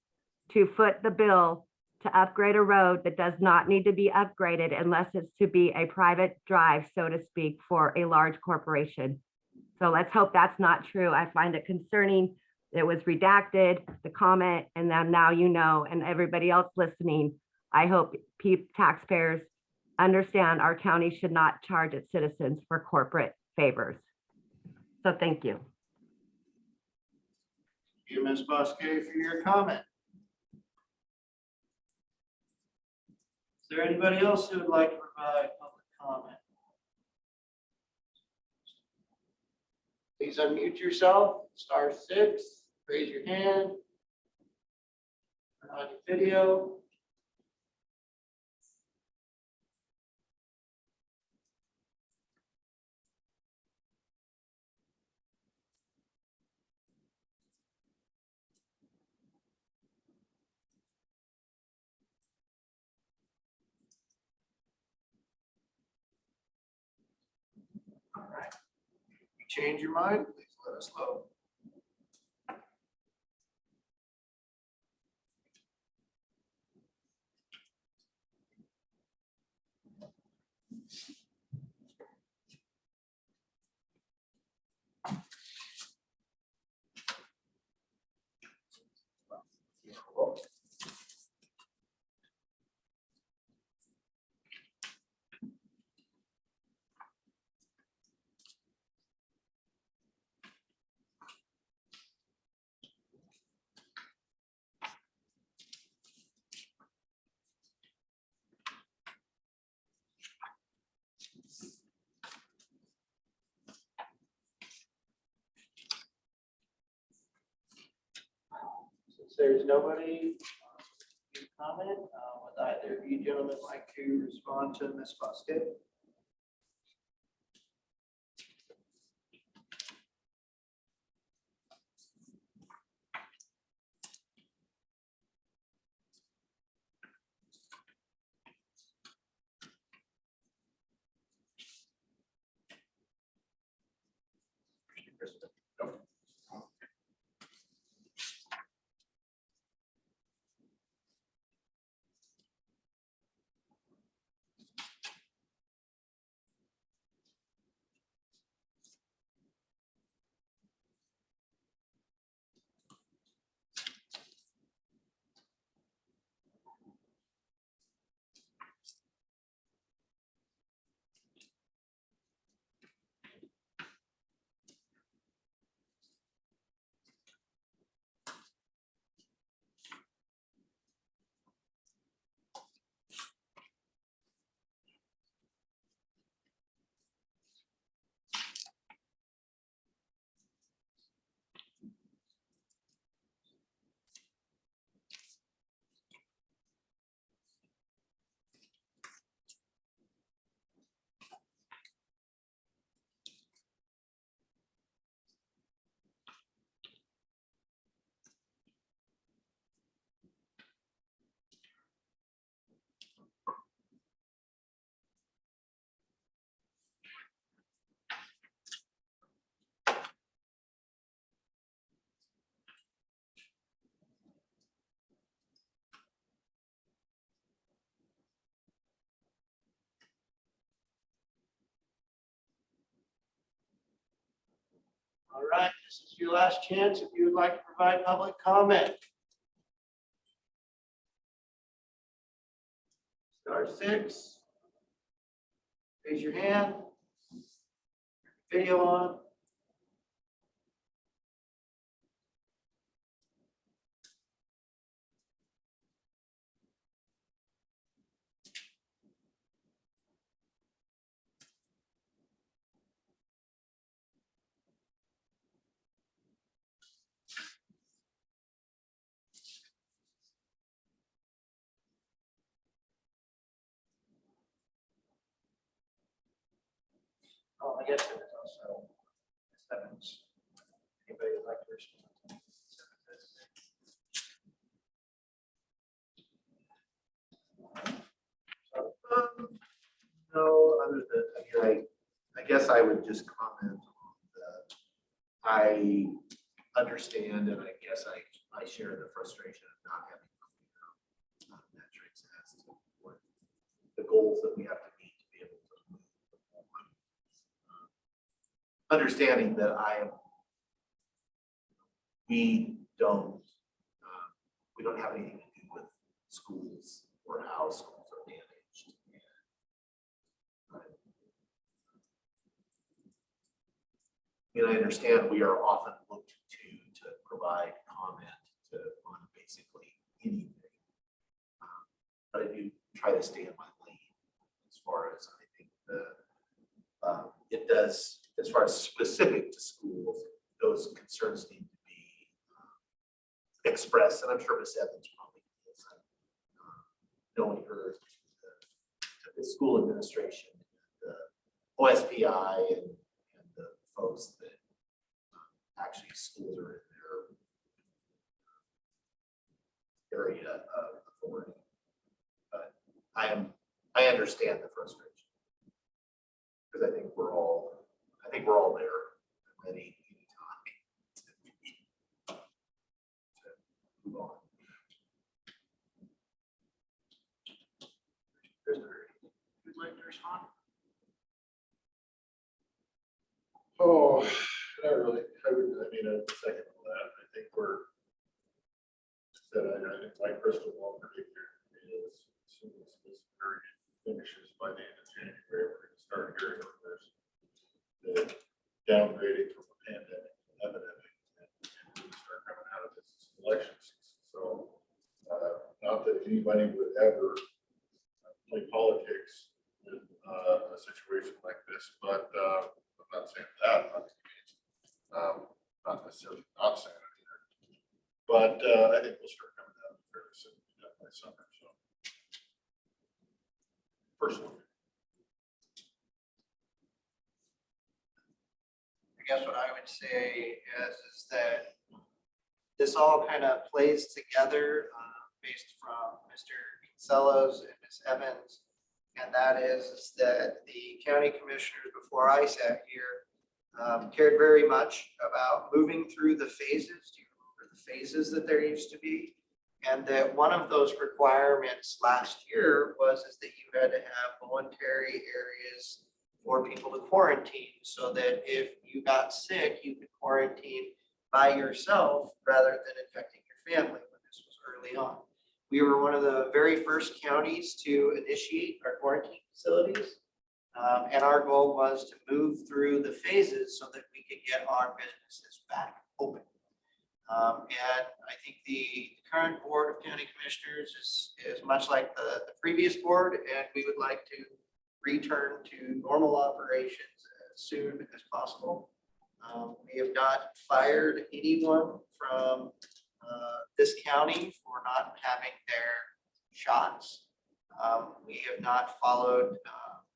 to foot the bill to upgrade a road that does not need to be upgraded unless it's to be a private drive, so to speak, for a large corporation. So let's hope that's not true. I find it concerning. It was redacted, the comment, and then now you know, and everybody else listening, I hope taxpayers understand our county should not charge its citizens for corporate favors. So thank you. Thank you, Ms. Bosque, for your comment. Is there anybody else who would like to provide public comment? Please unmute yourself, *6, raise your hand. Turn on your video. All right. If you change your mind, please let us know. Since there's nobody to comment, would either of you gentlemen like to respond to Ms. Bosque? right, this is your last chance if you would like to provide public comment. *6. Raise your hand. Video on. Oh, I guess there's also Evans. Anybody would like to respond? No, other than, I guess I would just comment on I understand and I guess I share the frustration of not having metrics as to what the goals that we have to meet to be able to move the money. Understanding that we don't have anything to do with schools or how schools are managed. And I understand we are often looked to provide comment on basically anything. But I do try to stay in my lane as far as I think it does, as far as specific to schools, those concerns need to be expressed. And I'm sure Ms. Evans probably is. Knowing her, the school administration, the OSPI, and the folks that actually schools are in their area of authority. But I understand the frustration because I think we're all there ready anytime to move on. Who'd like to respond? Oh, not really. I mean, a second on that. I think I think my crystal ball predictor is as soon as this period finishes by the end of January, we're going to start hearing rumors that downgrading from a pandemic to an epidemic and we start coming out of this election season. So, not that anybody would ever play politics in a situation like this, but I'm not saying that. Not necessarily not saying it either. But I think we'll start coming out fairly soon by summer. So personally, I guess what I would say is that this all kind of plays together based from Mr. Kinsello's and Ms. Evans. And that is that the county commissioners before I sat here cared very much about moving through the phases. Do you remember the phases that there used to be? And that one of those requirements last year was that you had to have voluntary areas for people to quarantine so that if you got sick, you could quarantine by yourself rather than infecting your family when this was early on. We were one of the very first counties to initiate our quarantine facilities. And our goal was to move through the phases so that we could get our businesses back open. And I think the current board of county commissioners is much like the previous board, and we would like to return to normal operations as soon as possible. We have not fired anyone from this county for not having their shots. We have not followed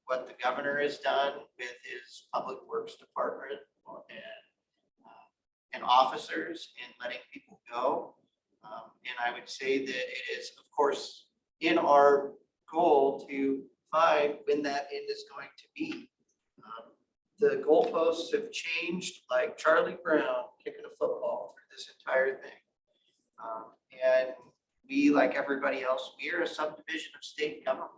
what the governor has done with his public works department and officers in letting people go. And I would say that it is, of course, in our goal to find when that end is going to be. The goalposts have changed like Charlie Brown kicking a football through this entire thing. And we, like everybody else, we are a subdivision of state government.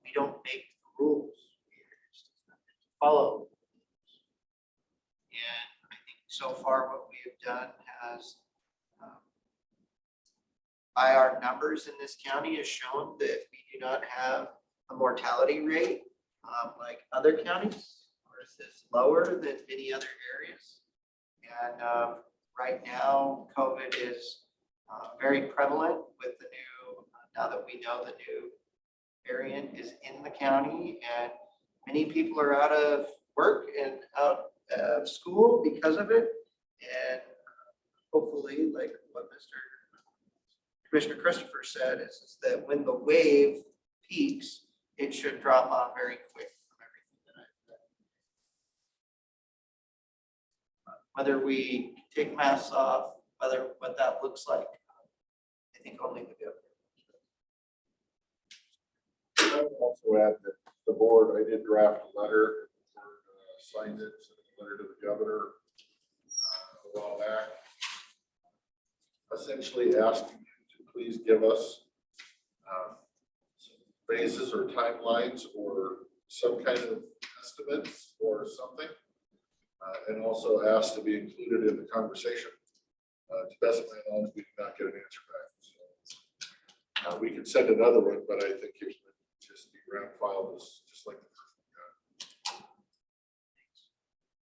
We don't make the rules, we just follow. And I so far what we have done has, by our numbers in this county, has shown that we do not have a mortality rate like other counties, or is lower than many other areas. And right now, COVID is very prevalent with the new, now that we know the new variant is in the county, and many people are out of work and out of school because of it. And hopefully, like what Commissioner Christopher said, is that when the wave peaks, it should drop off very quick from everything that I've read. Whether we take masks off, what that looks like, I think only the governor. I would also add that the board, I did draft a letter, signed it, sent a letter to the governor a while back, essentially asking you to please give us some phases or timelines or some kind of estimates or something, and also asked to be included in the conversation. To best of my knowledge, we did not get an answer back. So we can send another one, but I think it would just be round filed as just like the first one.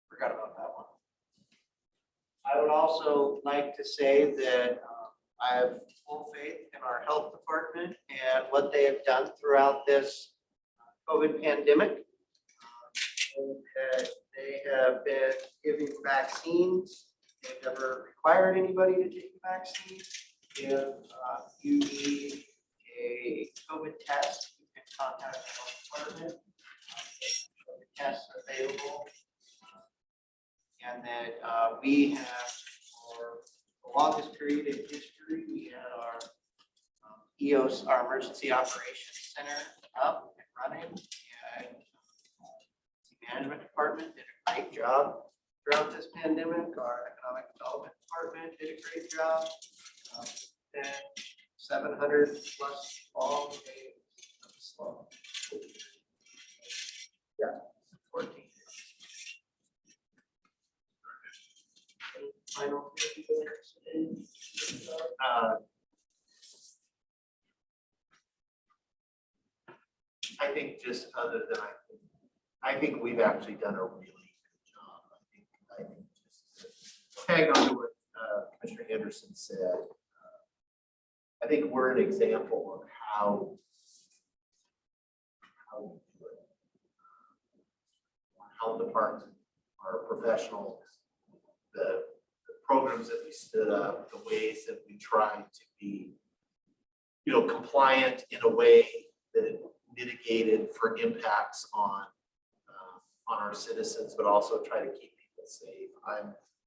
Forgot about that one. I would also like to say that I have full faith in our health department and what they have done throughout this COVID pandemic. And that they have been giving vaccines. They've never required anybody to take a vaccine. If you need a COVID test, you can contact the health department. COVID tests available. And that we have, for the longest period in history, we had our EOS, our Emergency Operations Center, up and running. And the management department did a great job throughout this pandemic. Our economic development department did a great job. And 700 plus long days. Yeah, 14. Final. I think just other than I think we've actually done a really good job. I think just to tag on to what Commissioner Anderson said. I think we're an example of how we do it. Our health department, our professionals, the programs that we stood up, the ways that we tried to be, compliant in a way that mitigated for impacts on our citizens, but also try to keep people safe.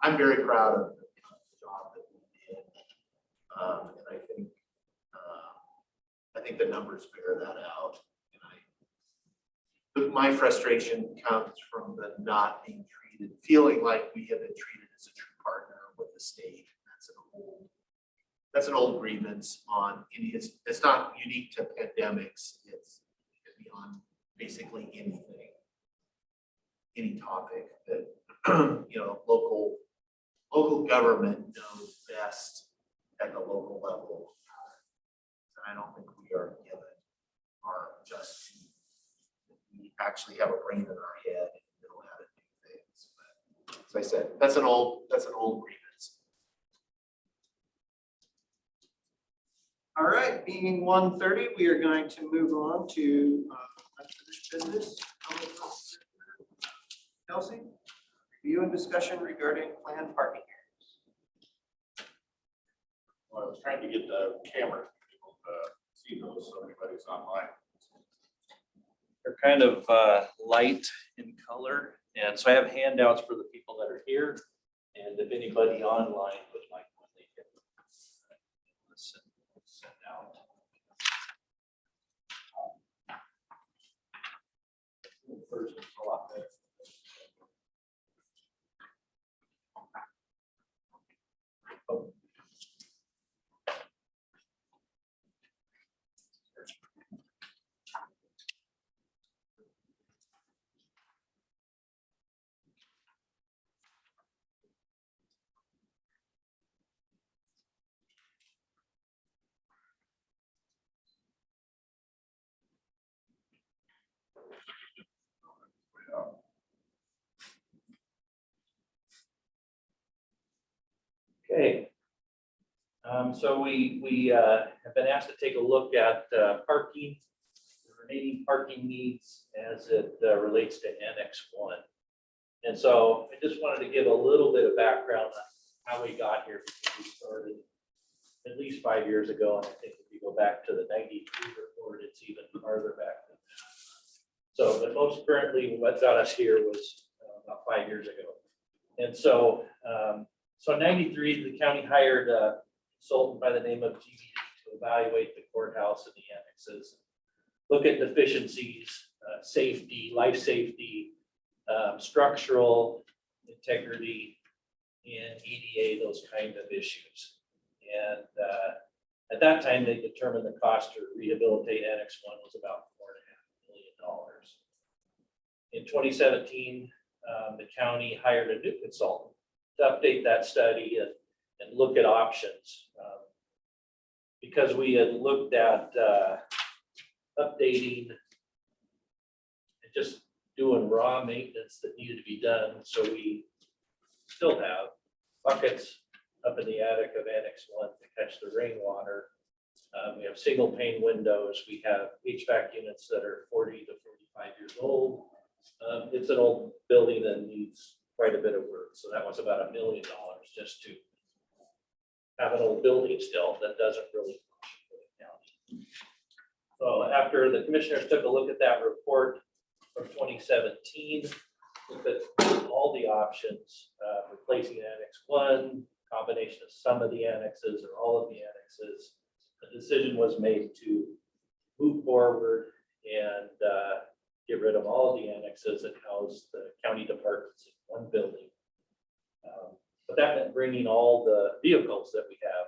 I'm very proud of the job that we did, and I think the numbers bear that out. But my frustration comes from the not being treated, feeling like we have been treated as a true partner with the state. That's an old grievance on it's not unique to pandemics. It's beyond basically anything, any topic that local government knows best at the local level. And I don't think we are given our just. We actually have a brain in our head and know how to do things. But as I said, that's an old grievance. All right, being 1:30, we are going to move on to unfinished business. Kelsey, review and discussion regarding planned parking areas. Well, I was trying to get the camera to be able to see those so everybody's online. They're kind of light in color. And so I have handouts for the people that are here. And if anybody online would like one, they can send out. First, it's a lot better. Oh. Okay. So we have been asked to take a look at parking, the remaining parking needs as it relates to Annex 1. And so I just wanted to give a little bit of background on how we got here, because we started at least 5 years ago. And I think if you go back to the 93 report, it's even farther back than that. So, but most currently what got us here was about 5 years ago. And so, so in 93, the county hired a consultant by the name of GBD to evaluate the courthouse and the annexes, look at deficiencies, safety, life safety, structural integrity, and EDA, those kind of issues. And at that time, they determined the cost to rehabilitate Annex 1 was about $4.5 million. In 2017, the county hired a new consultant to update that study and look at options. Because we had looked at updating and just doing raw maintenance that needed to be done. So we still have buckets up in the attic of Annex 1 to catch the rainwater. We have single pane windows. We have HVAC units that are 40 to 45 years old. It's an old building that needs quite a bit of work. So that was about $1 million just to have an old building still that doesn't really function for the county. So after the commissioners took a look at that report from 2017, looked at all the options, replacing Annex 1, combination of some of the annexes or all of the annexes, a decision was made to move forward and get rid of all of the annexes and house the county departments in one building. But that meant bringing all the vehicles that we have,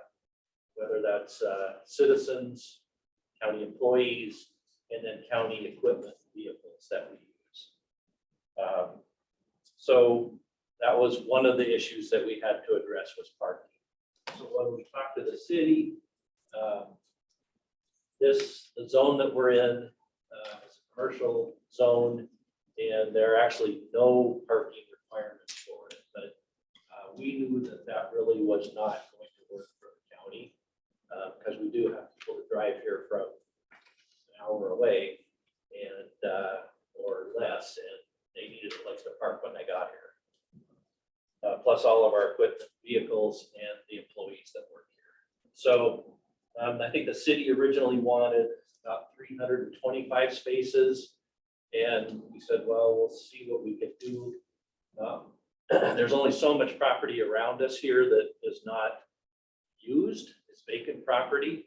whether that's citizens, county employees, and then county equipment vehicles that we use. So that was one of the issues that we had to address was parking. So when we talked to the city, the zone that we're in is a commercial zone, and there are actually no parking requirements for it. But we knew that that really was not going to work for the county because we do have people to drive here from an hour away and or less, and they needed a place to park when they got here. Plus all of our equipment, vehicles, and the employees that work here. So I think the city originally wanted about 325 spaces. And we said, well, we'll see what we can do. There's only so much property around us here that is not used. It's vacant property.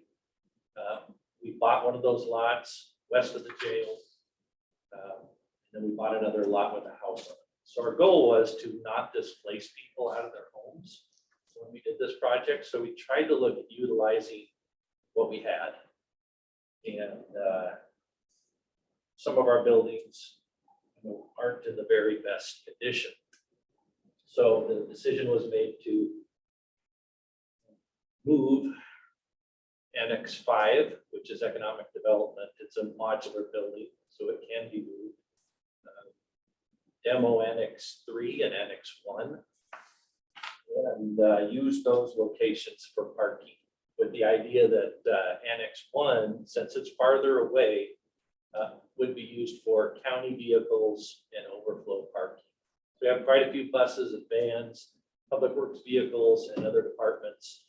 We bought one of those lots west of the jail. And then we bought another lot with a house on it. So our goal was to not displace people out of their homes when we did this project. So we tried to look at utilizing what we had. And some of our buildings aren't in the very best condition. So the decision was made to move Annex 5, which is economic development. It's a modular building, so it can be moved. Demo Annex 3 and Annex 1, and use those locations for parking, with the idea that Annex 1, since it's farther away, would be used for county vehicles and overflow parking. We have quite a few buses and vans, public works vehicles, and other departments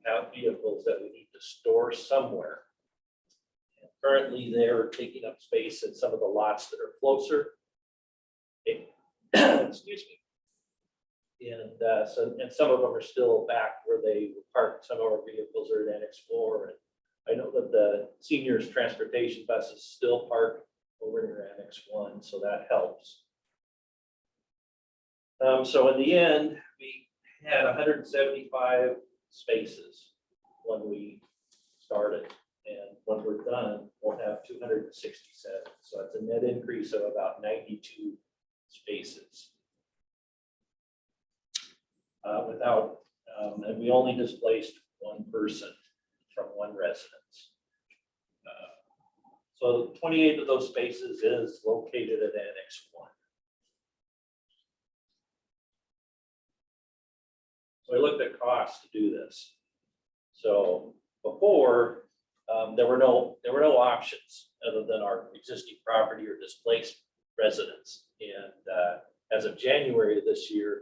have vehicles that we need to store somewhere. And currently, they're taking up space in some of the lots that are closer. Excuse me. And some of them are still back where they were parked. Some of our vehicles are in Annex 4. And I know that the seniors transportation buses still park over near Annex 1, so that helps. So in the end, we had 175 spaces when we started. And when we're done, we'll have 267. So that's a net increase of about 92 spaces. And we only displaced one person from one residence. So 28 of those spaces is located at Annex 1. So I looked at costs to do this. So before, there were no options other than our existing property or displaced residents. And as of January of this year,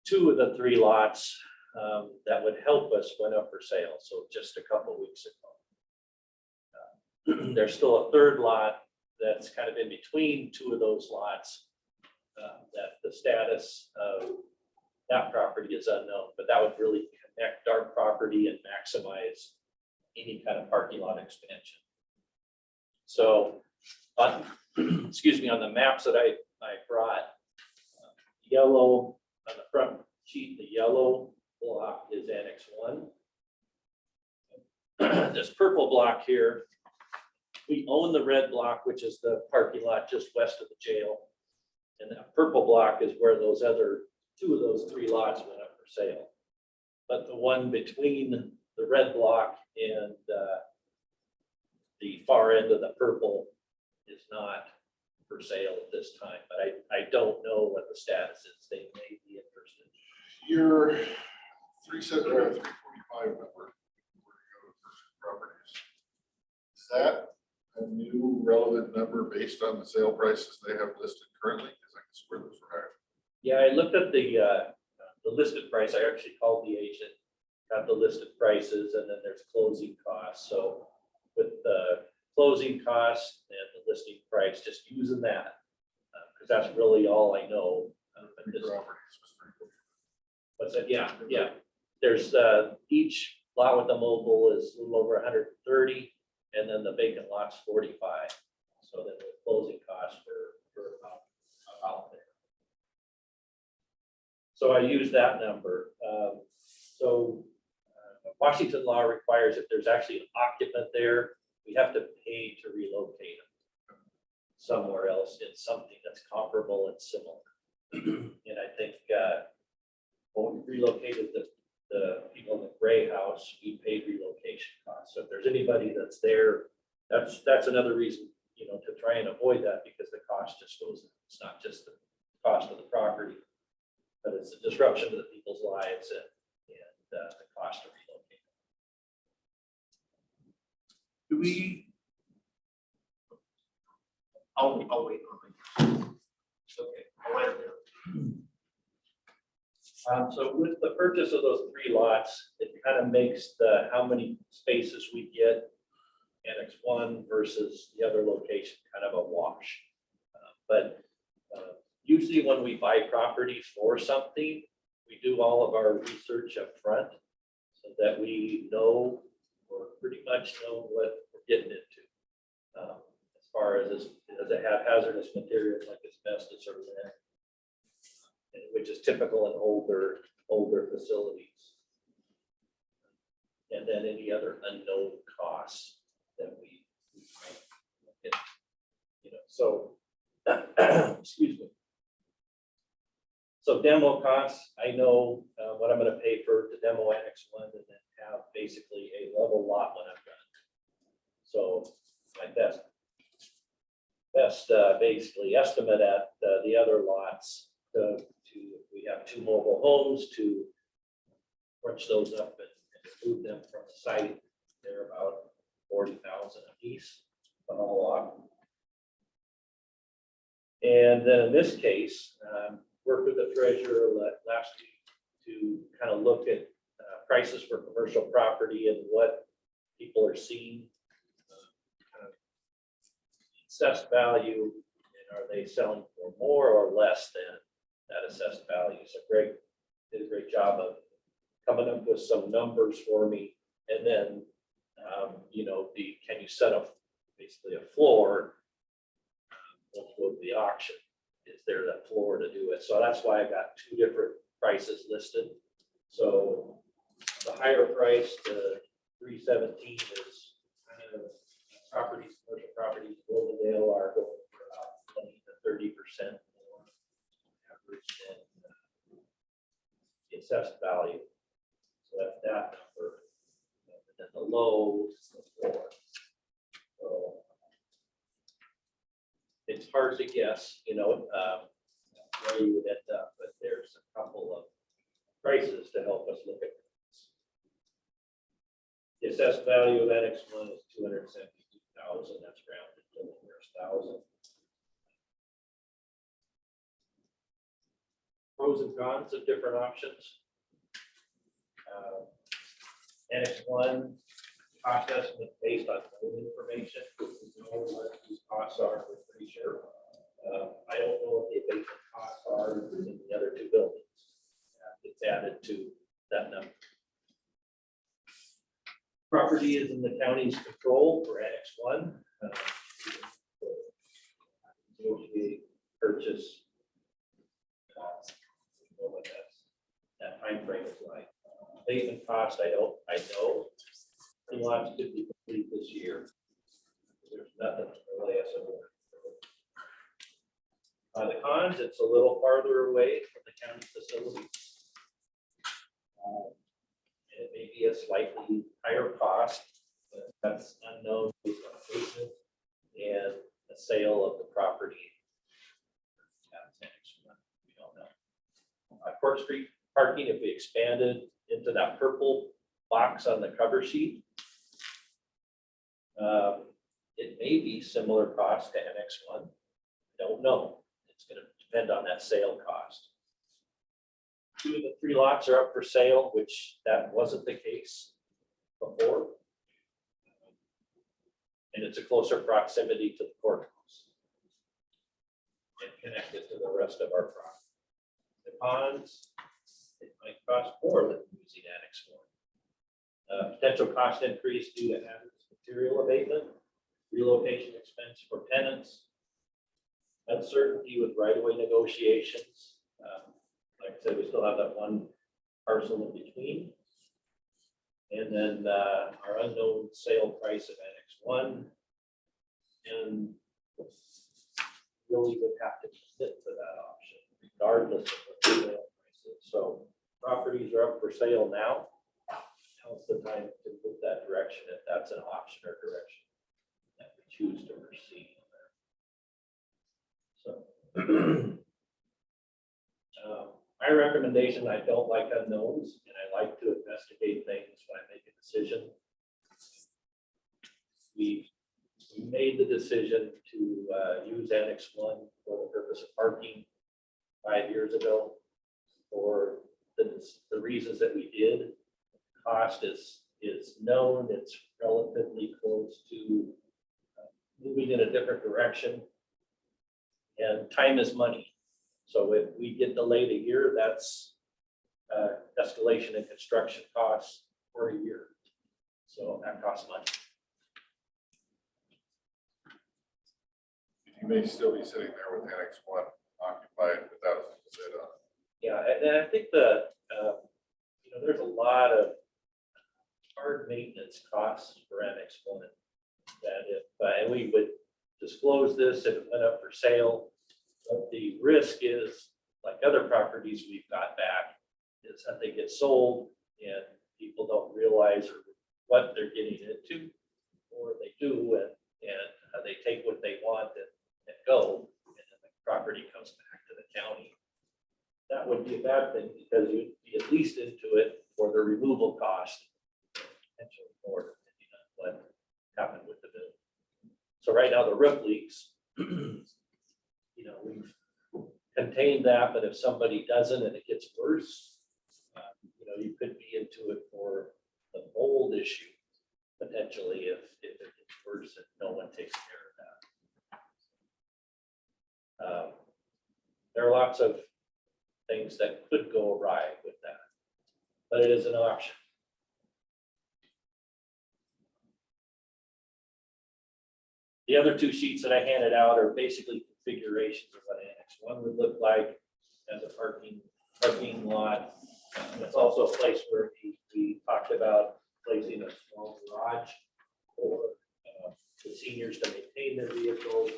2 of the 3 lots that would help us went up for sale. So just a couple of weeks ago. There's still a 3rd lot that's kind of in between 2 of those lots. That the status of that property is unknown, but that would really connect our property and maximize any kind of parking lot expansion. So, on, excuse me, on the maps that I brought, yellow on the front sheet, the yellow block is Annex 1. This purple block here, we own the red block, which is the parking lot just west of the jail. And that purple block is where those other 2 of those 3 lots went up for sale. But the one between the red block and the far end of the purple is not for sale at this time. But I don't know what the status is. They may be interested. Your 345 number, where you go to purchase properties, is that a new relevant number based on the sale prices they have listed currently? Because I can swear those were higher. Yeah, I looked at the listed price. I actually called the agent, got the listed prices, and then there's closing costs. So with the closing costs and the listing price, just using that, because that's really all I know. What's that? Yeah. There's each lot with a mobile is a little over 130, and then the vacant lot's 45. So then the closing costs for about there. So I use that number. Washington law requires if there's actually an occupant there, we have to pay to relocate them somewhere else in something that's comparable and similar. And I think when we relocated the people in the gray house, we paid relocation costs. So if there's anybody that's there, that's another reason, to try and avoid that, because the cost just goes, it's not just the cost of the property, but it's a disruption to the people's lives and the cost of relocating. Do we? I'll wait on it. Okay. I'll wait on it. So with the purchase of those 3 lots, it kind of makes how many spaces we get Annex 1 versus the other location kind of a wash. But usually when we buy property for something, we do all of our research up front so that we know, or pretty much know, what we're getting into. As far as does it have hazardous materials like asbestos or lead, which is typical in older facilities. And then any other unknown costs that we get, so excuse me. So demo costs, I know what I'm going to pay to demo Annex 1 and then have basically a level lot when I'm done. So my best basically estimate at the other lots we have 2 mobile homes to crunch those up and move them from the site. They're about 40,000 a piece on all lot. And then in this case, worked with the treasurer last week to kind of look at prices for commercial property and what people are seeing, kind of assessed value, and are they selling for more or less than that assessed value? So Greg did a great job of coming up with some numbers for me, and then can you set up basically a floor with the auction? Is there that floor to do it? So that's why I got 2 different prices listed. So the higher price, the 317, is kind of properties, commercial properties, Goldendale are going for about 20 to 30% more average than the assessed value. So that's that number. And then the low is the floor. So it's hard to guess, where you would end up, but there's a couple of prices to help us look at this. The assessed value of Annex 1 is 272,000. That's rounded to the nearest thousand. Pros and cons of different options. Annex 1 cost estimate based on known information. We know what these costs are, we're pretty sure. I don't know what the abatement costs are in the other two buildings. It's added to that number. Property is in the county's control for Annex 1. Negotiate, purchase. Know what that time frame is like. Abatement cost, I know. The lots could be complete this year. There's nothing to relay us over. The cons, it's a little farther away from the county facility. It may be a slightly higher cost, but that's unknown based on abatement and the sale of the property. We don't know. Court Street parking, if we expanded into that purple box on the cover sheet, it may be similar cost to Annex 1. Don't know. It's going to depend on that sale cost. 2 of the 3 lots are up for sale, which that wasn't the case before. And it's a closer proximity to the courthouse and connected to the rest of our property. The cons, it might cost more than using Annex 1. Potential cost increase due to hazardous material abatement, relocation expense for tenants, uncertainty with right-of-way negotiations. Like I said, we still have that one parcel in between. And then our unknown sale price of Annex 1. And really would have to commit to that option regardless of what the sale price is. So properties are up for sale now. Now's the time to move that direction if that's an option or direction that we choose to proceed. So my recommendation, I don't like unknowns and I like to investigate things when I make a decision. We made the decision to use Annex 1 for the purpose of parking 5 years ago for the reasons that we did. Cost is known, it's relatively close to moving in a different direction. And time is money. So if we get delayed a year, that's escalation in construction costs for a year. So that costs money. You may still be sitting there with Annex 1 occupied without a bid on it. Yeah, and I think there's a lot of hard maintenance costs for Annex 1 that if, and we would disclose this if it went up for sale. But the risk is, like other properties we've got back, is that they get sold and people don't realize what they're getting into, or they do, and they take what they want and go, and then the property comes back to the county. That would be a bad thing because you'd be at least into it for the removal cost, potentially more depending on what happened with the bill. So right now the roof leaks. We've contained that, but if somebody doesn't and it gets worse, you could be into it for the mold issue potentially if it gets worse and no one takes care of that. There are lots of things that could go awry with that, but it is an option. The other 2 sheets that I handed out are basically configurations of what Annex 1 would look like as a parking lot. It's also a place where we talked about placing a small garage for the seniors to maintain their vehicles,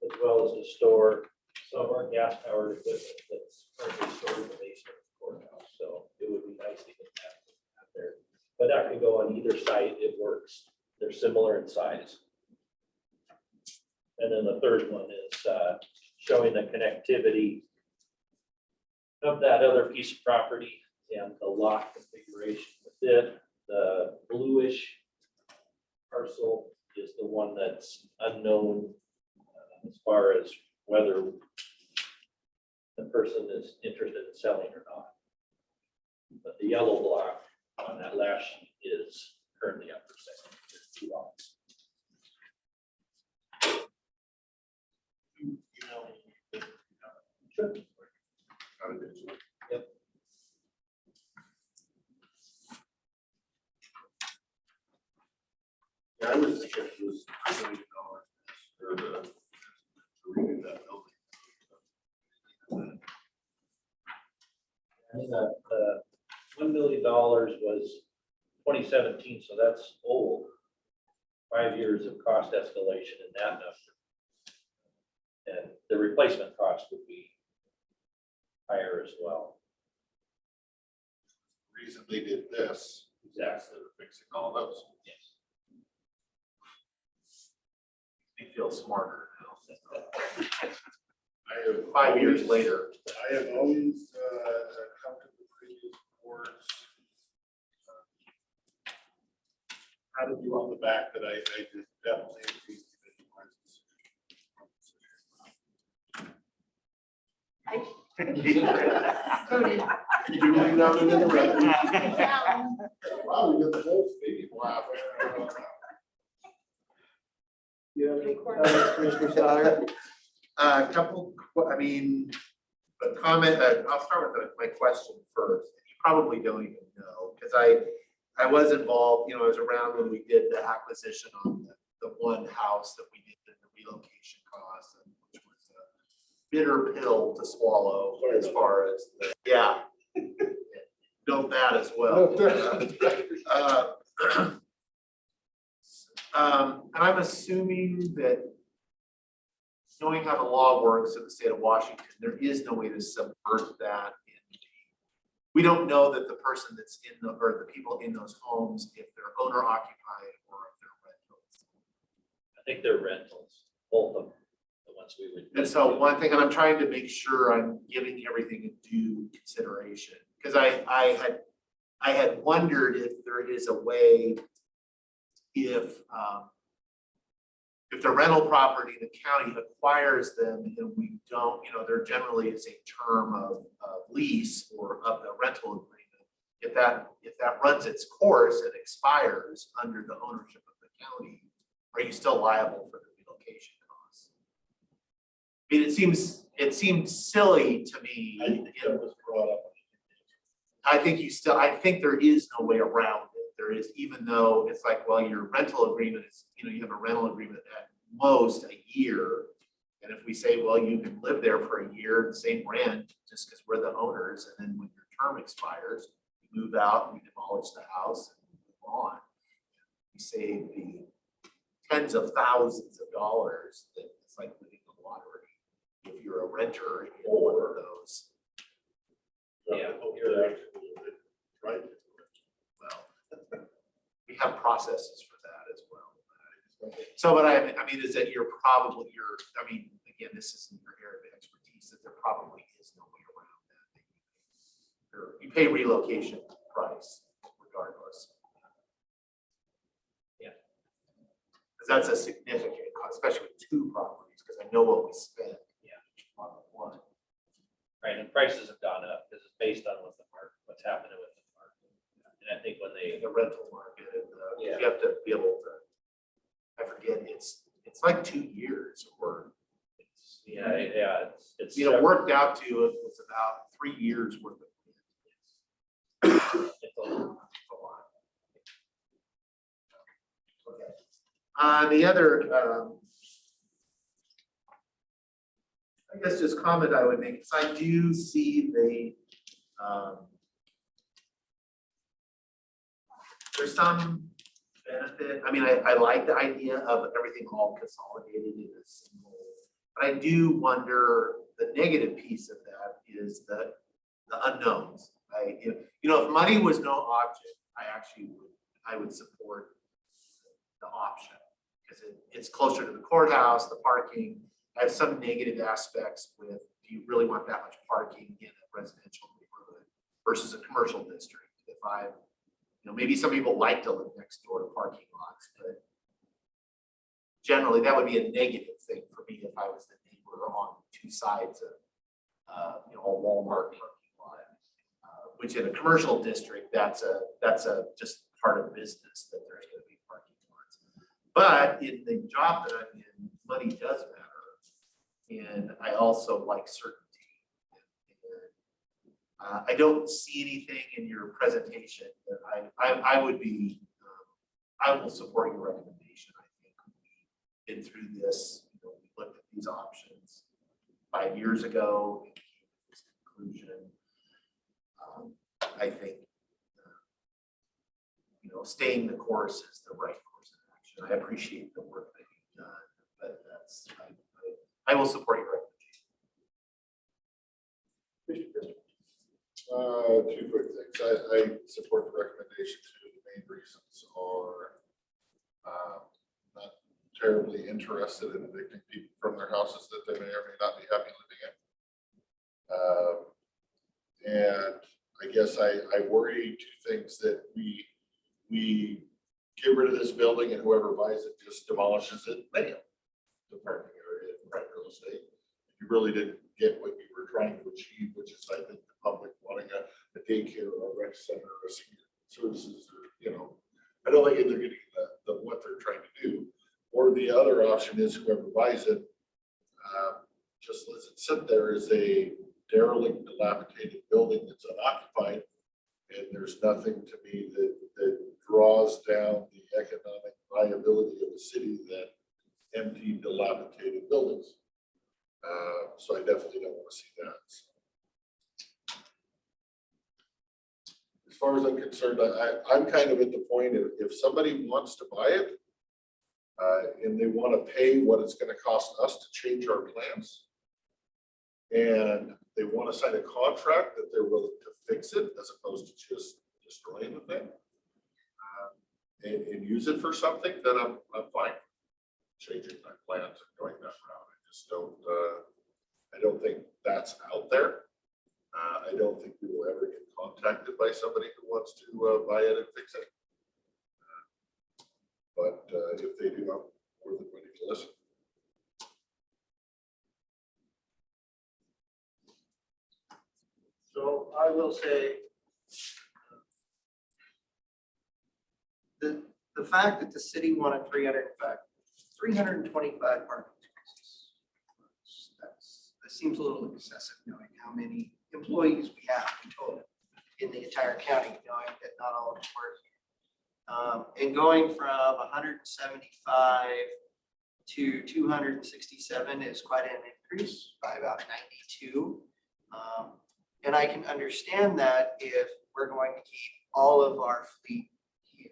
as well as to store some of our gas-powered equipment that's currently stored in the basement of the courthouse. So it would be nice to get that out there. But that can go on either site. It works. They're similar in size. And then the third one is showing the connectivity of that other piece of property. and the lot configuration with it. The bluish parcel is the one that's unknown as far as whether the person is interested in selling or not. But the yellow block on that last sheet is currently up for sale. There's 2 lots. Sure. Yep. Yeah, I was thinking it was $1 million or to redo that building. And $1 million was 2017, so that's old. 5 years of cost escalation in that number. And the replacement cost would be higher as well. Reason they did this. Exactly. They're fixing all those. Yes. We feel smarter now. I have 5 years later. I have always come to the previous boards. How to do on the back that I just definitely increased the You do lean out into the red. Wow, we got the whole stadium laughing. You have any comments, Commissioner Sauter? A couple, I mean, a comment, I'll start with my question first. You probably don't even know, because I was involved, I was around when we did the acquisition on the one house that we did in the relocation costs, which was a bitter pill to swallow as far as, yeah. Know that as well. And I'm assuming that, knowing how the law works in the state of Washington, there is no way to subvert that. We don't know that the person that's in or the people in those homes, if they're owner occupied or if they're rentals. I think they're rentals, both of them, the ones we would. And so one thing, and I'm trying to make sure I'm giving everything a due consideration, because I had wondered if there is a way, if the rental property, the county acquires them and we don't, there generally is a term of lease or of the rental agreement. If that runs its course and expires under the ownership of the county, are you still liable for the relocation costs? I mean, it seems silly to me. I think that was brought up. I think there is no way around it. There is, even though it's like, well, your rental agreement is, you have a rental agreement at most a year. And if we say, well, you can live there for a year, the same rent, just because we're the owners, and then when your term expires, you move out, we demolish the house and move on. We save the tens of thousands of dollars that it's like winning the lottery if you're a renter in one of those. Yeah, You're actually right. Well, we have processes for that as well. So, but I mean, is that again, this isn't your area of expertise, that there probably is no way around that. You pay relocation price regardless. Yeah. Because that's a significant cost, especially with 2 properties, because I know what we spent. Yeah. On one. Right, and prices have gone up because it's based on what's happening with the market. And I think when The rental market, and Yeah. you have to be able to, I forget, it's like 2 years or. it's. Worked out to, it was about 3 years worth of. It's a lot. Okay. The other, I guess just comment I would make is I do see there's some benefit. I mean, I like the idea of everything all consolidated in a single, but I do wonder, the negative piece of that is the unknowns. If money was no object, I would support the option, because it's closer to the courthouse, the parking. I have some negative aspects with, do you really want that much parking in a residential neighborhood? versus a commercial district. If maybe some people like to live next door to parking lots, but generally that would be a negative thing for me if I was the neighbor on two sides of, a Walmart parking lot. Which in a commercial district, that's a just part of business that there's going to be parking lots. But in the job that I'm in, money does matter. And I also like certainty. I don't see anything in your presentation that I would be, I will support your recommendation. I think we've been through this, we looked at these options 5 years ago and came to this conclusion. I think, staying the course is the right course of action. I appreciate the work that you've done, but I will support your recommendation. Two quick things. I support the recommendation too. The main reasons are not terribly interested in evicting people from their houses that they may or may not be happy living in. And I guess I worry two things, that we get rid of this building and whoever buys it just demolishes it. The parking area in private real estate. You really didn't get what you were trying to achieve, which is, I think, the public wanting a daycare or a rec center or a senior services, or, I don't think they're getting what they're trying to do. Or the other option is whoever buys it, just lets it sit there as a derelict, dilapidated building that's unoccupied. And there's nothing to me that draws down the economic viability of the city than empty, dilapidated buildings. So I definitely don't want to see that. As far as I'm concerned, I'm kind of at the point of, if somebody wants to buy it and they want to pay what it's going to cost us to change our plans, and they want to sign a contract that they're willing to fix it as opposed to just destroying the thing, and use it for something, then I'm fine changing my plans and going that route. I just don't. I don't think that's out there. I don't think we will ever get contacted by somebody who wants to buy it and fix it. But if they do, I'm more than ready to listen. So I will say the fact that the city wanted 325 parking spaces, that seems a little excessive, knowing how many employees we have in total in the entire county, knowing that not all of them work here. And going from 175 to 267 is quite an increase by about 92. And I can understand that if we're going to keep all of our fleet here.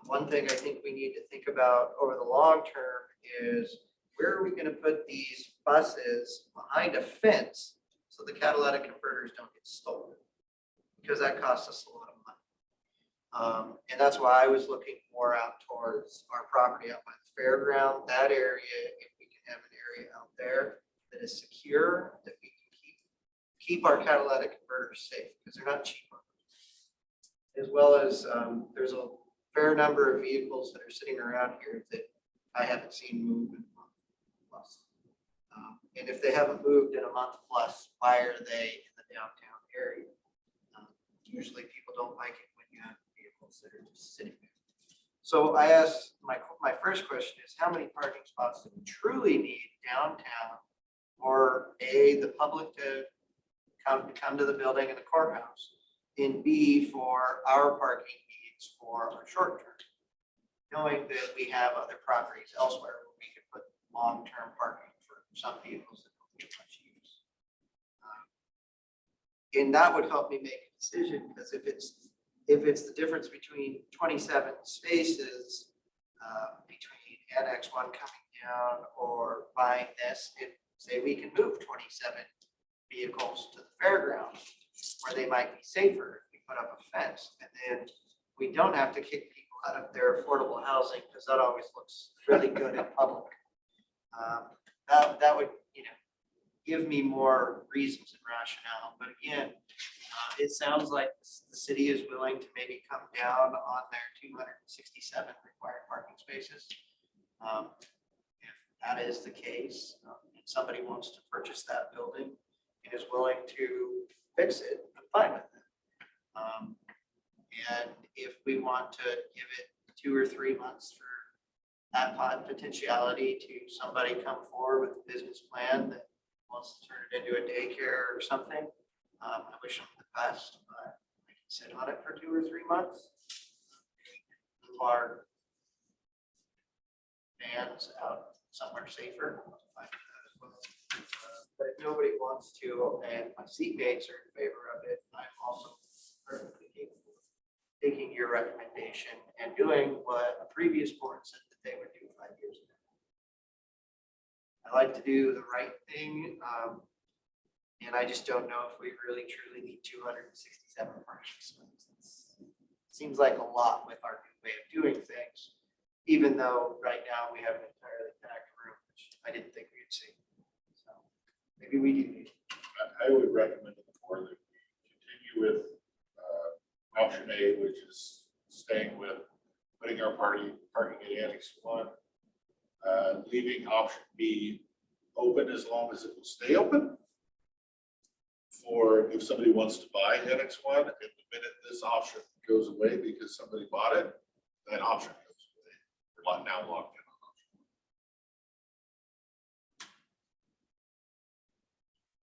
One thing I think we need to think about over the long term is, where are we going to put these buses behind a fence so the catalytic converters don't get stolen? Because that costs us a lot of money. And that's why I was looking more out towards our property out by the fairground, that area. If we can have an area out there that is secure, that we can keep our catalytic converters safe, because they're not cheap. As well as there's a fair number of vehicles that are sitting around here that I haven't seen move in a month plus. And if they haven't moved in a month plus, why are they in the downtown area? Usually people don't like it when you have vehicles that are just sitting there. So I asked, my first question is, how many parking spots do we truly need downtown for the public to come to the building and the courthouse, and B, for our parking needs for our short term, knowing that we have other properties elsewhere where we can put long-term parking for some vehicles that don't get much use. And that would help me make a decision, because if it's the difference between 27 spaces between Annex 1 coming down or buying this, and say we can move 27 vehicles to the fairground where they might be safer if we put up a fence, and then we don't have to kick people out of their affordable housing, because that always looks really good in public. That would give me more reasons and rationale. But again, It sounds like the city is willing to maybe come down on their 267 required parking spaces. If that is the case, and somebody wants to purchase that building and is willing to fix it, I'm fine with it. And if we want to give it 2 or 3 months for that potentiality to somebody come forward with a business plan that wants to turn it into a daycare or something, I wish them the best, but I can sit on it for 2 or 3 months. Move our vans out somewhere safer. But if nobody wants to, and my seatmates are in favor of it, I'm also perfectly capable of taking your recommendation and doing what a previous board said that they would do 5 years ago. I like to do the right thing. And I just don't know if we really truly need 267 parking spaces. Seems like a lot with our new way of doing things, even though right now we have an entirely packed room, which I didn't think we'd see. So maybe we do need. I would recommend to the board that we continue with option A, which is staying with putting our parking at Annex 1, leaving option B open as long as it will stay open. For if somebody wants to buy Annex 1, and the minute this option goes away because somebody bought it, that option goes away. We're now locked in on option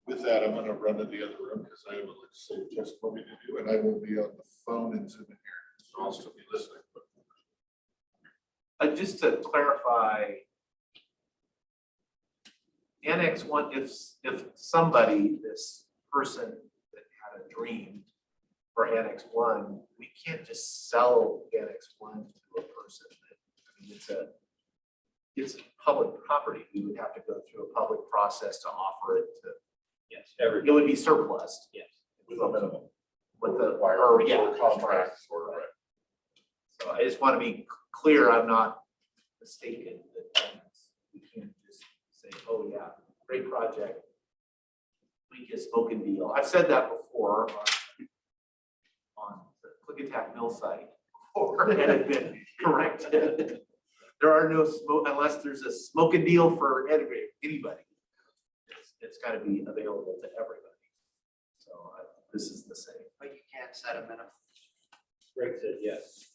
1. With that, I'm going to run to the other room because I have a legislative testimony to do, and I will be on the phone and Zoom in here, so I'll still be listening. Just to clarify, Annex 1, if somebody, this person that had a dream for Annex 1, we can't just sell Annex 1 to a person. I mean, it's public property. We would have to go through a public process to offer it to. Yes, It would be surplus. Yes. With a minimum. With the, Or yeah. contract or right. So I just want to be clear, I'm not mistaken that we can't just say, oh yeah, great project. We get smoke and deal. I've said that before on the Klickitat mill site before, and it's been corrected. There are no smoke unless there's a smoke and deal for anybody. It's got to be available to everybody. So this is the same. But you can't set a minimum. Greg said yes.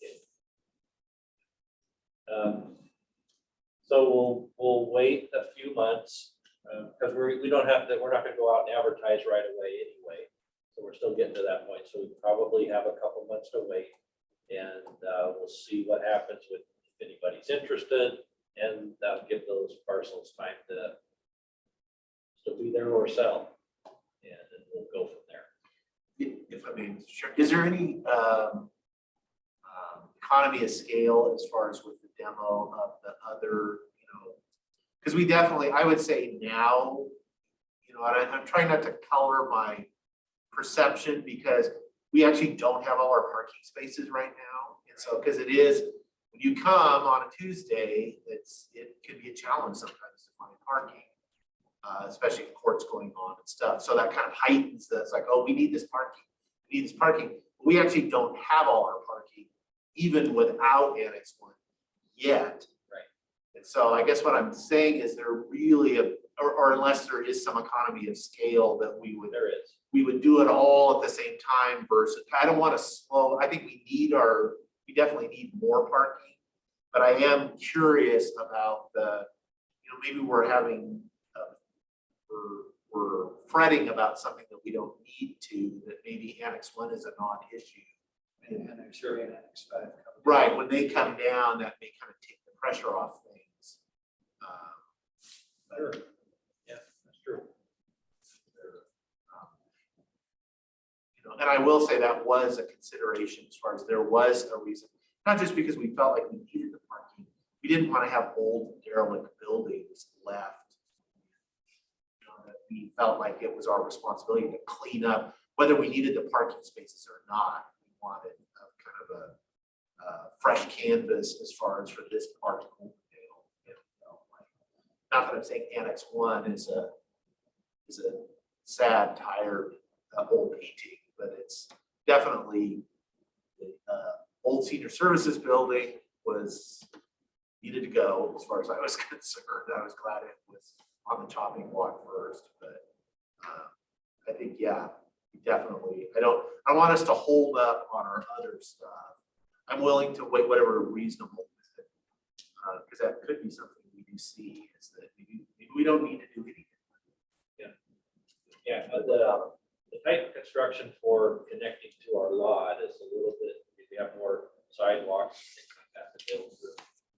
So we'll wait a few months because we don't have to, we're not going to go out and advertise right away anyway. So we're still getting to that point. So we probably have a couple months to wait, and we'll see what happens with if anybody's interested, and that'll give those parcels time to still be there or sell, and then we'll go from there. If I may, sure. Is there any economy of scale as far as with the demo of the other, because we definitely, I would say now, and I'm trying not to color my perception because we actually don't have all our parking spaces right now. And so, because it is, when you come on a Tuesday, it can be a challenge sometimes to find parking. Especially if court's going on and stuff. So that kind of heightens this, it's like, oh, we need this parking. We need this parking. We actually don't have all our parking, even without Annex 1 yet. Right. And so I guess what I'm saying is there really, or unless there is some economy of scale that we would do it all at the same time versus, I don't want to slow, I think we definitely need more parking, but I am curious about maybe we're having, we're fretting about something that we don't need to, that maybe Annex 1 is a non-issue. And Annex 3 and Annex 5. Right, when they come down, that may kind of take the pressure off things. Sure. Yeah, that's true. And I will say that was a consideration as far as there was a reason, not just because we felt like we needed the parking. We didn't want to have old derelict buildings left. That we felt like it was our responsibility to clean up, whether we needed the parking spaces or not. We wanted kind of a fresh canvas as far as for this part of Oakdale. Not that I'm saying Annex 1 is a sad, tired old painting, but it's definitely the old senior services building was needed to go as far as I was concerned. I was glad it was on the chopping block first, but I think, yeah, definitely. I don't want us to hold up on our other stuff. I'm willing to wait whatever reasonable, because that could be something we do see is that maybe we don't need to do anything. Yeah, the type of construction for connecting to our lot is a little bit, we have more sidewalks, things like that, to build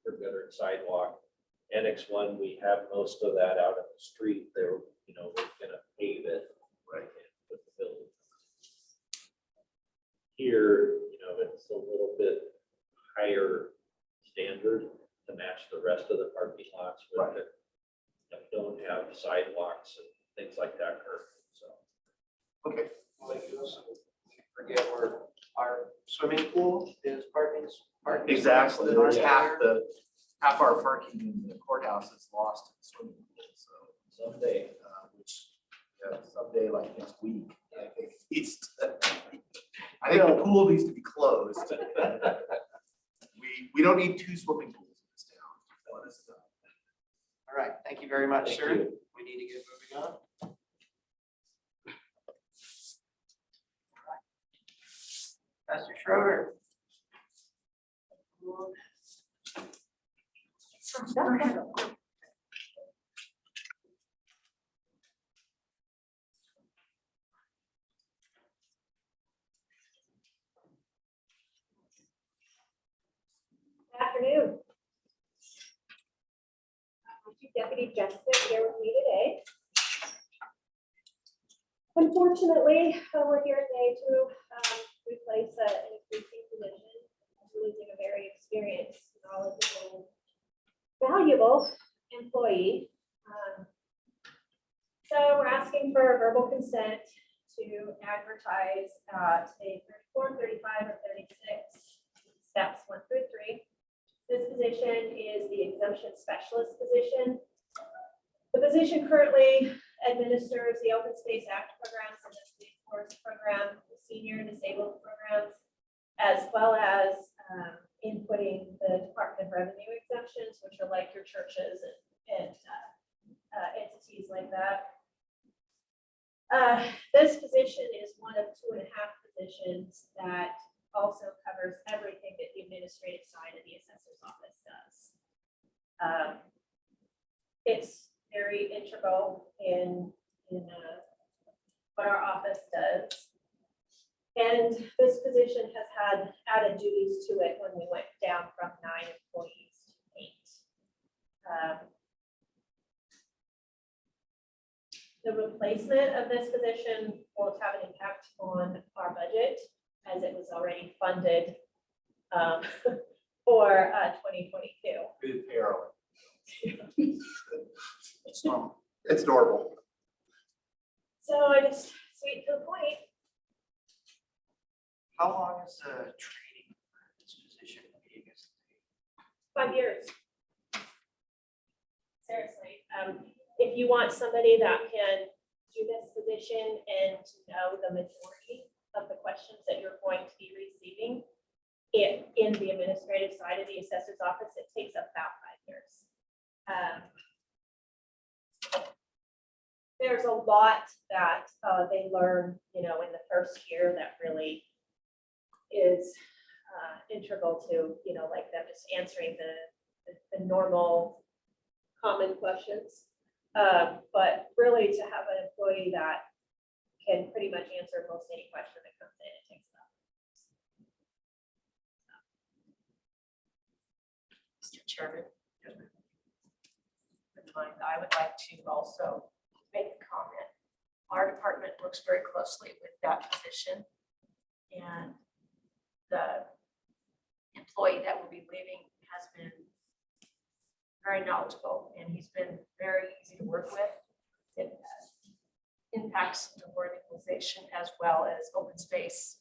for better sidewalk. Annex 1, we have most of that out in the street there, you know, we're gonna pave it. Right. And put the building. Here, you know, it's a little bit higher standard to match the rest of the parking lots with it. That don't have sidewalks and things like that currently, so. Okay. Well, you also forget where our swimming pool is parking. Exactly. spaces There's aren't there. half our parking in the courthouse is lost in the swimming pool. So Someday. which someday like next week, I think I think the pool needs to be closed. We don't need 2 swimming pools in this town. One is enough. All right, thank you very much, Thank sir. you. We need to get moving on. Pastor Schroeder. Afternoon. Chief Deputy Justice here with me today. Unfortunately, we're here today to replace an existing position, losing a very experienced, knowledgeable, valuable employee. So we're asking for verbal consent to advertise at a 34, 35, or 36, steps 1 through 3. This position is the exemption specialist position. The position currently administers the Open Space Act programs and the Space Force program, the senior and disabled programs, as well as inputting the Department of Revenue exemptions, which are like your churches and entities like that. This position is one of 2.5 positions that also covers everything that the administrative side of the assessor's office does. It's very integral in what our office does. And this position has had added duties to it when we went down from 9 employees to 8. The replacement of this position won't have an impact on our budget, as it was already funded for 2022. Good payroll. It's normal. It's normal. So I just, sweet to the point. How long is the training for this position? 5 years. Seriously, if you want somebody that can do this position and to know the majority of the questions that you're going to be receiving in the administrative side of the assessor's office, it takes about 5 years. There's a lot that they learn, you know, in the first year that really is integral to, you know, like them just answering the normal common questions. But really to have an employee that can pretty much answer most any question that comes in, it takes about. Mr. Chairman. I would like to also make a comment. Our department works very closely with that position. And the employee that will be leaving has been very knowledgeable, and he's been very easy to work with. It impacts the organization as well as open space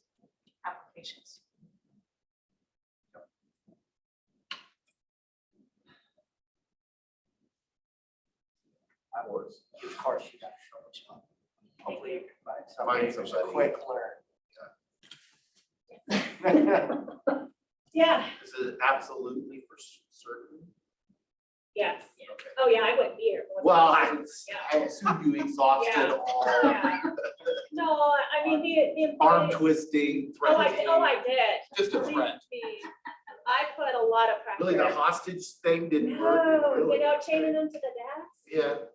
applications. I was, of course, you got so much fun. Hopefully you can find Find somebody who's a somebody. quick learn. Yeah, Is it absolutely for certain? yes. Okay. Oh, yeah, I wouldn't be here. if it wasn't- Well, Yeah. I assume you exhausted Yeah. all Yeah. No, I mean, the arm employee. twisting, Oh, threatening. I did. Just a threat. I put a lot of pressure. Really, the hostage thing didn't work? No, Really? chaining them to the desk. Yeah.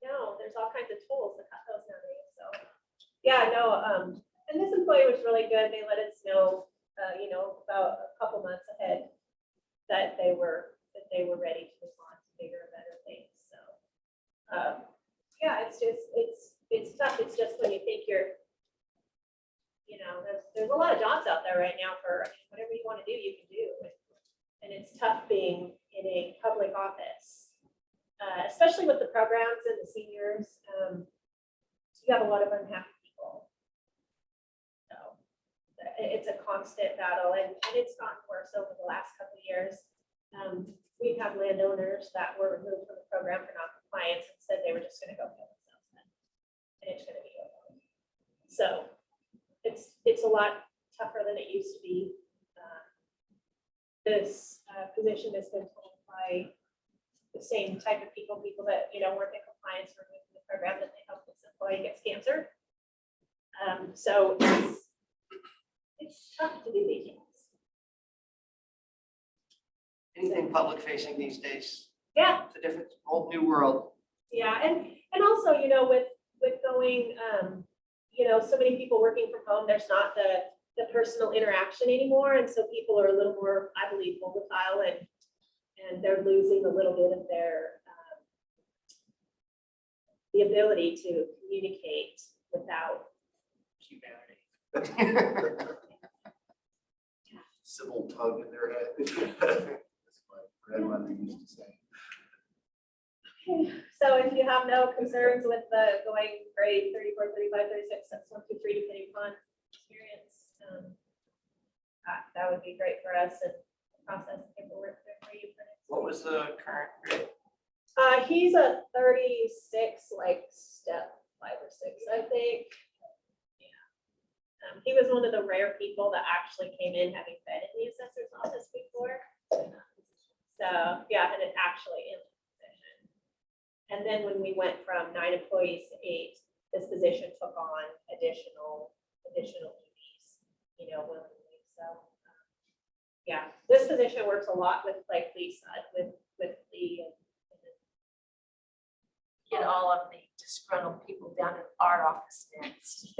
No, there's all kinds of tools to cut those nowadays, so. Yeah, no, and this employee was really good. They let us know, about a couple months ahead that they were ready to move on to bigger and better things, so. Yeah, it's tough. It's just when you think there's a lot of jobs out there right now for whatever you want to do, you can do. And it's tough being in a public office, especially with the programs and the seniors. You got a lot of unhappy people. So it's a constant battle, and it's gotten worse over the last couple of years. We've had landowners that were removed from the program for non-compliance and said they were just going to go kill themselves then. And it's going to be over. So it's a lot tougher than it used to be. This position has been told by the same type of people that, weren't in compliance for the program, that they help this employee gets cancer. So it's tough to do these things. Anything public facing these days, Yeah, it's a different, whole new world. yeah, and also, with going, so many people working from home, there's not the personal interaction anymore, and so people are a little more, I believe, volatile, and they're losing a little bit of their the ability to communicate without Humanity. Civil tongue in their head. That's my grandmother used to say. Okay, so if you have no concerns with the going grade 34, 35, 36, that's 1, 2, 3, depending upon experience, that would be great for us and process paperwork there for you. What was the current grade? He's a 36, like step 5 or 6, I think. Yeah. He was one of the rare people that actually came in having been in the assessor's office before. So yeah, and it actually in the position. And then when we went from 9 employees to 8, this position took on additional duties, willingly. So yeah, this position works a lot with like Lisa, with Lee and Get all of the disgruntled people down in our office next.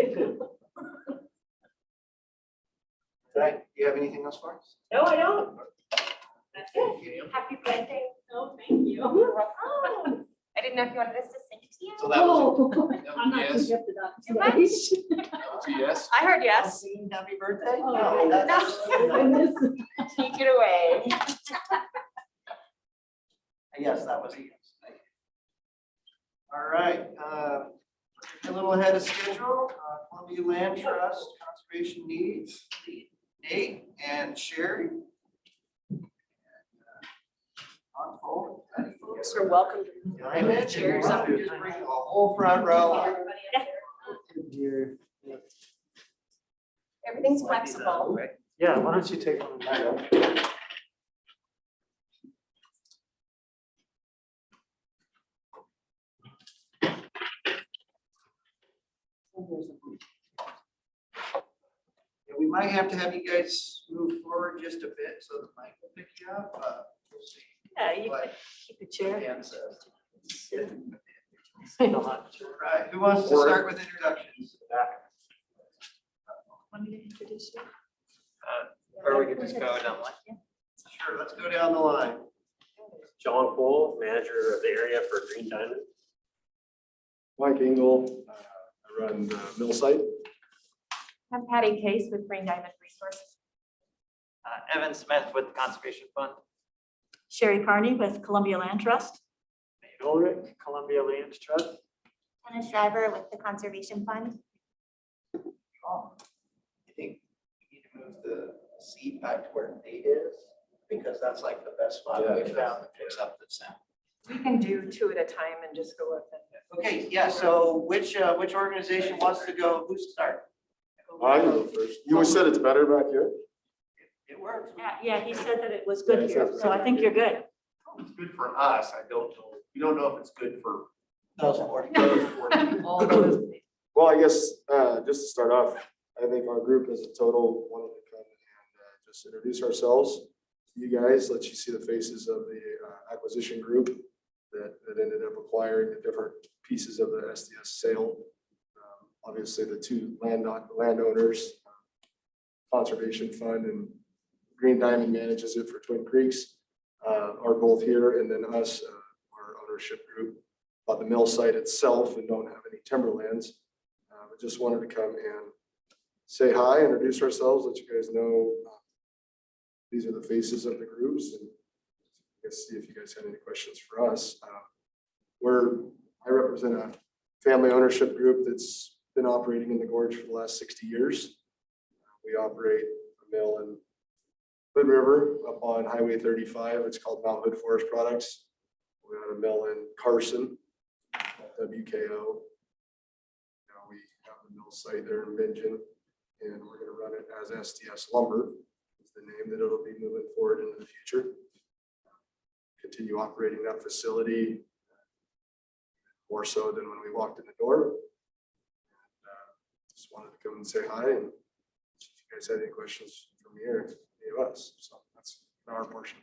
Right, do you have anything else for us? No, I don't. That's it. Happy birthday. Oh, thank you. Oh, I didn't know if you wanted us to sing to you. So that was I'm not too yes. gifted up Too much? That was a yes. I heard yes. Singing happy birthday? Oh, that's- Take it away. Yes, that was a yes. Thank you. All right, a little ahead of schedule, Columbia Land Trust Conservation Needs, Nate and Sherry. On hold. Folks are welcome. I mentioned, we're up to just bring a whole front row. Everything's flexible. Yeah, why don't you take one of mine? Yeah, we might have to have you guys move forward just a bit so the mic will pick you up. We'll see. Yeah, you What could keep a chair. Dan says. All right, who wants to start with introductions? Want me to introduce you? Or we could just go down the line. Sure, let's go down the line. John Cole, manager of the area for Green Diamond. Mike Engel, I run mill site. I'm Patty Case with Green Diamond Resources. Evan Smith with the Conservation Fund. Sherry Carney with Columbia Land Trust. Nate Ulrich, Columbia Land Trust. Anna Shriver with the Conservation Fund. Oh, I think we need to move the seat back to where Nate is, because that's like the best spot Yeah. we found that picks up the sound. We can do 2 at a time and just go with it. Okay, yeah, so which organization wants to go, who's start? I can go first. You always said it's better back here. It works. Yeah, he said that it was good here, so I think you're good. It's good for us. I don't know. We don't know if it's good for Those 40. those 40. All those. Well, I guess, just to start off, I think our group as a total wanted to come and just introduce ourselves to you guys, let you see the faces of the acquisition group that ended up acquiring the different pieces of the SDS sale. Obviously, the two landowners, Conservation Fund and Green Diamond manages it for Twin Creeks, are both here, and then us, our ownership group, bought the mill site itself and don't have any timberlands. But just wanted to come and say hi, introduce ourselves, let you guys know these are the faces of the groups, and I guess see if you guys had any questions for us. I represent a family ownership group that's been operating in the gorge for the last 60 years. We operate a mill in Hood River up on Highway 35. It's called Mount Hood Forest Products. We have a mill in Carson, WKO. Now we have the mill site there in Bingen, and we're going to run it as SDS Lumber, is the name that it'll be moving forward into the future. Continue operating that facility more so than when we walked in the door. And, just wanted to come and say hi, and if you guys had any questions from me or any of us, so that's our portion.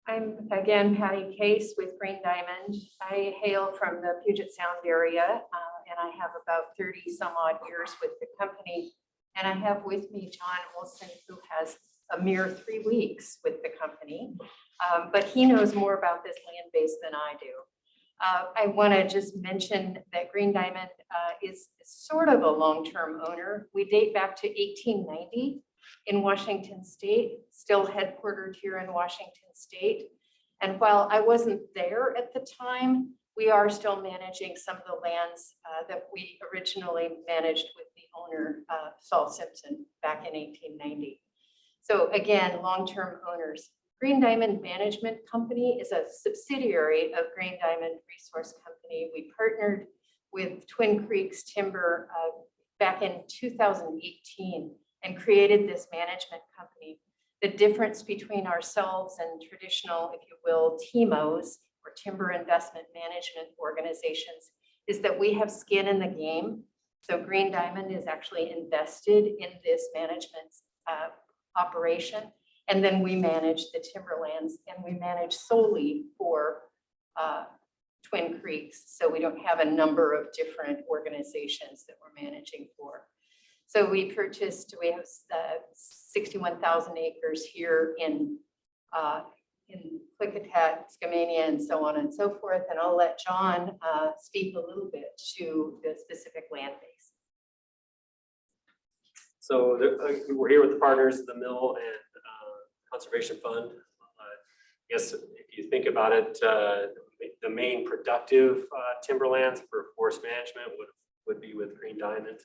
I'm again Patty Case with Green Diamond. I hail from the Puget Sound area, and I have about 30 some odd years with the company. And I have with me John Olson, who has a mere 3 weeks with the company, but he knows more about this land base than I do. I want to just mention that Green Diamond is sort of a long-term owner. We date back to 1890 in Washington State, still headquartered here in Washington State. And while I wasn't there at the time, we are still managing some of the lands that we originally managed with the owner, Saul Simpson, back in 1890. So again, long-term owners. Green Diamond Management Company is a subsidiary of Green Diamond Resource Company. We partnered with Twin Creeks Timber back in 2018 and created this management company. The difference between ourselves and traditional, if you will, TIMOs, or Timber Investment Management Organizations, is that we have skin in the game. So Green Diamond is actually invested in this management operation. And then we manage the timberlands, and we manage solely for Twin Creeks. So we don't have a number of different organizations that we're managing for. So we have 61,000 acres here in Klickitat, Skamania, and so on and so forth. And I'll let John speak a little bit to the specific land base. So we're here with the partners of the mill and Conservation Fund. I guess if you think about it, the main productive timberlands for forest management would be with Green Diamond.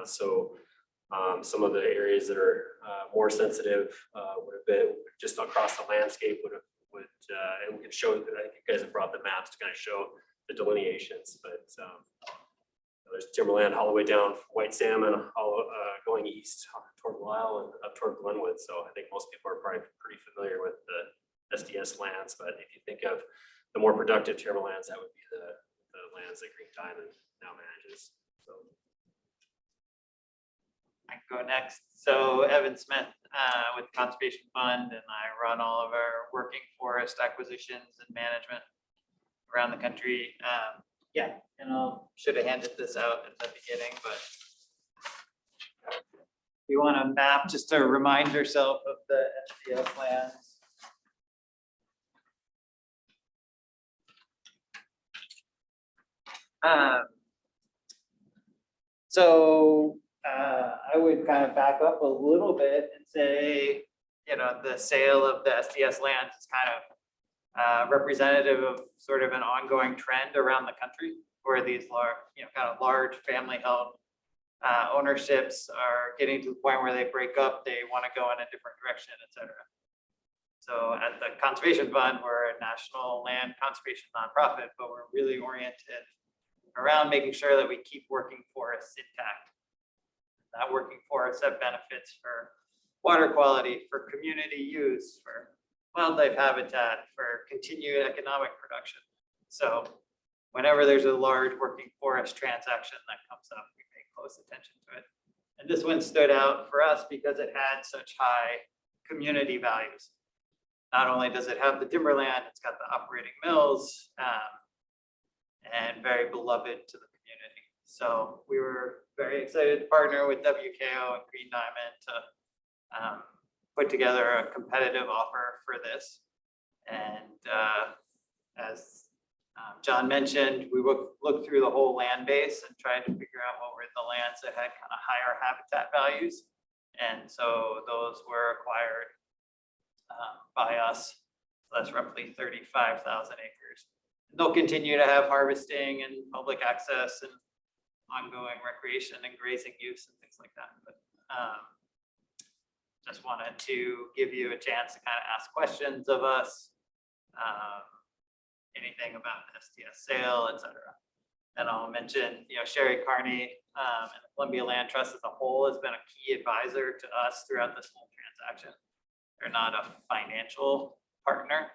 Some of the areas that are more sensitive would have been just across the landscape and we can show, I think you guys have brought the maps to kind of show the delineations, but there's timberland all the way down White Salmon, going east toward Lyle and up toward Glenwood. So I think most people are probably pretty familiar with the SDS lands, but if you think of the more productive timberlands, that would be the lands that Green Diamond now manages. So I can go next. So Evan Smith with the Conservation Fund, and I run all of our working forest acquisitions and management around the country. Yeah, and I should have handed this out at the beginning, but you want a map just to remind yourself of the SDS lands. I would kind of back up a little bit and say, the sale of the SDS lands is kind of representative of sort of an ongoing trend around the country where these large, kind of large family held ownerships are getting to the point where they break up, they want to go in a different direction, et cetera. So at the Conservation Fund, we're a national land conservation nonprofit, but we're really oriented around making sure that we keep working forests intact. That working forests have benefits for water quality, for community use, for wildlife habitat, for continued economic production. So whenever there's a large working forest transaction that comes up, we pay close attention to it. And this one stood out for us because it had such high community values. Not only does it have the timberland, it's got the operating mills, and very beloved to the community. So we were very excited to partner with WKO and Green Diamond to put together a competitive offer for this. And as John mentioned, we looked through the whole land base and tried to figure out what were the lands that had kind of higher habitat values. And so those were acquired by us. So that's roughly 35,000 acres. And they'll continue to have harvesting and public access and ongoing recreation and grazing use and things like that. But just wanted to give you a chance to kind of ask questions of us, anything about the STS sale, et cetera. And I'll mention, Sherry Carney and the Columbia Land Trust as a whole has been a key advisor to us throughout this whole transaction. They're not a financial partner,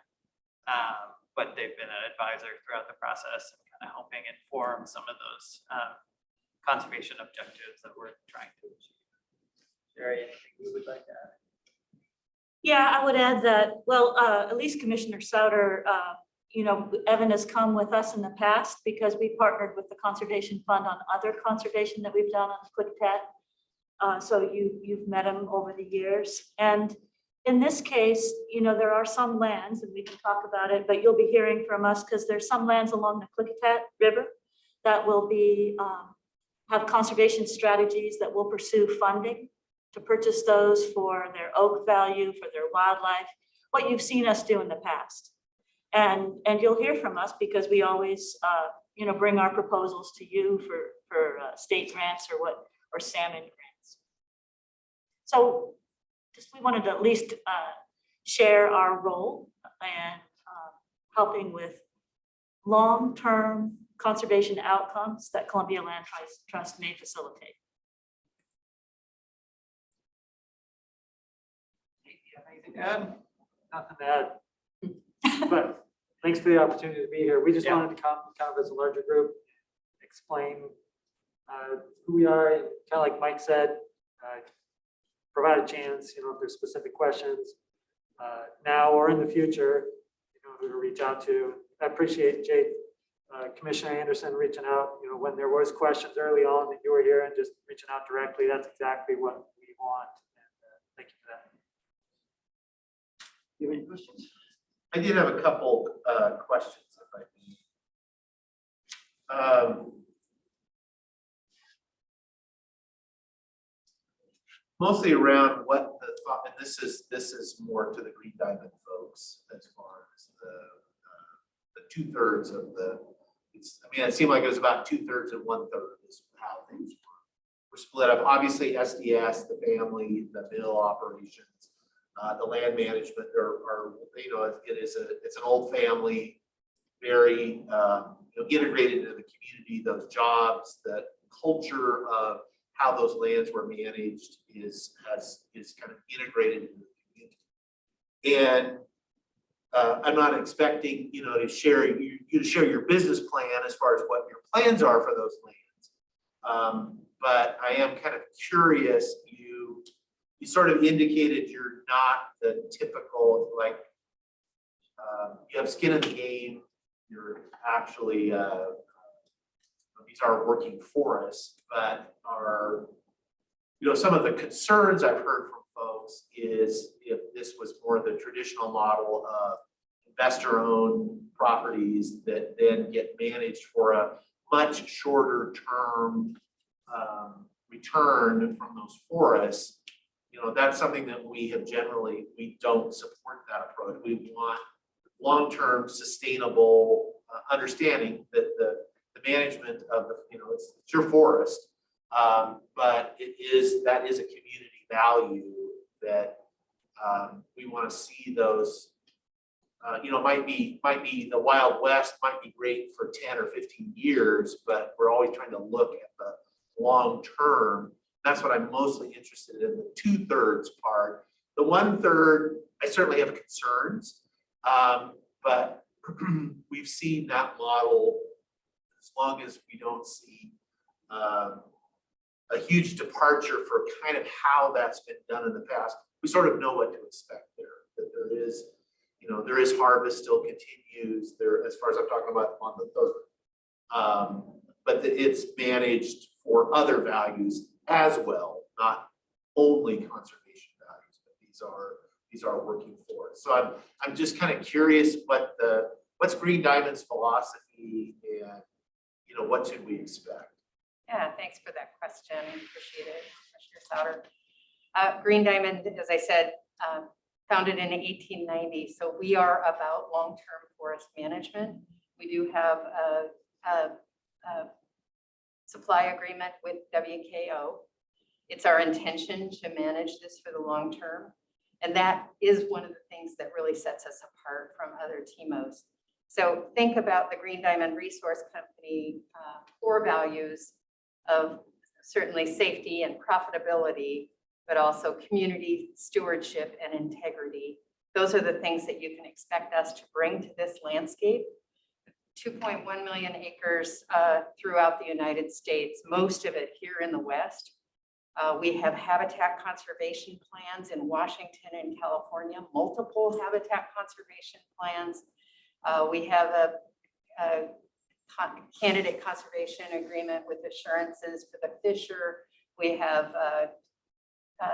but they've been an advisor throughout the process and kind of helping inform some of those conservation objectives that we're trying to achieve. Sherry, anything you would like to add? Yeah, I would add that, well, at least Commissioner Souter, Evan has come with us in the past because we partnered with the Conservation Fund on other conservation that we've done on Klickitat. So you've met him over the years. And in this case, there are some lands, and we can talk about it, but you'll be hearing from us because there's some lands along the Klickitat River that will be, have conservation strategies that will pursue funding to purchase those for their oak value, for their wildlife, what you've seen us do in the past. And you'll hear from us because we always, bring our proposals to you for state grants or salmon grants. So just we wanted to at least share our role and helping with long-term conservation outcomes that Columbia Land Trust may facilitate. Anything to add? Nothing to add. But thanks for the opportunity to be here. We just wanted to come kind of as a larger group, explain who we are, and kind of like Mike said, provide a chance, if there's specific questions now or in the future, who to reach out to. I appreciate Commissioner Anderson reaching out, when there was questions early on that you were here and just reaching out directly. That's exactly what we want. And thank you for that. You have any questions? I did have a couple questions, if I may. Mostly around what the thought, and this is more to the Green Diamond folks as far as the 2/3 of the. It seemed like it was about 2/3 and 1/3 is how things were split up. Obviously, SDS, the family, the mill operations. The land management are it's an old family, very integrated into the community. Those jobs, that culture of how those lands were managed is kind of integrated into the community. And I'm not expecting to share your business plan as far as what your plans are for those lands. But I am kind of curious. You sort of indicated you're not the typical, you have skin in the game. You're actually, these are working forests, but are, some of the concerns I've heard from folks is if this was more the traditional model of investor-owned properties that then get managed for a much shorter term return from those forests. That's something that we don't support that approach. We want long-term sustainable understanding that the management of it's your forest, but that is a community value that we want to see those might be the Wild West, might be great for 10 or 15 years, but we're always trying to look at the long term. That's what I'm mostly interested in, the 2/3 part. The 1/3, I certainly have concerns, but we've seen that model as long as we don't see a huge departure for kind of how that's been done in the past. We sort of know what to expect there, that there is harvest still continues there, as far as I'm talking about on the 3rd. But that it's managed for other values as well, not only conservation values, but these are working for us. So I'm just kind of curious what's Green Diamond's philosophy, and what should we expect? Yeah, thanks for that question. Appreciate it, Commissioner Souter. Green Diamond, as I said, founded in 1890. So we are about long-term forest management. We do have a supply agreement with WKO. It's our intention to manage this for the long term. And that is one of the things that really sets us apart from other TMOs. So think about the Green Diamond Resource Company core values of certainly safety and profitability, but also community stewardship and integrity. Those are the things that you can expect us to bring to this landscape. 2.1 million acres throughout the United States, most of it here in the West. We have habitat conservation plans in Washington and California, multiple habitat conservation plans. We have a candidate conservation agreement with assurances for the fisher. We have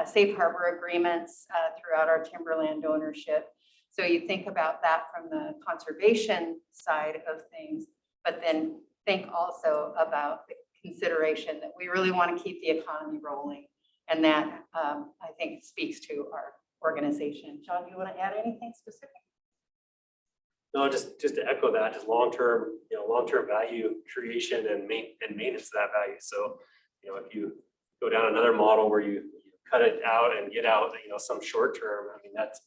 safe harbor agreements throughout our timberland ownership. So you think about that from the conservation side of things, but then think also about the consideration that we really want to keep the economy rolling. And that I think speaks to our organization. John, you want to add anything specific? No, just to echo that, just long-term value creation and maintenance of that value. So, if you go down another model where you cut it out and get out, some short term, I mean, that's,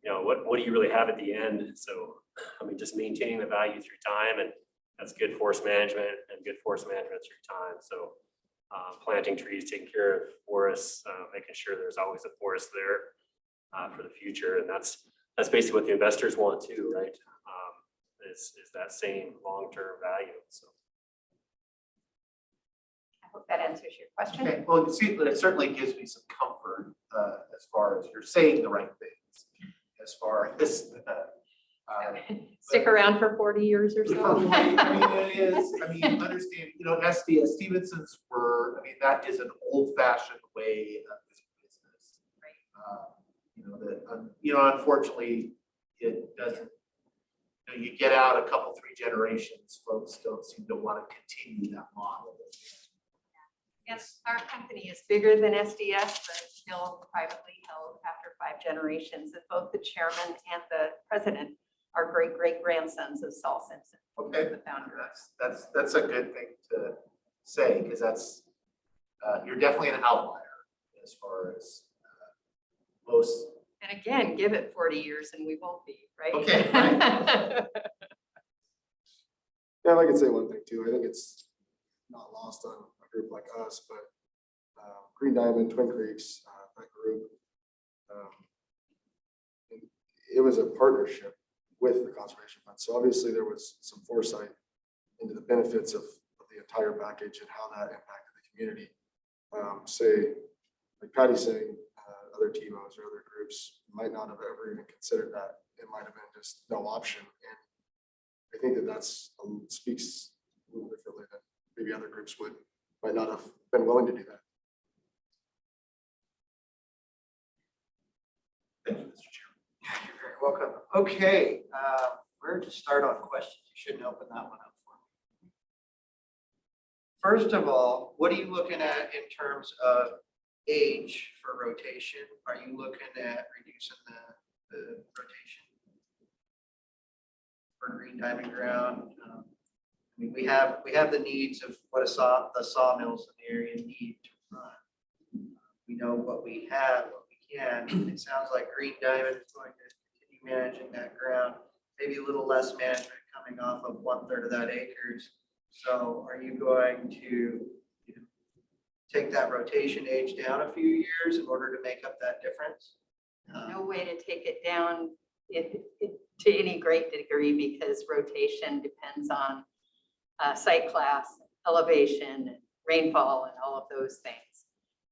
what do you really have at the end? So, I mean, just maintaining the value through time, and that's good forest management through time. So, planting trees, taking care of forests, making sure there's always a forest there for the future. And that's basically what the investors want too, right? Is that same long-term value. So I hope that answers your question. Okay, well, see, it certainly gives me some comfort as far as you're saying the right things, as far as Stick around for 40 years or so. Understand, SDS Stevenson's that is an old-fashioned way of business. Right. Unfortunately, it doesn't, you get out a couple, 3 generations, folks don't seem to want to continue that model. Yes, our company is bigger than SDS, but still privately held after 5 generations. And both the chairman and the president are great-great-grandsons of Saul Simpson. Okay, the founder. That's a good thing to say, because that's you're definitely an outlier as far as most. And again, give it 40 years and we won't be, right? Okay. Right. Yeah, I could say one thing too. I think it's not lost on a group like us, but Green Diamond, Twin Creeks, that group, it was a partnership with the conservation fund. So obviously there was some foresight into the benefits of the entire package and how that impacted the community. Say, like Patty's saying, other TMOs or other groups might not have ever even considered that. It might have been just no option. And I think that speaks a little differently than maybe other groups might not have been willing to do that. Thank you, Mr. Chairman. You're very welcome. Okay, where to start on questions? You shouldn't open that one up for me. First of all, what are you looking at in terms of age for rotation? Are you looking at reducing the rotation for Green Diamond ground? I mean, we have the needs of what the sawmills in the area need to run. We know what we have, what we can. It sounds like Green Diamond is going to continue managing that ground. maybe a little less management coming off of 1/3 of that acres. So are you going to take that rotation age down a few years in order to make up that difference? No way to take it down to any great degree because rotation depends on site class, elevation, rainfall, and all of those things.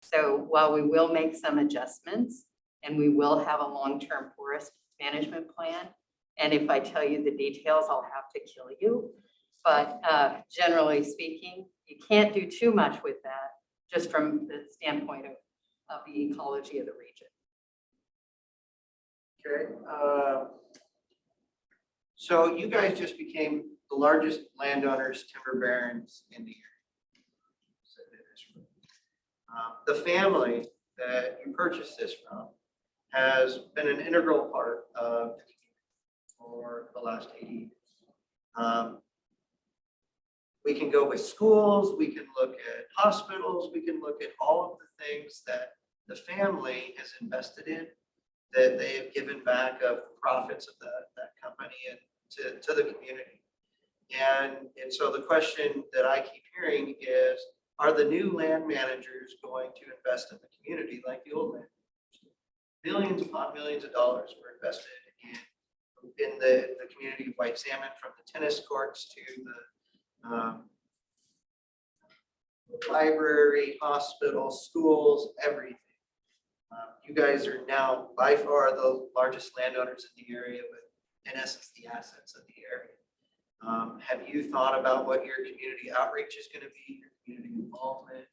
So while we will make some adjustments and we will have a long-term forest management plan, and if I tell you the details, I'll have to kill you. But generally speaking, you can't do too much with that, just from the standpoint of the ecology of the region. Okay. So you guys just became the largest landowners, timber barons in the area. The family that you purchased this from has been an integral part of the community for the last 80 years. We can go with schools, we can look at hospitals, we can look at all of the things that the family has invested in, that they have given back of the profits of that company and to the community. And so the question that I keep hearing is, are the new land managers going to invest in the community like the old land managers? Millions upon millions of dollars were invested in the community of White Salmon, from the tennis courts to the library, hospital, schools, everything. You guys are now by far the largest landowners in the area with, in essence, the assets of the area. Have you thought about what your community outreach is going to be, your community involvement,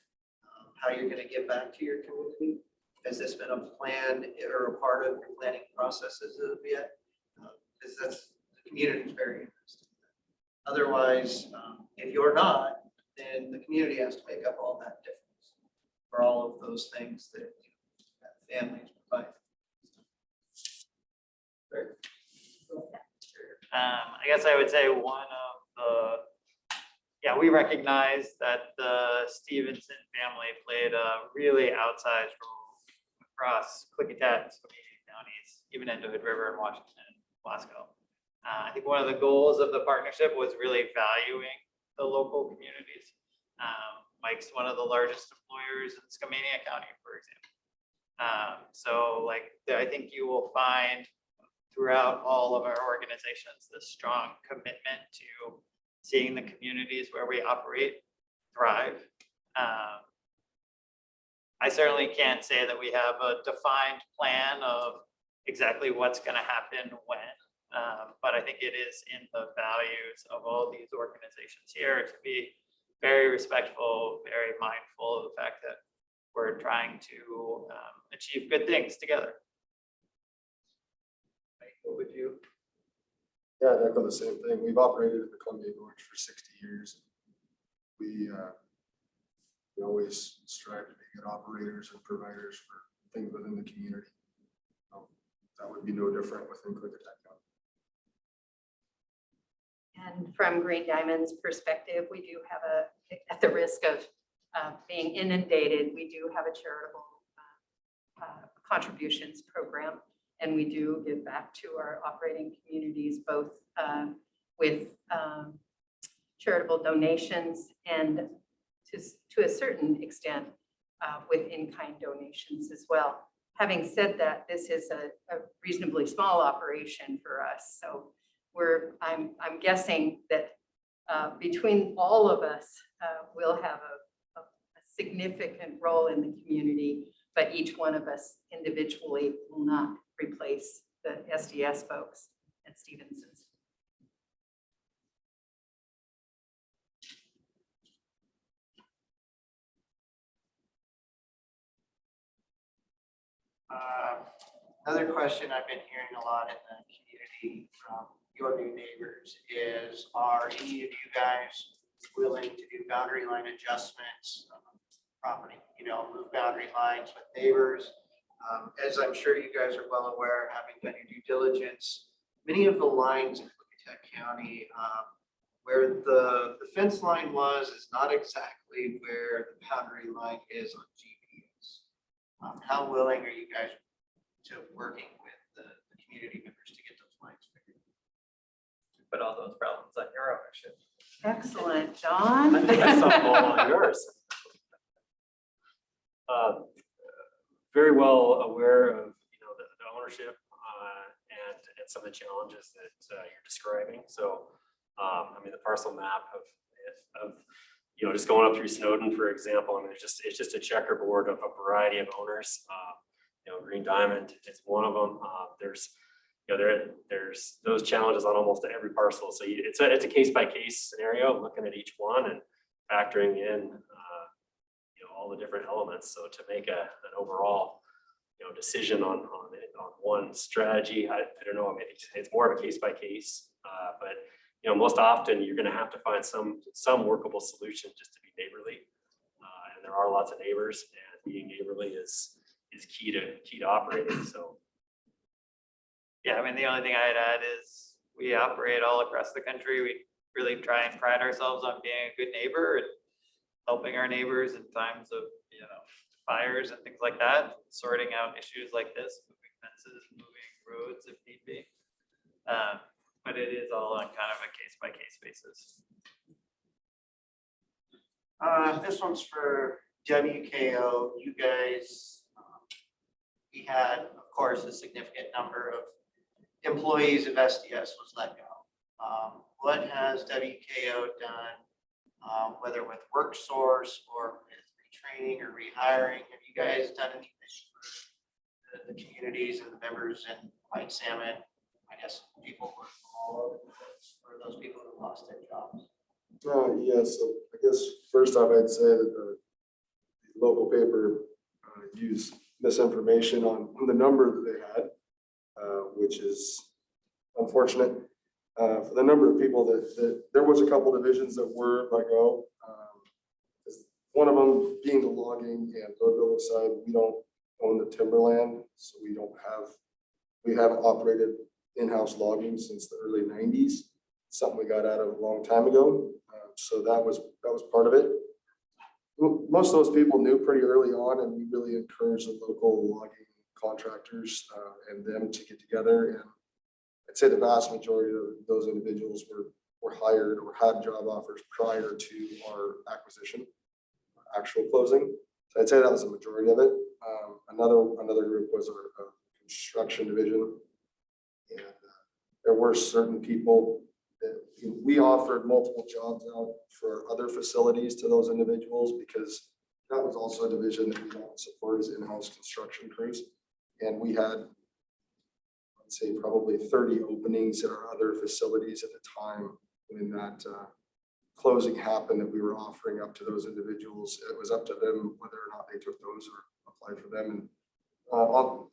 how you're going to get back to your community? Has this been a plan or a part of your planning processes as of yet? Because that's, the community is very interested in that. Otherwise, if you're not, then the community has to make up all that difference for all of those things that, that families provide. I guess I would say one of the, we recognize that the Stevenson family played a really outsized role across Klickitat and Squamish counties, even into Hood River and Washington and Wasco. I think one of the goals of the partnership was really valuing the local communities. Mike's one of the largest employers in Skamania County, for example. So I think you will find throughout all of our organizations this strong commitment to seeing the communities where we operate thrive. I certainly can't say that we have a defined plan of exactly what's going to happen when. But I think it is in the values of all these organizations here to be very respectful, very mindful of the fact that we're trying to achieve good things together. What would you? Yeah, I'd echo the same thing. We've operated in the Columbia Gorge for 60 years. We always strive to be good operators and providers for things within the community. That would be no different within Klickitat County. And from Green Diamond's perspective, we do have at the risk of being inundated, we do have a charitable contributions program. And we do give back to our operating communities, both with charitable donations and to a certain extent with in-kind donations as well. Having said that, this is a reasonably small operation for us. So I'm guessing that between all of us, we'll have a significant role in the community, but each one of us individually will not replace the SDS folks at Stevenson's. Another question I've been hearing a lot in the community from your new neighbors is, are any of you guys willing to do boundary line adjustments on property, move boundary lines with neighbors? As I'm sure you guys are well aware, having done your due diligence, many of the lines in Klickitat County, where the fence line was, is not exactly where the boundary line is on GPS. How willing are you guys to working with the community members to get those lines figured? Excellent, John. That's all yours. Very well aware of, the ownership and some of the challenges that you're describing. So, the parcel map of just going up through Snowden, for example, it's just a checkerboard of a variety of owners. Green Diamond is one of them. There's those challenges on almost every parcel. So it's a case by case scenario, looking at each one and factoring in all the different elements. So to make an overall decision on one strategy, I don't know. It's more of a case by case, but most often you're going to have to find some workable solution just to be neighborly, and there are lots of neighbors, and being neighborly is key to operating. So. Yeah, the only thing I'd add is we operate all across the country. We really try and pride ourselves on being a good neighbor and helping our neighbors in times of, fires and things like that, sorting out issues like this, moving fences, moving roads if need be. But it is all on kind of a case by case basis. This one's for WKO. You guys, we had, of course, a significant number of employees of SDS was let go. What has WKO done, whether with WorkSource or with retraining or rehiring? Have you guys done anything for the communities and the members in White Salmon? I guess people were all over the place for those people who lost their jobs. Yes, so I guess first off, I'd say that the local paper used misinformation on the number that they had, which is unfortunate. For the number of people that there was a couple divisions that were let go. One of them being the logging and road building side. We don't own the timberland, so we haven't operated in-house logging since the early 90s. Something we got out of a long time ago. So that was part of it. Most of those people knew pretty early on, and we really encouraged the local logging contractors and them to get together. And I'd say the vast majority of those individuals were hired or had job offers prior to our acquisition, actual closing. So I'd say that was the majority of it. Another group was our construction division, and there were certain people that we offered multiple jobs out for other facilities to those individuals, because that was also a division that we don't support as in-house construction crews. And we had, I'd say, probably 30 openings at our other facilities at the time when that closing happened, that we were offering up to those individuals. It was up to them whether or not they took those or applied for them. And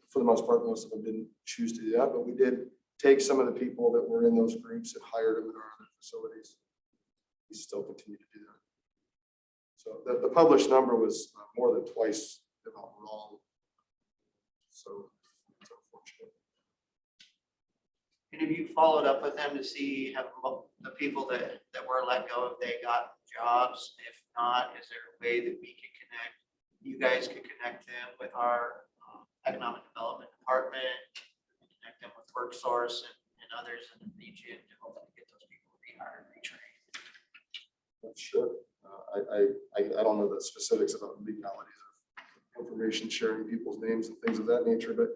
for the most part, most of them didn't choose to do that, but we did take some of the people that were in those groups and hired them in our other facilities. We still continue to do that. So the published number was more than twice the amount wrong. So it's unfortunate. And have you followed up with them to see have the people that were let go, if they got jobs? If not, is there a way that we can connect, you guys could connect them with our economic development department, connect them with WorkSource and others in the region to hopefully get those people rehired, retrained? Sure. I don't know the specifics about the legalities of information sharing people's names and things of that nature, but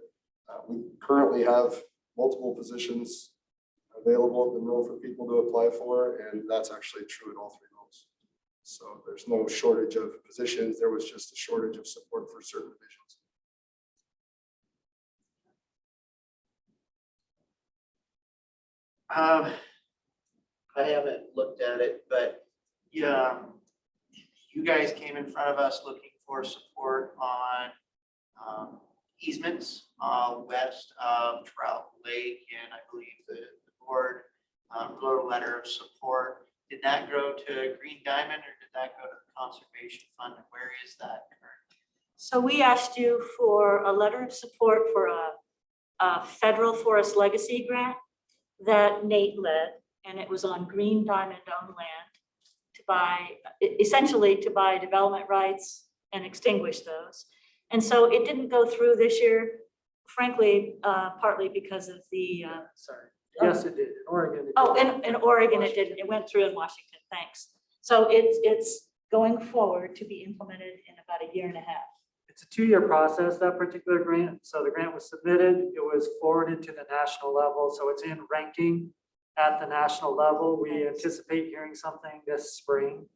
we currently have multiple positions available at the mill for people to apply for, and that's actually true in all three mills. So there's no shortage of positions. There was just a shortage of support for certain divisions. I haven't looked at it, but yeah, you guys came in front of us looking for support on easements west of Trout Lake, and I believe the board wrote a letter of support. Did that go to Green Diamond, or did that go to the Conservation Fund? Where is that currently? So we asked you for a letter of support for a federal forest legacy grant that Nate led, and it was on Green Diamond owned land to buy, essentially to buy development rights and extinguish those. And so it didn't go through this year, frankly, partly because of the. Sorry. Yes, it did. In Oregon. Oh, in Oregon it didn't. It went through in Washington. Thanks. So it's going forward to be implemented in about a year and a half. It's a 2-year process, that particular grant. So the grant was submitted, it was forwarded to the national level, so it's in ranking at the national level. We anticipate hearing something this spring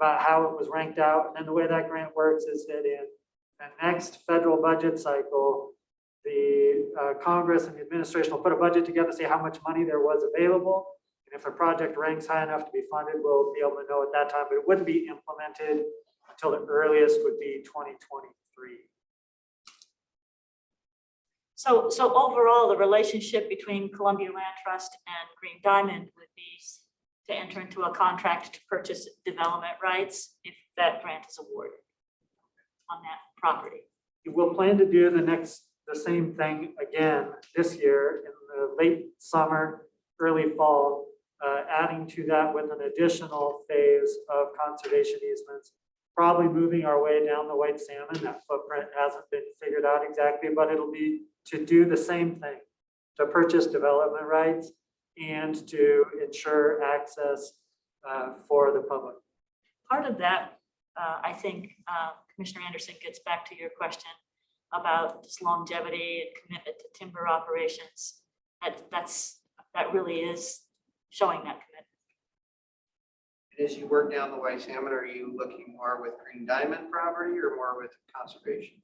about how it was ranked out. And then the way that grant works is that in the next federal budget cycle, the Congress and the administration will put a budget together, say how much money there was available. And if a project ranks high enough to be funded, we'll be able to know at that time, but it wouldn't be implemented until the earliest would be 2023. So overall, the relationship between Columbia Land Trust and Green Diamond would be to enter into a contract to purchase development rights if that grant is awarded on that property. We'll plan to do the same thing again this year in the late summer, early fall, adding to that with an additional phase of conservation easements, probably moving our way down the White Salmon. That footprint hasn't been figured out exactly, but it'll be to do the same thing, to purchase development rights and to ensure access for the public. Part of that, I think, Commissioner Anderson, gets back to your question about this longevity and commitment to timber operations. That really is showing that commitment. And as you work down the White Salmon, are you looking more with Green Diamond property or more with conservation?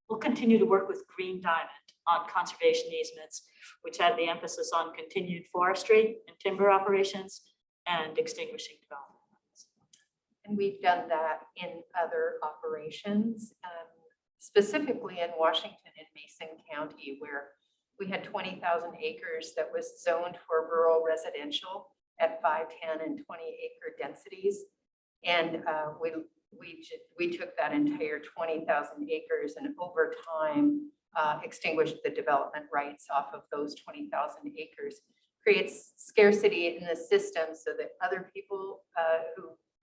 We'll continue to work with Green Diamond on conservation easements, which have the emphasis on continued forestry and timber operations and extinguishing development. And we've done that in other operations, specifically in Washington and Mason County, where we had 20,000 acres that was zoned for rural residential at 5, 10, and 20-acre densities. And we took that entire 20,000 acres and over time extinguished the development rights off of those 20,000 acres. Creates scarcity in the system so that other people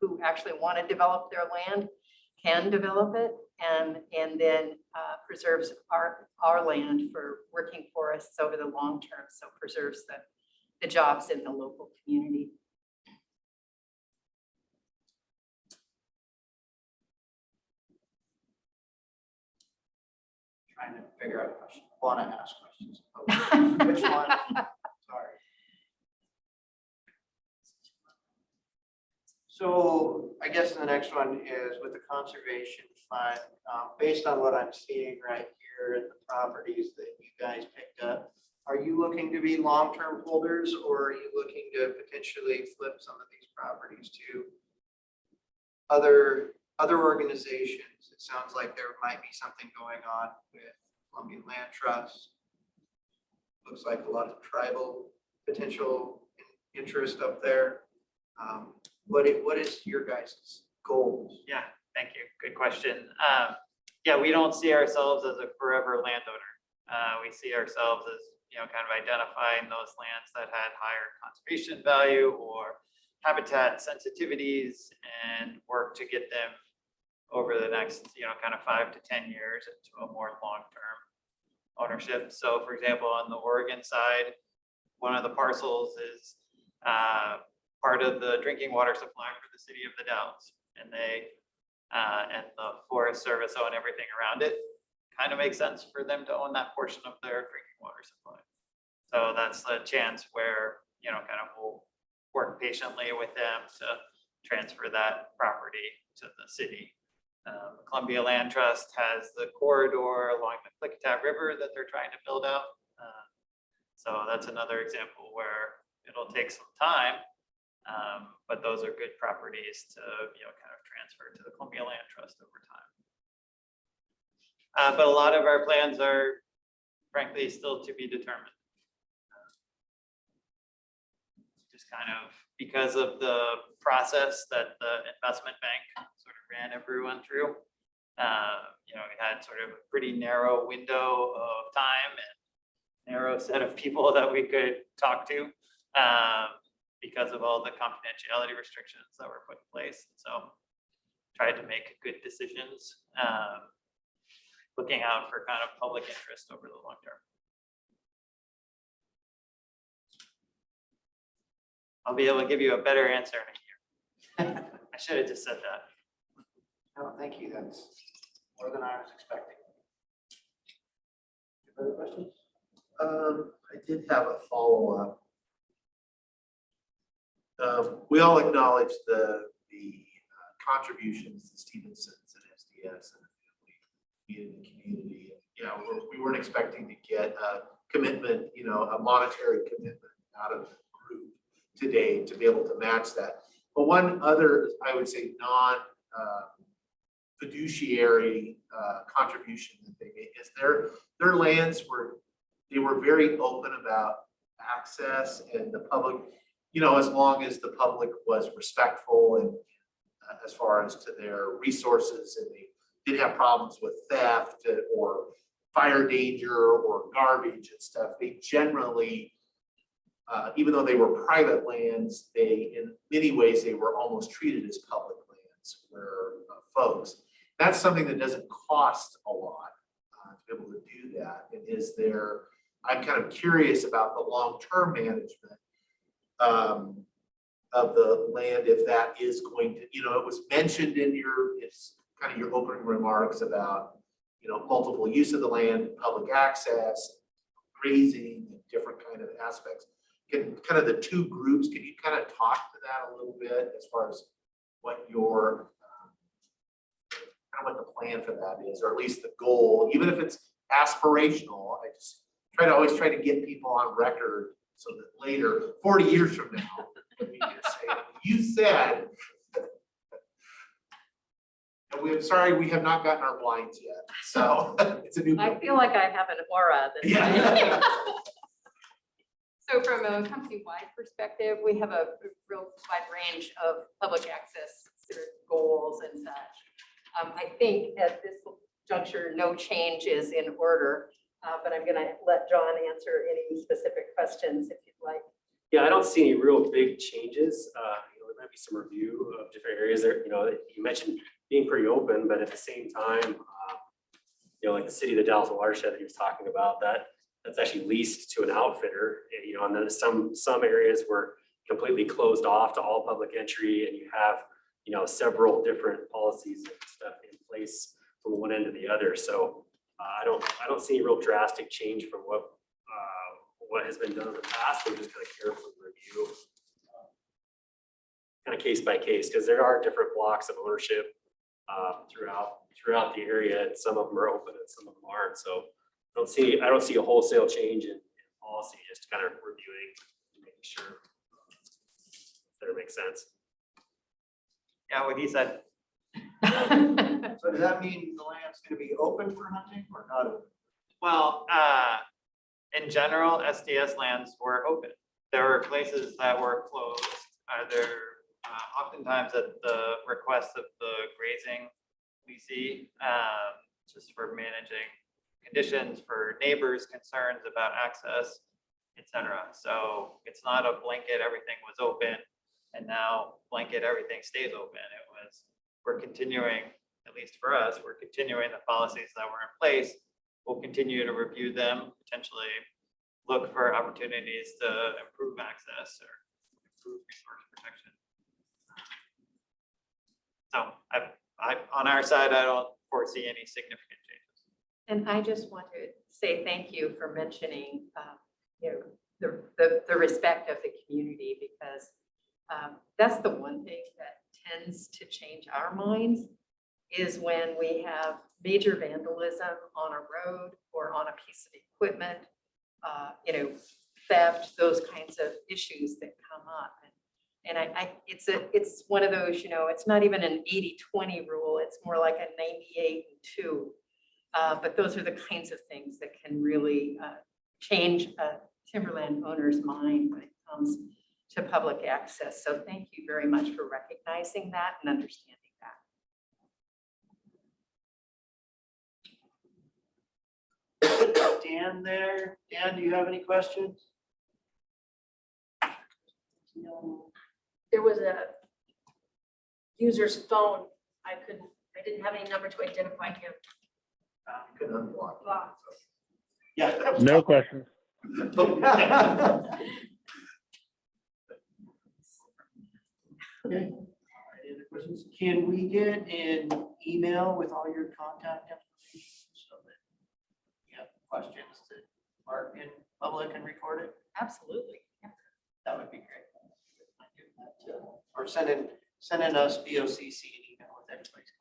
who actually want to develop their land can develop it, and then preserves our land for working forests over the long term. So preserves the jobs in the local community. Trying to figure out if I want to ask questions. Which one? Sorry. So I guess the next one is with the conservation fund, based on what I'm seeing right here in the properties that you guys picked up, are you looking to be long-term holders or are you looking to potentially flip some of these properties to other organizations? It sounds like there might be something going on with Columbia Land Trust. Looks like a lot of tribal potential interest up there. What is your guys' goals? Yeah, thank you. Good question. Yeah, we don't see ourselves as a forever landowner. We see ourselves as, kind of identifying those lands that had higher conservation value or habitat sensitivities and work to get them over the next, kind of 5 to 10 years into a more long-term ownership. So for example, on the Oregon side, one of the parcels is part of the drinking water supply for the city of the Dalles, and and the Forest Service own everything around it. Kind of makes sense for them to own that portion of their drinking water supply. So that's a chance where, kind of we'll work patiently with them to transfer that property to the city. Columbia Land Trust has the corridor along the Klickitat River that they're trying to build out. So that's another example where it'll take some time, but those are good properties to, kind of transfer to the Columbia Land Trust over time. But a lot of our plans are frankly still to be determined. Just kind of because of the process that the investment bank sort of ran everyone through. We had sort of a pretty narrow window of time and narrow set of people that we could talk to because of all the confidentiality restrictions that were put in place. So tried to make good decisions, looking out for kind of public interest over the long term. I'll be able to give you a better answer in a year. I should have just said that. No, thank you. That's more than I was expecting. Other questions? I did have a follow-up. We all acknowledge the contributions to Stevenson's and SDS and the community. We weren't expecting to get a commitment, a monetary commitment out of the group today to be able to match that. But one other, I would say, fiduciary contribution that they made is their lands they were very open about access and the public, as long as the public was respectful and as far as to their resources, and they didn't have problems with theft or fire danger or garbage and stuff. They generally, even though they were private lands, in many ways, they were almost treated as public lands where folks. That's something that doesn't cost a lot to be able to do that. And I'm kind of curious about the long-term management of the land, if that is going to, it was mentioned in it's kind of your opening remarks about, multiple use of the land, public access, grazing, and different kind of aspects. Kind of the two groups, can you kind of talk to that a little bit as far as what your, kind of what the plan for that is, or at least the goal, even if it's aspirational? I just always try to get people on record so that later, 40 years from now, we can say, you said, and we're sorry, we have not gotten our blinds yet. So it's a new. I feel like I have an aura that's. Yeah. So from a company-wide perspective, we have a real wide range of public access sort of goals and such. I think at this juncture, no change is in order, but I'm gonna let John answer any specific questions if you'd like. Yeah, I don't see any real big changes. There might be some review of different areas there. You mentioned being pretty open, but at the same time, like the city of the Dallas watershed that he was talking about, that's actually leased to an outfitter. And then some areas were completely closed off to all public entry, and you have several different policies and stuff in place from one end to the other. So I don't see any real drastic change from what has been done in the past. We're just kind of carefully review kind of case by case, because there are different blocks of ownership throughout the area, and some of them are open and some of them aren't. So I don't see a wholesale change in policy, just kind of reviewing and making sure that it makes sense. Yeah, what he said. So does that mean the land's going to be open for hunting or not open? Well, in general, SDS lands were open. There were places that were closed, either oftentimes at the request of the grazing leasee, just for managing conditions for neighbors' concerns about access, etc. So it's not a blanket, everything was open, and now blanket, everything stays open. We're continuing, at least for us, we're continuing the policies that were in place. We'll continue to review them, potentially look for opportunities to improve access or improve resource protection. So on our side, I don't foresee any significant changes. And I just want to say thank you for mentioning, the respect of the community, because that's the one thing that tends to change our minds is when we have major vandalism on a road or on a piece of equipment, theft, those kinds of issues that come up. And it's one of those, it's not even an 80-20 rule. It's more like a 98-2. But those are the kinds of things that can really change a timberland owner's mind when it comes to public access. So thank you very much for recognizing that and understanding that. Dan there. Dan, do you have any questions? No. There was a user's phone. I didn't have any number to identify him. You can unblock. Blocked. Yeah. No questions. Okay. Can we get an email with all your contact information so that you have questions that are in public and recorded? Absolutely. That would be great. Or sending us BOCC an email with everybody's.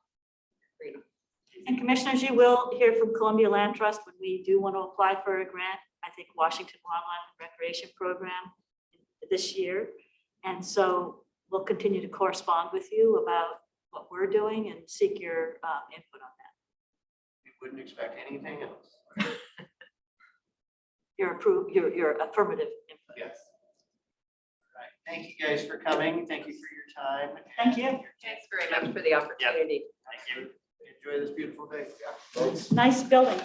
And commissioners, you will hear from Columbia Land Trust when we do want to apply for a grant. I think Washington Wildlife and Recreation Program this year. And so we'll continue to correspond with you about what we're doing and seek your input on that. We wouldn't expect anything else. Your affirmative input. Yes. All right. Thank you guys for coming. Thank you for your time. Thank you. Thanks very much for the opportunity. Thank you. Enjoy this beautiful day. Nice building.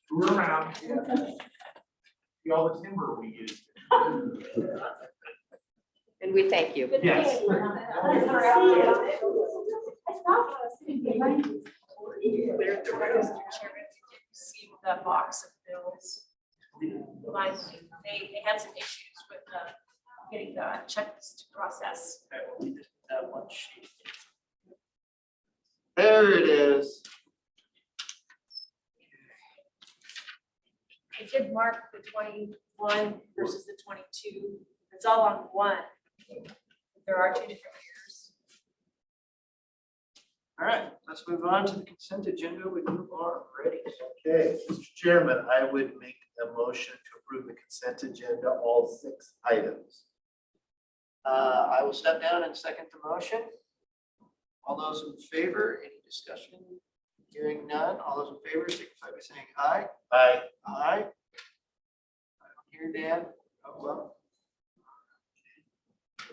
Tour around. See all the timber we used. And we thank you. Yes. See the box of bills. They had some issues with getting the checklist process. That one sheet. There it is. I did mark the 21 versus the 22. It's all on one. There are two different years. All right, let's move on to the consent agenda when you are ready. Okay, Mr. Chairman, I would make a motion to approve the consent agenda, all 6 items. I will step down and second the motion. All those in favor, any discussion? Hearing none, all those in favor signify by saying aye. Aye. Aye. I don't hear Dan. Oh, well.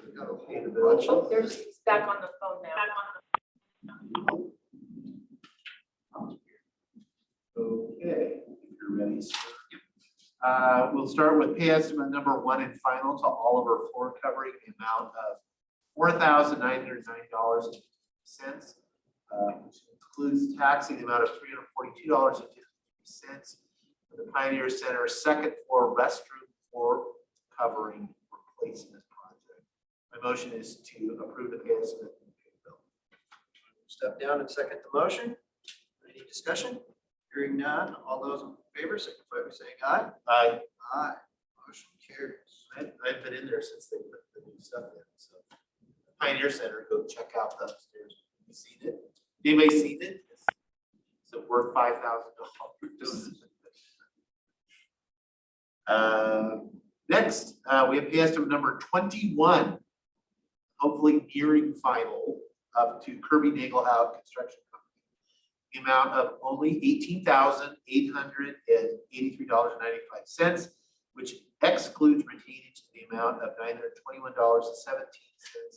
We gotta pay the bill. Oh, there's, he's back on the phone now. Okay, if you're ready, sir. We'll start with pay estimate number 1 and final to Oliver Floor Covering, the amount of $4,909.50, which includes tax in the amount of $342.50 for the Pioneer Center second floor restroom floor covering replacement project. My motion is to approve the pay estimate. Step down and second the motion. Any discussion? Hearing none, all those in favor signify by saying aye. Aye. Aye. Motion carries. I've been in there since they put the new stuff in, so. Pioneer Center, go check out the upstairs. You seen it? Anybody seen it? It's worth $5,000. Next, we have pay estimate number 21, hopefully nearing final, up to Kirby Nagelhout Construction Company. The amount of only $18,883.95, which excludes retainage in the amount of $921.17,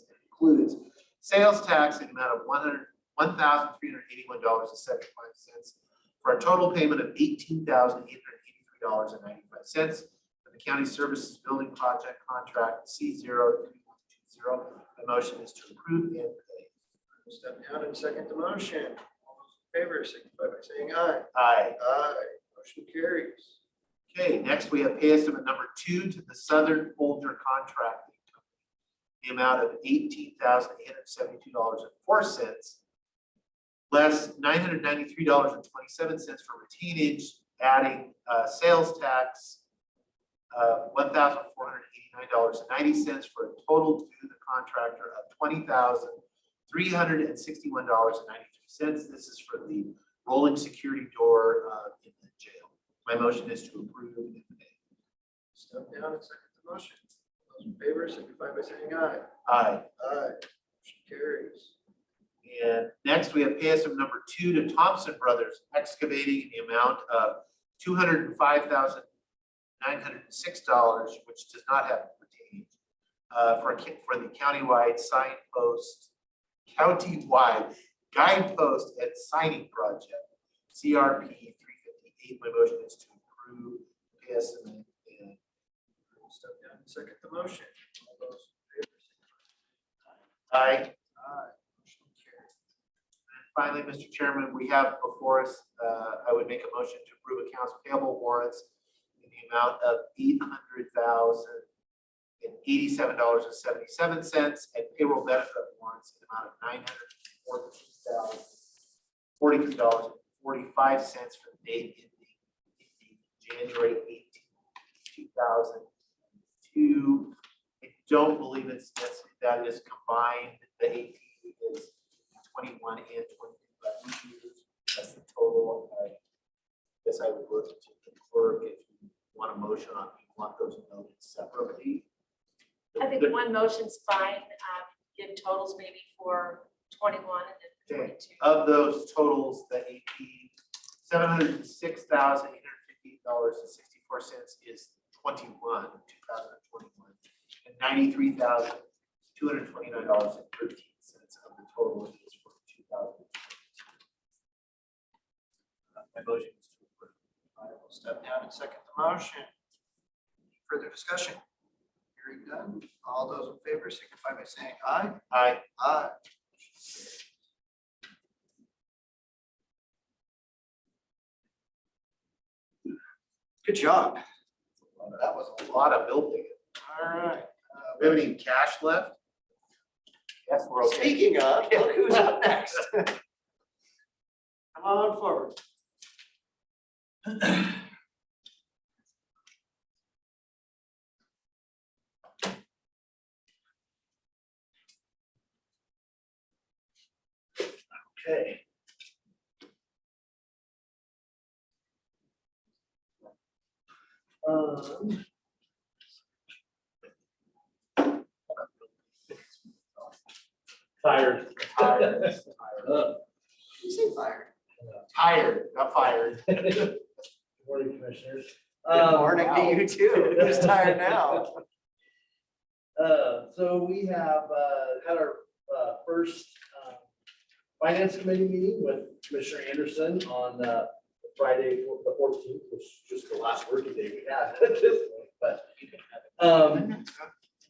and includes sales tax in the amount of $1,381.75 for a total payment of $18,883.95 for the county services building project contract C03120. The motion is to approve and pay. Step down and second the motion. All those in favor signify by saying aye. Aye. Aye. Motion carries. Okay, next we have pay estimate number 2 to the Southern Folger Contracting Company. The amount of $18,872.04, less $993.27 for retainage, adding sales tax of $1,489.90 for a total to the contractor of $20,361.93. This is for the rolling security door in the jail. My motion is to approve and pay. Step down and second the motion. All those in favor signify by saying aye. Aye. Aye. Motion carries. And next we have pay estimate number 2 to Thompson Brothers Excavating in the amount of $205,906, which does not have retainage, for the countywide guidepost and signing project, CRP 358. My motion is to approve pay estimate and Step down and second the motion. All those in favor signify aye. by saying aye. Motion carries. And finally, Mr. Chairman, we have before us, I would make a motion to approve accounts payable warrants in the amount of $800,000 and $87.77, and payroll benefit warrants in the amount of $914,042.45 for the date ending January 18, 2002. I don't believe that is combined. The AP is 21 and 22 years. That's the total. I guess I would look to the clerk if you want a motion on, if you want those noted separately. I think one motion's fine. Give totals maybe for 21 and then for 22. Of those totals, the AP $706,858.64 is 2021, and $93,229.13 of the total is for 2022. My motion is to approve. I will step down and second the motion. Any further discussion? Hearing none. All those in favor signify by saying aye. Aye. Aye. Good job. That was a lot of building. All right. We have any cash left? Yes, we're okay. Speaking of, look who's up next. Come on forward. Okay. Tired. Tired. You say fired. Tired, not fired. Good morning, commissioners. Good morning to you too. Who's tired now? So we have had our first finance committee meeting with Commissioner Anderson on Friday, the 14th, which is just the last working day we had at this point. But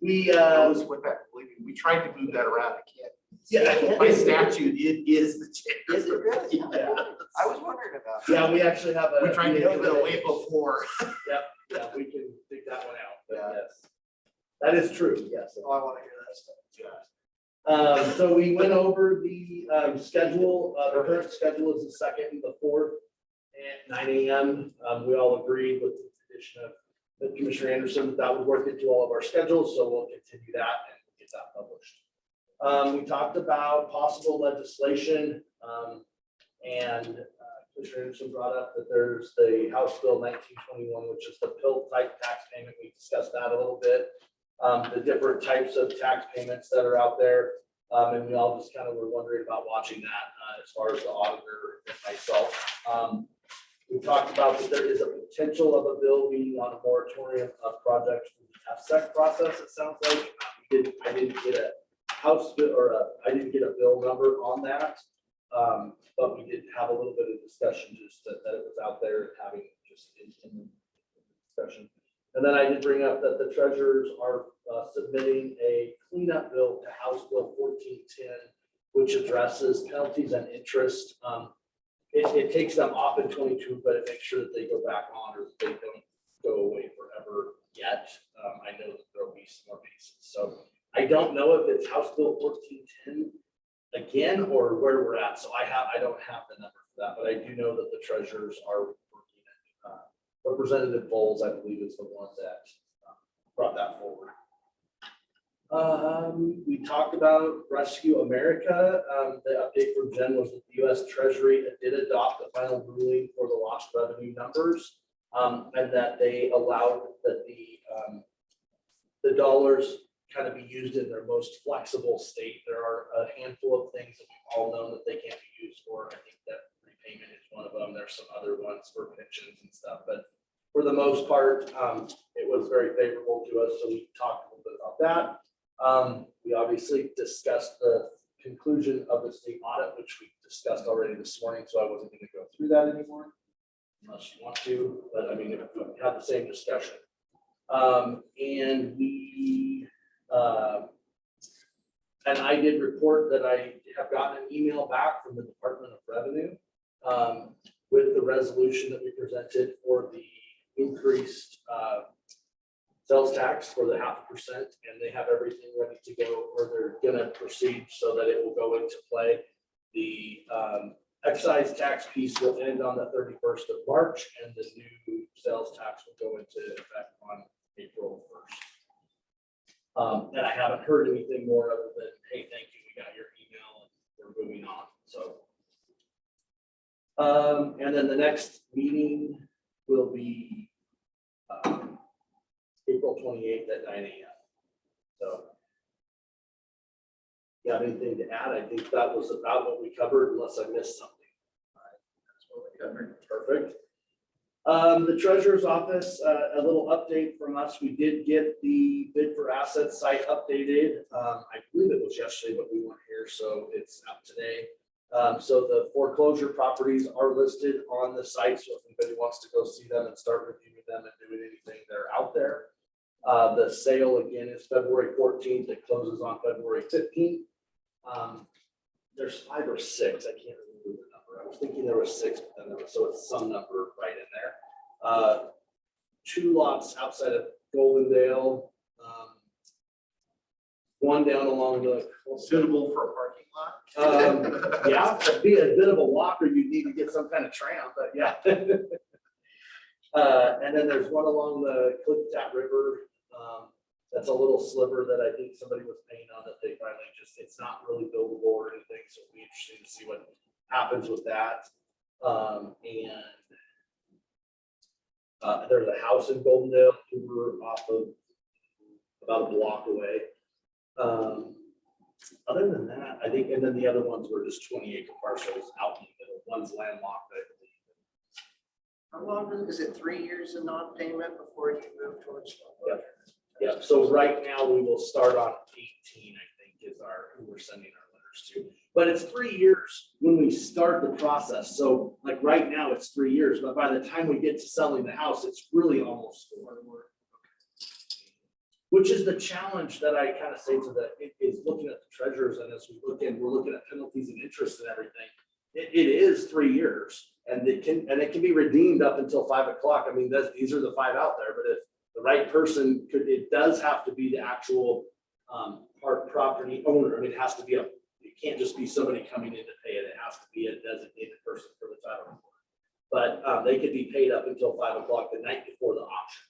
we Those with that, believe me, we tried to move that around. I can't. Yeah. By statute, it is the chair. Is it really? Yeah. I was wondering about. Yeah, we actually have a. We tried to give it away before. Yep, yeah, we can dig that one out, but yes. That is true, yes. Oh, I want to hear that stuff. So we went over the schedule, the current schedule is the 2nd and the 4th at 9 a.m. We all agreed with the addition of Commissioner Anderson that would work into all of our schedules, so we'll continue that and get that published. We talked about possible legislation, and Commissioner Anderson brought up that there's the House Bill 1921, which is the pill type tax payment. We discussed that a little bit. The different types of tax payments that are out there. And we all just kind of were wondering about watching that as far as the auditor and myself. We talked about that there is a potential of a bill being on a moratorium of projects for the TAFSEC process. It sounds like I didn't get a House bill or I didn't get a bill number on that. But we did have a little bit of discussion just that it was out there and having just in the discussion. And then I did bring up that the treasurers are submitting a cleanup bill to House Bill 1410, which addresses penalties and interest. It takes them off in 22, but it makes sure that they go back on or they don't go away forever yet. I know that there'll be some more pieces. So I don't know if it's House Bill 1410 again or where we're at. So I don't have the number for that, but I do know that the treasurers are working at Representative Bowles, I believe, is the one that brought that forward. We talked about Rescue America. The update from Jen was that the U.S. Treasury did adopt the final ruling for the lost revenue numbers, and that they allowed that the dollars kind of be used in their most flexible state. There are a handful of things that we've all known that they can't be used for. I think that repayment is one of them. There's some other ones for pensions and stuff, but for the most part, it was very favorable to us. So we talked a little bit about that. We obviously discussed the conclusion of the state audit, which we discussed already this morning. So I wasn't going to go through that anymore unless you want to, but I mean, we had the same discussion. And we, and I did report that I have gotten an email back from the Department of Revenue with the resolution that we presented for the increased sales tax for the 0.5%, and they have everything ready to go, or they're gonna proceed so that it will go into play. The excise tax piece will end on the 31st of March, and the new sales tax will go into effect on April 1st. And I haven't heard anything more other than, hey, thank you, we got your email, and we're moving on, so. And then the next meeting will be April 28th at 9 a.m. So. You have anything to add? I think that was about what we covered, unless I missed something. That's what we covered. Perfect. The treasurer's office, a little update from us. We did get the bid for assets site updated. I believe it was yesterday, but we weren't here, so it's out today. So the foreclosure properties are listed on the site. So if anybody wants to go see them and start reviewing them and doing anything, they're out there. The sale again is February 14th. It closes on February 15th. There's 5 or 6. I can't remember the number. I was thinking there was 6, but then there was, so it's some number right in there. 2 lots outside of Goldendale. One down along the. Suitable for a parking lot? Yeah, it'd be a bit of a walk, or you'd need to get some kind of tram, but yeah. And then there's one along the Klickitat River. That's a little sliver that I think somebody was paying on that they finally just, it's not really buildable or anything, so it'll be interesting to see what happens with that. There's a house in Goldendale, we're off of about a block away. Other than that, I think, and then the other ones were just 20-acre parcels out in the middle. One's landlocked, I believe. How long is it? 3 years of non-payment before you move towards? Yeah, so right now we will start on 18, I think, is who we're sending our letters to. But it's 3 years when we start the process. So like right now it's 3 years, but by the time we get to selling the house, it's really almost 4. Which is the challenge that I kind of say to is looking at the treasurers, and as we're looking at penalties and interest and everything. It is 3 years, and it can be redeemed up until 5 o'clock. I mean, these are the 5 out there, but if the right person it does have to be the actual property owner. I mean, it has to be it can't just be somebody coming in to pay it. It has to be a designated person for the title report. But they could be paid up until 5 o'clock the night before the auction.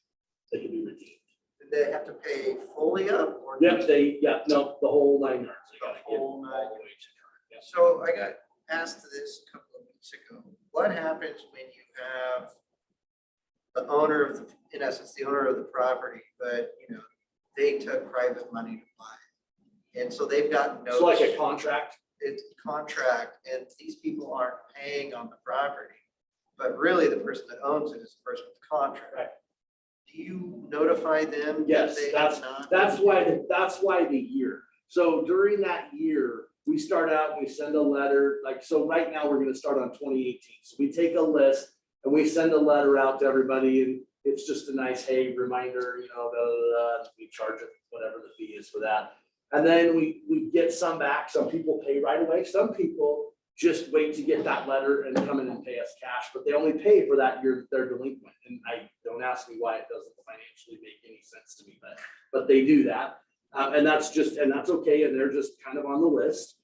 They can be redeemed. Did they have to pay fully up? Or Yep, the whole 9 yards. They gotta get whole 9 all the way to current. Yep. So I got asked this a couple of weeks ago. What happens when you have the owner of the, in essence, the owner of the property, but they took private money to buy it, and so they've got notice. So like a contract. It's a contract, and these people aren't paying on the property, but really the person that owns it is the person with the contract. Right. Do you notify them? Yes, they that's have not? that's why the year. So during that year, we start out and we send a letter. So right now we're going to start on 2018. So we take a list and we send a letter out to everybody, and it's just a nice, hey, reminder, we charge it whatever the fee is for that. And then we get some back. Some people pay right away. Some people just wait to get that letter and come in and pay us cash, but they only pay for that year they're delinquent. And don't ask me why it doesn't financially make any sense to me, but they do that. And that's okay. And they're just kind of on the list.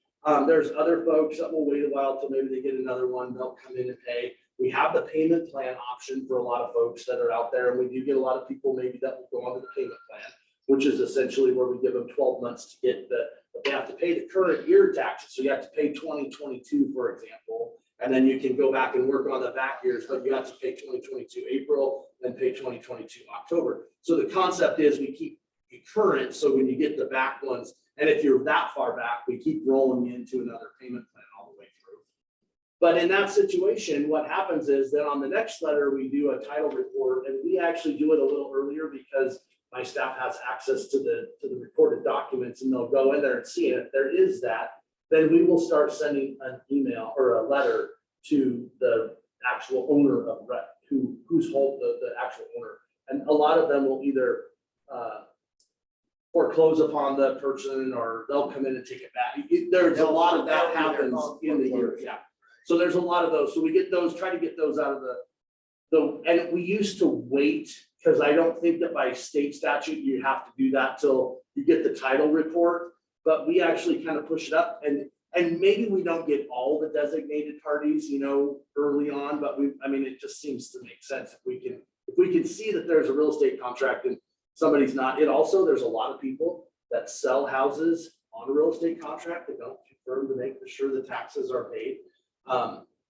There's other folks that will wait a while till maybe they get another one. They'll come in and pay. We have the payment plan option for a lot of folks that are out there. And we do get a lot of people maybe that will go onto the payment plan, which is essentially where we give them 12 months to get but they have to pay the current year taxes. So you have to pay 2022, for example, and then you can go back and work on the back years, but you have to pay 2022 April, then pay 2022 October. So the concept is we keep you current. So when you get the back ones, and if you're that far back, we keep rolling you into another payment plan all the way through. But in that situation, what happens is that on the next letter, we do a title report, and we actually do it a little earlier because my staff has access to the recorded documents, and they'll go in there and see it. If there is that, then we will start sending an email or a letter to the actual owner of who's the actual owner. And a lot of them will either foreclose upon the person, or they'll come in and take it back. There's a lot of that happens in the year. Yeah. So there's a lot of those. So we get those, try to get those out of and we used to wait because I don't think that by state statute, you have to do that till you get the title report. But we actually kind of push it up, and maybe we don't get all the designated parties, you know, early on, but I mean, it just seems to make sense if we can see that there's a real estate contract and somebody's not. It also, there's a lot of people that sell houses on a real estate contract that don't confirm to make sure the taxes are paid.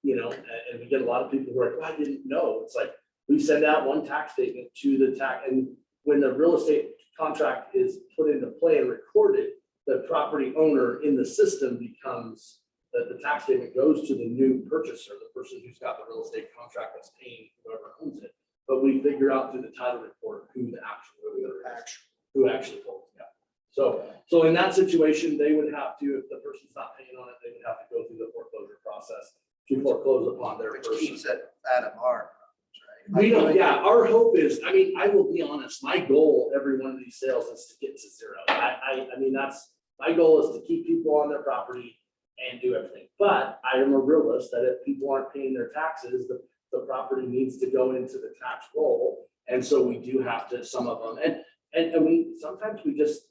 You know, and we get a lot of people who are like, well, I didn't know. It's like, we send out one tax statement to the tax, and when the real estate contract is put into play and recorded, the property owner in the system becomes, the tax statement goes to the new purchaser, the person who's got the real estate contract that's paying whoever owns it. But we figure out through the title report who the who actually holds it. So in that situation, they would have to, if the person's not paying on it, they would have to go through the foreclosure process to foreclose upon their person. Which keeps it out of our, right? We don't, yeah, our hope is, I mean, I will be honest, my goal every one of these sales is to get to zero. I mean, that's, my goal is to keep people on their property and do everything. But I am a realist that if people aren't paying their taxes, the property needs to go into the tax roll. And so we do have to, some of them, and we, sometimes we just,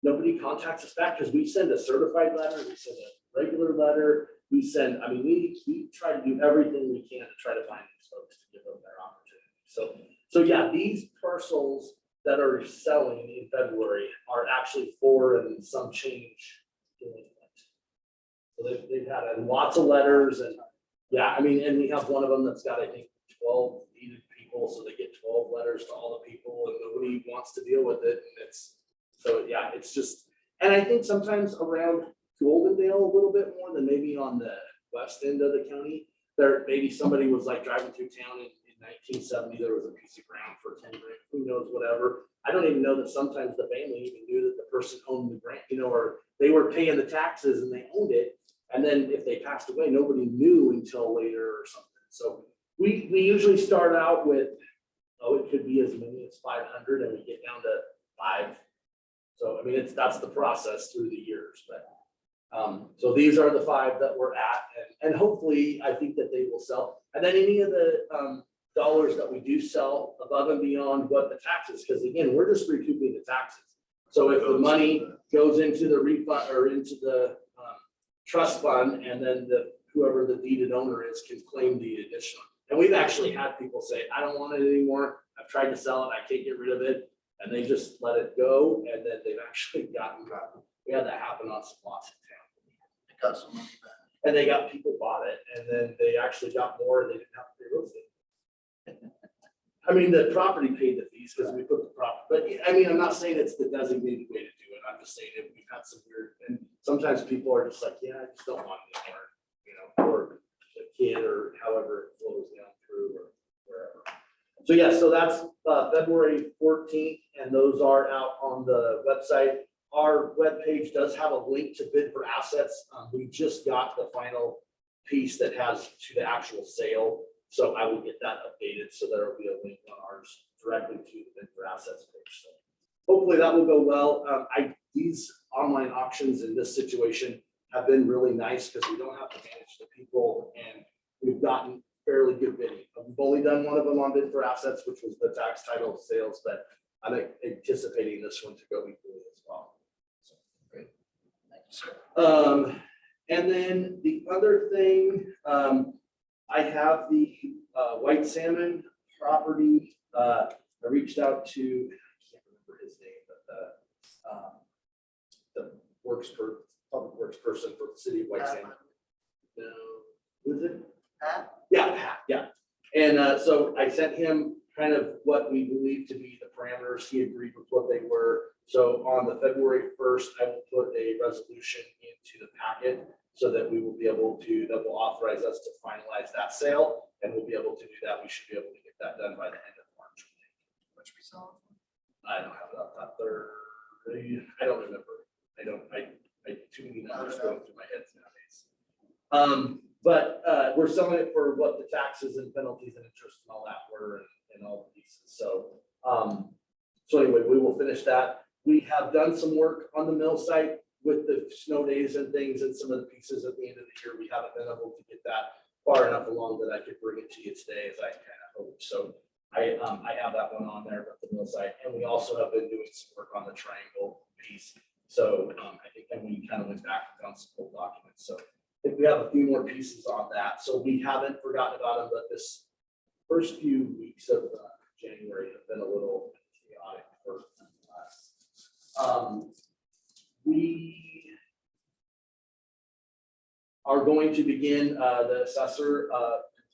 nobody contacts us back because we send a certified letter, we send a regular letter, we send, I mean, we try to do everything we can to try to find these folks to give them their opportunity. So yeah, these parcels that are selling in February are actually 4 and some change delinquent. So they've had lots of letters, and yeah, I mean, and we have one of them that's got, I think, 12 needed people, so they get 12 letters to all the people, and nobody wants to deal with it, and it's, so yeah, it's just, and I think sometimes around Goldendale a little bit more than maybe on the west end of the county, there, maybe somebody was like driving through town in 1970, there was a piece of ground for 10 grand, who knows, whatever. I don't even know that sometimes the family even knew that the person owned the grant, you know, or they were paying the taxes and they owned it. And then if they passed away, nobody knew until later or something. So we usually start out with, it could be as many as 500 and we get down to 5. So, I mean, that's the process through the years, but so these are the 5 that we're at, and hopefully I think that they will sell. And then any of the dollars that we do sell above and beyond what the taxes, because again, we're just recouping the taxes. So if the money goes into the refund or into the trust fund, and then whoever the deeded owner is can claim the additional. And we've actually had people say, I don't want it anymore. I've tried to sell it. I can't get rid of it. And they just let it go. And then they've actually gotten, we had that happen on some lots in town. They got some money back. And they got, people bought it, and then they actually got more, and they didn't have to pay real estate. I mean, the property paid the fees because we put the property, but I mean, I'm not saying it's the designated way to do it. I'm just saying that we've had some weird, and sometimes people are just like, yeah, I just don't want it anymore, you know, or a kid or however it flows down through or wherever. So yeah, so that's February 14th, and those are out on the website. Our webpage does have a link to bid for assets. We just got the final piece that has to the actual sale. So I will get that updated. So there will be a link on ours directly to the bid for assets page. So hopefully that will go well. These online auctions in this situation have been really nice because we don't have to manage the people, and we've gotten fairly good bidding. We've only done one of them on bid for assets, which was the tax title sales, but I'm anticipating this one to go equally as well. So, great. Thank you, sir. And then the other thing, I have the white salmon property. I reached out to, I can't remember his name, but the public works person for the city of White Salmon. No, who is it? Pat? Yeah, Pat, yeah. And so I sent him kind of what we believe to be the parameters. He agreed with what they were. So on the February 1st, I will put a resolution into the packet so that we will be able to, that will authorize us to finalize that sale, and we'll be able to do that. We should be able to get that done by the end of March. Which we saw. I don't have it up that third. I don't remember. I too many numbers going through my head nowadays. But we're selling it for what the taxes and penalties and interest and all that were, and all the pieces. So so anyway, we will finish that. We have done some work on the mill site with the snow days and things, and some of the pieces at the end of the year. We haven't been able to get that far enough along that I could bring it to you today as I kind of hoped. So I have that one on side, and we also have been doing some work on the triangle piece. So I think that we kind of went back and found some old documents. So I think we have a few more pieces on that. So we haven't forgotten about them, but this first few weeks of January have been a little chaotic for us. We are going to begin, the assessor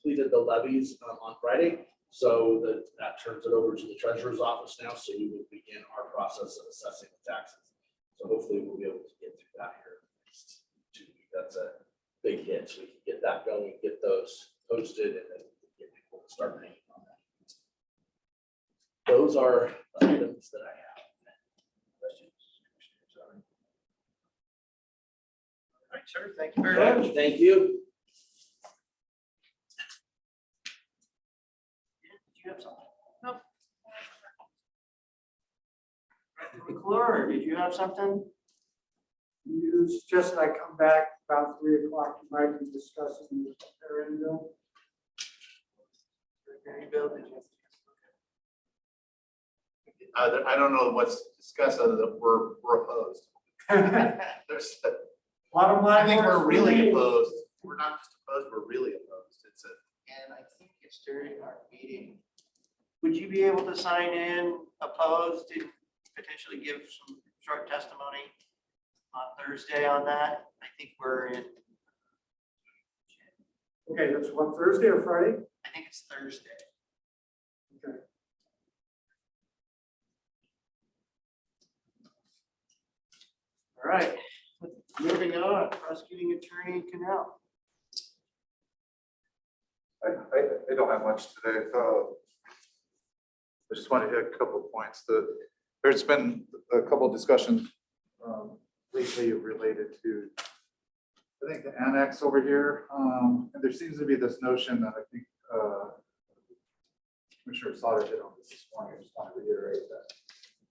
completed the levies on Friday. So that turns it over to the treasurer's office now. So we will begin our process of assessing the taxes. So hopefully we'll be able to get through that here in the next 2 weeks. That's a big hit. So we can get that going, get those posted, and then get people to start paying on that. Those are items that I have. Questions? All right, sir, thank you very much. Thank you. Did you have something? No. McClure, did you have something? You suggested I come back about 3 o'clock, you might be discussing the referendum bill. Okay, Bill, did you? I don't know what's discussed other than we're opposed. There's, Bottom line. I think we're for really me- opposed. We're not just opposed, we're really opposed. It's a, And I think it's during our meeting. Would you be able to sign in opposed and potentially give some short testimony on Thursday on that? I think we're in, Okay, that's what, Thursday or Friday? I think it's Thursday. Okay. All right, moving on, prosecuting attorney Canal. I don't have much today. I just want to hit a couple of points. There's been a couple of discussions lately related to, I think, the annex over here. And there seems to be this notion that I think Commissioner Sauter hit on this morning. I just want to reiterate that.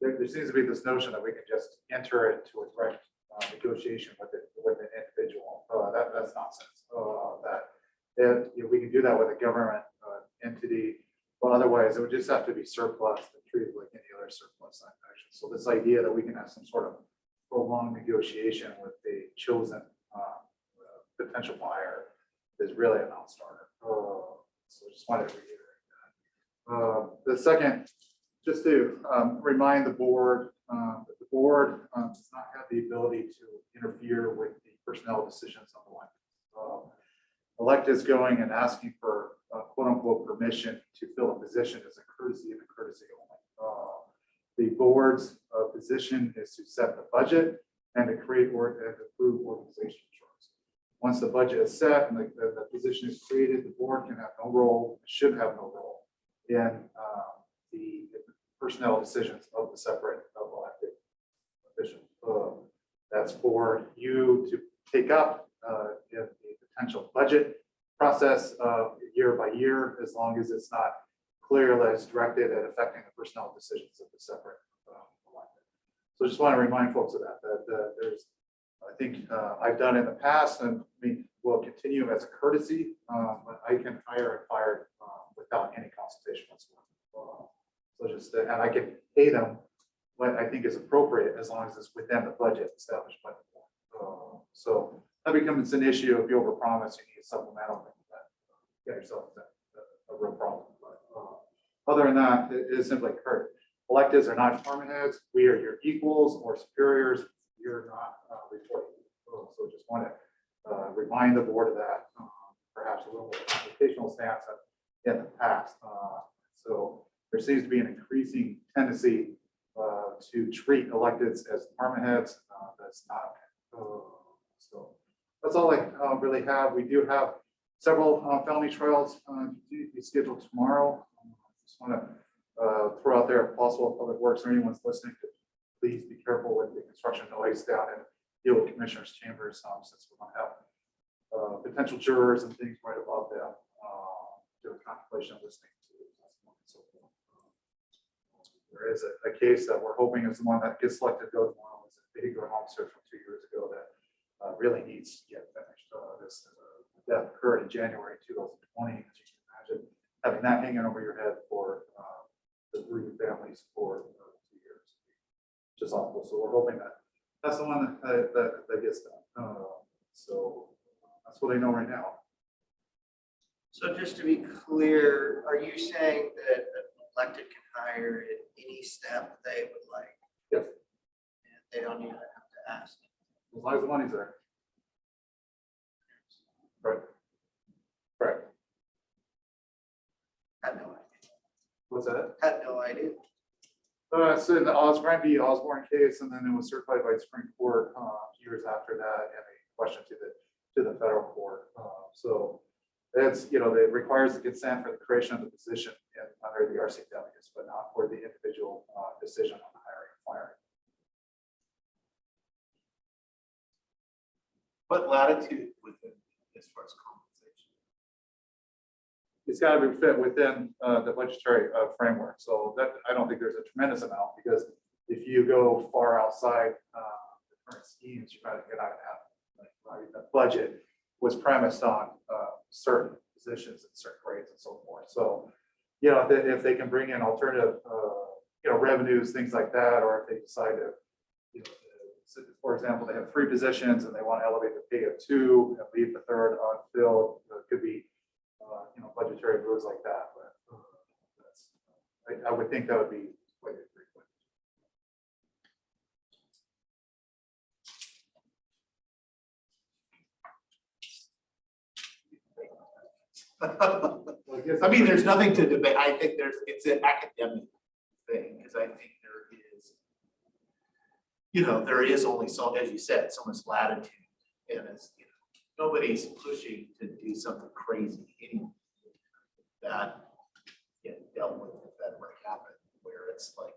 There seems to be this notion that we can just enter it to a direct negotiation with an individual. That's nonsense. We can do that with a government entity, but otherwise it would just have to be surplus and treated like any other surplus action. So this idea that we can have some sort of prolonged negotiation with the chosen potential buyer is really a non-starter. So I just wanted to reiterate that. The second, just to remind the board that the board does not have the ability to interfere with the personnel decisions of elected. Electeds going and asking for quote unquote permission to fill a position is a courtesy and a courtesy only. The board's position is to set the budget and to create or and approve organizational charts. Once the budget is set and the position is created, the board can have no role, should have no role in the personnel decisions of the separate elected officials. That's for you to take up the potential budget process year by year, as long as it's not clearly as directed at affecting the personnel decisions of the separate elected. So just want to remind folks of that there's, I think I've done in the past, and we will continue as a courtesy, but I can hire and fire without any consultation whatsoever. So just, and I can pay them what I think is appropriate as long as it's within the budget established by the board. So that becomes an issue if you overpromise, you need a supplemental, get yourself a real problem. But other than that, it is simply courtesy. Electeds are not department heads. We are your equals or superiors. You're not reporting. So just want to remind the board of that, perhaps a little more computational stance in the past. So there seems to be an increasing tendency to treat electeds as department heads. That's not. So that's all I really have. We do have several felony trials to be scheduled tomorrow. Just want to throw out there, if possible, Public Works or anyone's listening, to please be careful with the construction noise down in the old commissioners' chambers, since we're going to have potential jurors and things right above them. Do a contemplation of listening to testimony and so forth. There is a case that we're hoping is the one that gets selected to go tomorrow. It's a vehicular homicide from 2 years ago that really needs to get finished. This death occurred in January 2020. As you can imagine, having that hanging over your head for the 3 families for 2 years. Which is awful. So we're hoping that that's the one that gets done. So that's what I know right now. So just to be clear, are you saying that an elected can hire at any step they would like? Yes. And they don't even have to ask? As long as the money's there. Right. Right. Had no idea. What's that? Had no idea. So in the Osborne case, and then it was certified by the Supreme Court years after that, and a question to the federal court. So that's, you know, that requires the consent for the creation of the position under the RCWs, but not for the individual decision on hiring and firing. What latitude within, as far as compensation? It's got to be fit within the budgetary framework. So that, I don't think there's a tremendous amount, because if you go far outside the current schemes, you're not going to have, like, the budget was premised on certain positions and certain grades and so forth. So, you know, if they can bring in alternative, you know, revenues, things like that, or if they decide to, you know, for example, they have 3 positions and they want to elevate the pay of 2 and leave the 3rd unfilled, it could be, you know, budgetary moves like that. But I would think that would be quite frequent. I mean, there's nothing to debate. I think it's an academic thing, because I think there is, you know, there is only so, as you said, so much latitude, and it's, you know, nobody's pushing to do something crazy anyway. That get dealt with if that ever happened, where it's like,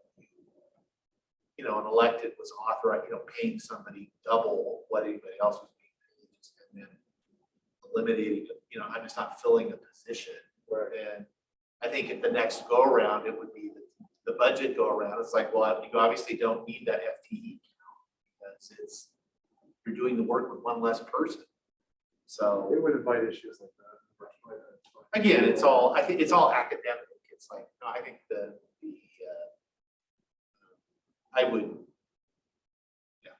you know, an elected was authorized, you know, paying somebody double what anybody else was being paid, and then eliminating, you know, I'm just not filling a position. And I think at the next go around, it would be the budget go around. It's like, well, you obviously don't need that FTE count, because you're doing the work with one less person. So it would invite issues like that. Again, it's all, I think it's all academic. It's like, no, I think I would, yeah,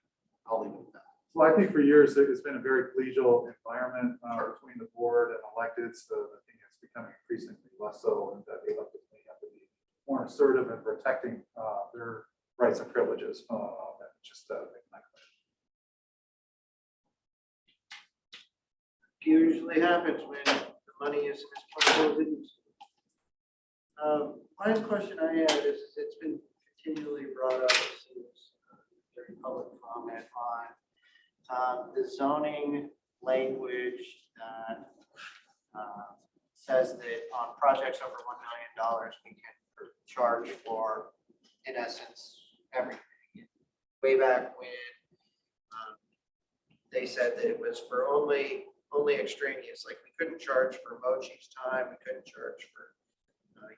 I'll leave it at that. Well, I think for years, it's been a very collegial environment between the board and electeds. So I think it's becoming increasingly less so, and that the electeds may have to be more assertive in protecting their rights and privileges. Just making that clear. Usually happens when the money is plentiful as it is. Last question I have is, it's been continually brought up since during public comment on the zoning language that says that on projects over $1 million, we can charge for, in essence, everything. Way back when they said that it was for only extraneous, like we couldn't charge for Mochi's time, we couldn't charge for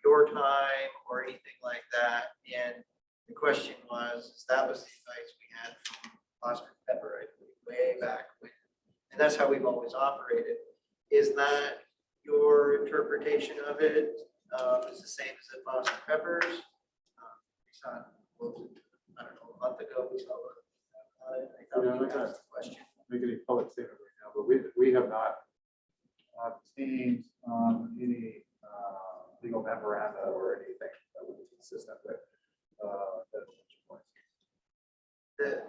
your time or anything like that. And the question was, that was the advice we had from Oscar Pepper, I believe, way back when. And that's how we've always operated. Is that your interpretation of it is the same as at Oscar Pepper's? We saw, I don't know, a month ago, we saw it. I thought we asked the question. Make any public statement right now, but we have not obtained any legal memoranda or anything that would be consistent with that.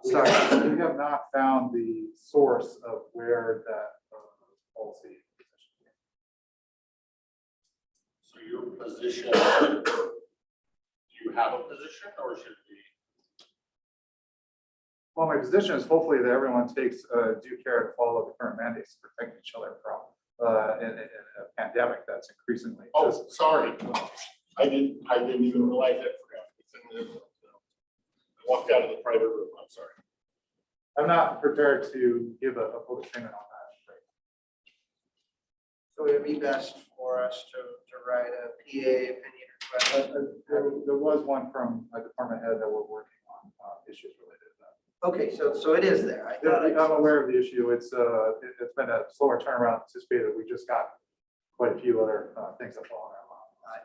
Sorry. We have not found the source of where that policy. So your position, do you have a position, or should it be? Well, my position is hopefully that everyone takes due care to follow the current mandates to protect each other from in a pandemic that's increasingly. Oh, sorry. I didn't even realize that. I walked out of the private room. I'm sorry. I'm not prepared to give a public statement on that. So it would be best for us to write a PA opinion request. There was one from a department head that we're working on issues related to that. Okay, so it is there. I thought I'm aware of the issue. It's been a slower turnaround than anticipated. We just got quite a few other things that fall in our line.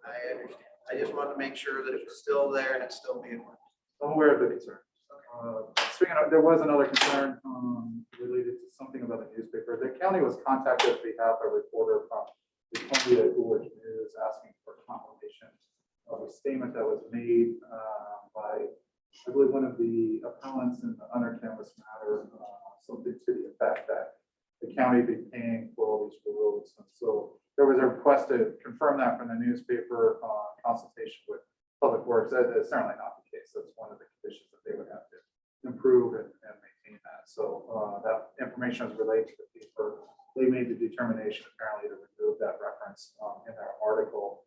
I understand. I just wanted to make sure that it was still there and it's still being worked. I'm aware of the concern. Speaking of, there was another concern related to something about the newspaper. The county was contacted on behalf of a reporter from the Columbia Village News asking for confirmation of a statement that was made by, I believe, one of the appellants in the under-canvas matter, something to the effect that the county be paying for all these roads. And so there was a request to confirm that from the newspaper, consultation with Public Works. That is certainly not the case. That's one of the conditions that they would have to improve and maintain that. So that information is relayed to the paper. They made the determination apparently to remove that reference in their article,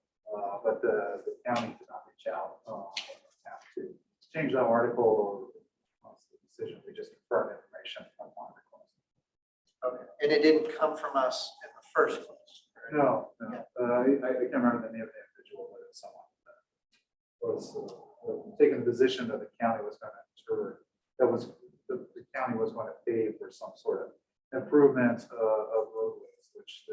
but the county did not reach out have to change that article or the decision. We just confirmed information upon request. Okay. And it didn't come from us in the first place. Right? No, no. I can't remember the name of the individual, but it's someone that was taking the position that the county was going to ensure that was the county was going to pay for some sort of improvement of roadways, which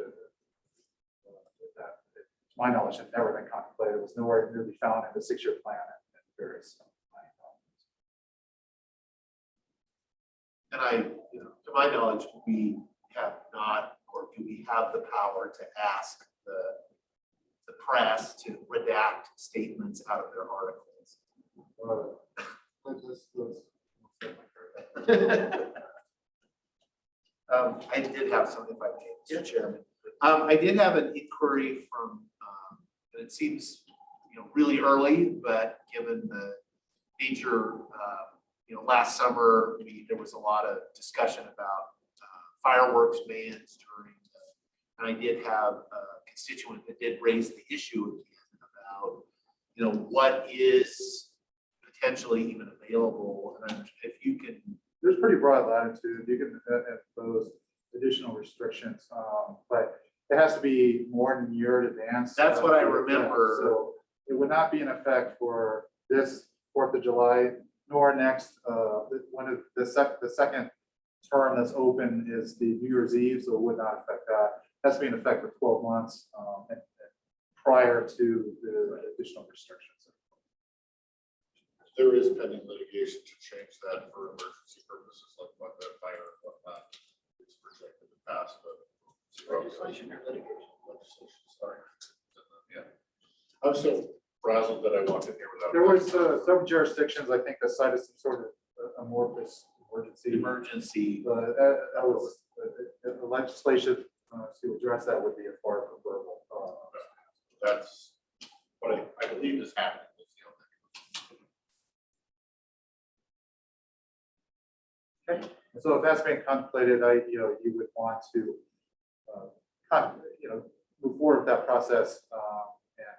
that, to my knowledge, had never been contemplated. It was nowhere near be found in the 6-year plan and various. And to my knowledge, we have not, or do we have the power to ask the press to redact statements out of their articles? I did have something, if I may, Mr. Chairman. I did have an inquiry from, and it seems, really early, but given the nature, last summer, there was a lot of discussion about fireworks bans during and I did have a constituent that did raise the issue again about, what is potentially even available. And if you can. There's pretty broad latitude. You can impose additional restrictions, but it has to be more than a year in advance. That's what I remember. So it would not be in effect for this 4th of July, nor next, the second term that's open is the New Year's Eve, so it would not affect that. It has to be in effect for 12 months and prior to the additional restrictions. There is pending litigation to change that for emergency purposes, like what that fire and whatnot. It's projected to pass, but. Legislation or litigation? Legislation, sorry. Yeah. I'm so frazzled that I walked in here without. There was some jurisdictions, I think, that cited some sort of amorphous emergency. That was the legislation to address that would be a far preferable. That's what I believe is happening. Okay. So if that's being contemplated, you would want to, move forward with that process and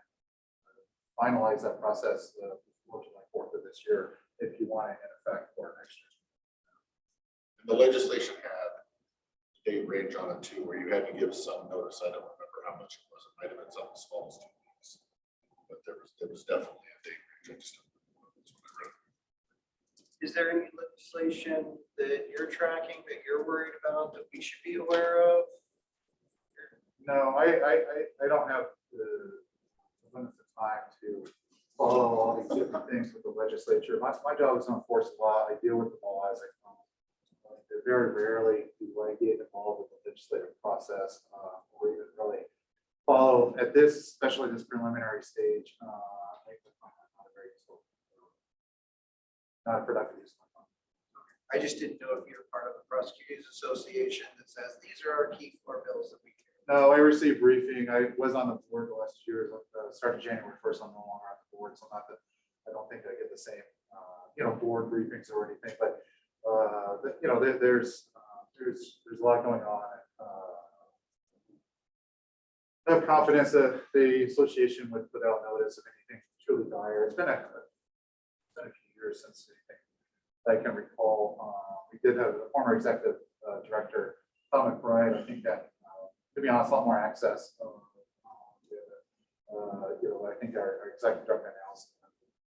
finalize that process before July 4th of this year, if you want it in effect for next year. And the legislation had a date range on it too, where you had to give some notice. I don't remember how much it was. It might have been something small as 2 weeks, but there was definitely a date range. I just don't remember. That's what I read. Is there any legislation that you're tracking that you're worried about that we should be aware of? No, I don't have the limited time to follow all these different things with the legislature. My job is to enforce the law. I deal with the law as I come. Very rarely do I get involved with the legislative process or even really follow at this, especially this preliminary stage. I find that not a very useful, not a productive use of my time. I just didn't know if you're part of the prosecutors association that says these are our key 4 bills that we care. No, I received briefing. I was on the board the last year. Started January 1st. I'm no longer on the board, so not that I don't think I get the same, board briefings or anything. But there's a lot going on. I have confidence that the association would put out notice of anything truly dire. It's been a few years since anything I can recall. We did have a former executive director, Tom McBride. I think that, to be honest, a lot more access. I think our executive director now is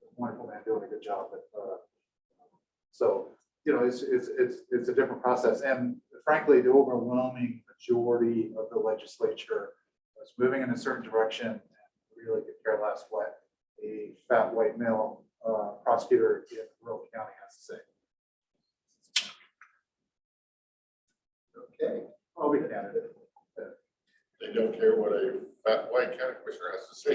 a wonderful man doing a good job. But it's a different process. And frankly, the overwhelming majority of the legislature was moving in a certain direction and really could care less what a fat white male prosecutor in rural county has to say. Okay. I'll be candid. They don't care what a fat white county commissioner has to say.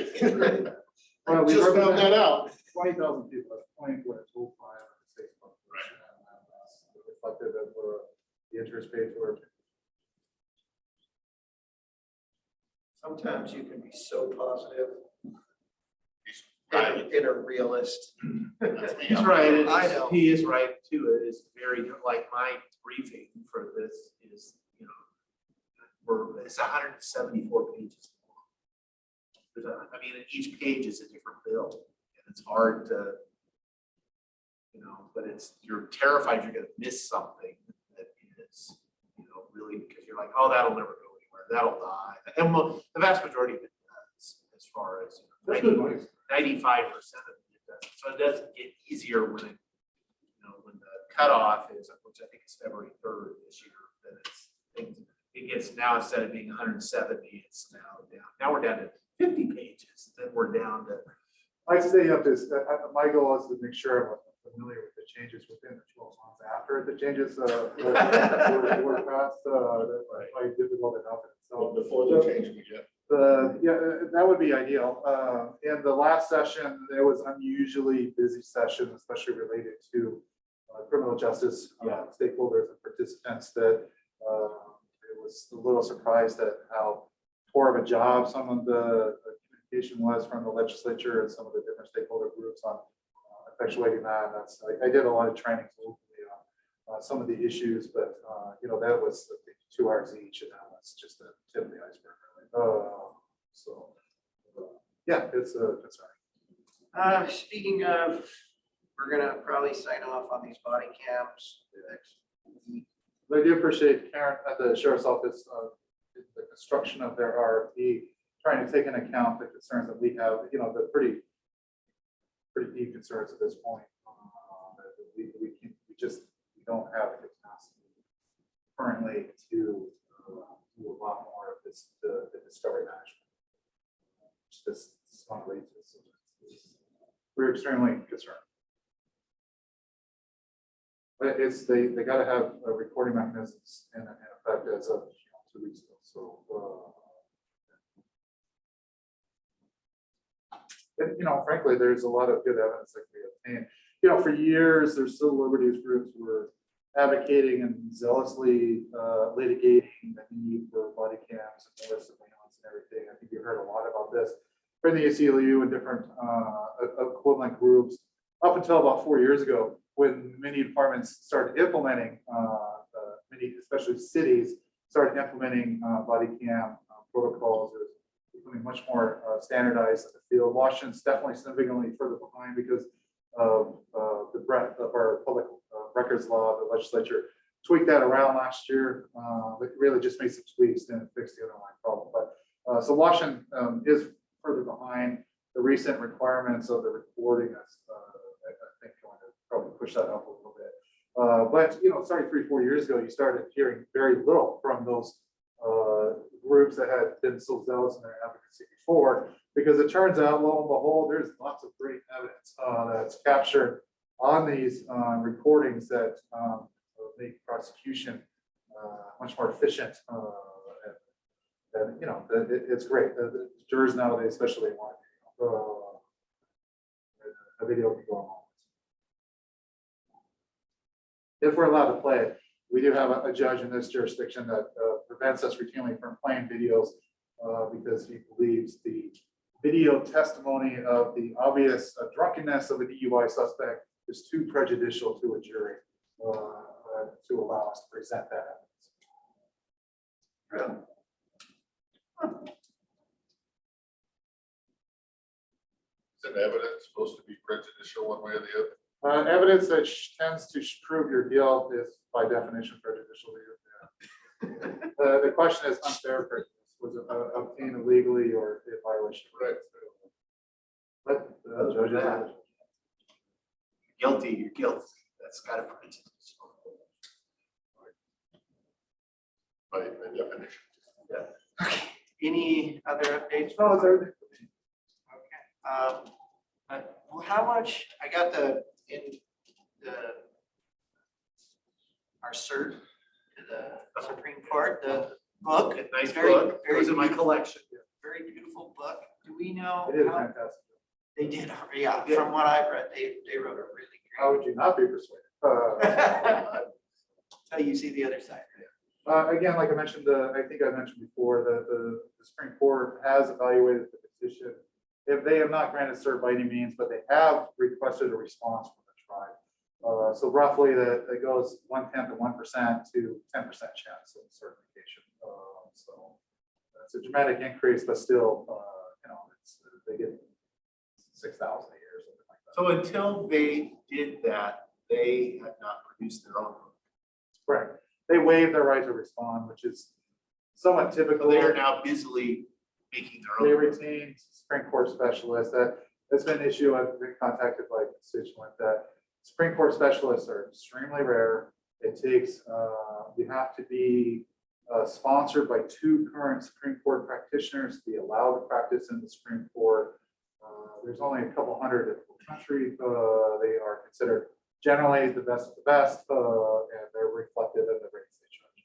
Well, we Just found represent that out. 20,000 people, that's 20.05 of the state's population. And that's reflected of the interest paid for. Sometimes you can be so positive Right. in a realist. He's right. It is- I know. He is right too. It is very, like my briefing for this is, it's 174 pages. I mean, each page is a different bill and it's hard to, but you're terrified you're gonna miss something that is, really, because you're like, oh, that'll never go anywhere. That'll die. And the vast majority of it does, as far as That's good money. 95% of it doesn't. So it doesn't get easier when it, when the cutoff is, which I think is February 3rd this year, then it gets now, instead of being 170, it's now down. Now we're down to 50 pages, then we're down to. I stay up as, my goal is to make sure I'm familiar with the changes within the 12 months after the changes were passed, that's quite difficult enough. So Before the change we get. yeah, that would be ideal. In the last session, there was unusually busy session, especially related to criminal justice stakeholders and participants that it was a little surprised at how poor of a job some of the communication was from the legislature and some of the different stakeholder groups on effectuating that. I did a lot of trainings locally on some of the issues, but that was 2 hours each, and that was just the tip of the iceberg. So yeah, it's a concern. Speaking of, we're gonna probably sign off on these body cams next week. But I do appreciate Karen at the sheriff's office, the construction of their RFP, trying to take into account the concerns that we have, the pretty deep concerns at this point. We don't have the capacity currently to do a lot more of this, the discovery management. Just not raises. We're extremely concerned. But they gotta have recording mechanisms in effect as of 2 weeks ago, so. And, frankly, there's a lot of good evidence that can be obtained. For years, there's civil liberties groups were advocating and zealously litigating the need for body cams and more surveillance and everything. I think you heard a lot about this from the ACLU and different equivalent groups up until about 4 years ago, when many departments started implementing, especially cities, started implementing body cam protocols. It was becoming much more standardized in the field. Washington's definitely significantly further behind because of the breadth of our public records law. The legislature tweaked that around last year, but really just made some tweaks and fixed the underlying problem. But so Washington is further behind. The recent requirements of the recording is, I think, going to probably push that up a little bit. But starting 3-4 years ago, you started hearing very little from those groups that had been so zealous in their advocacy before, because it turns out, lo and behold, there's lots of great evidence that's captured on these recordings that make prosecution much more efficient. And it's great. The jurors nowadays, especially, want a video can go on. If we're allowed to play it, we do have a judge in this jurisdiction that prevents us routinely from playing videos because he believes the video testimony of the obvious drunkenness of a DUI suspect is too prejudicial to a jury to allow us to present that evidence. Is it evidence supposed to be prejudicial one way or the other? Evidence that tends to prove your guilt is by definition prejudicial to you. The question is unfair prejudice. Was it obtained illegally or in violation of rights? But judges. Guilty, you're guilty. That's got to be prejudicial. By definition. Yeah. Okay. Any other updates? No, it's everything. Okay. Well, how much, I got in the, our cert to the Supreme Court, the book. Nice very, book. Very Goes in my beautiful- collection. Very beautiful book. Do we know? It is how- fantastic. They did, yeah, from what I've read, they wrote a really How would you not be persuaded? Till you see the other side. Again, like I mentioned, I think I mentioned before, the Supreme Court has evaluated the petition. If they have not granted cert by any means, but they have requested a response from the tribe. So roughly it goes 1/10 of 1% to 10% chance of certification. So it's a dramatic increase, but still, they get 6,000 a year or something like that. So until they did that, they had not produced their own. Correct. They waive their right to respond, which is somewhat typical. They are now busily making They their own. retain Supreme Court specialists. That's been an issue. I've been contacted by a constituent that Supreme Court specialists are extremely rare. It takes, you have to be sponsored by 2 current Supreme Court practitioners to be allowed to practice in the Supreme Court. There's only a couple hundred in the country. They are considered generally the best of the best, and they're reflected in the rates they charge.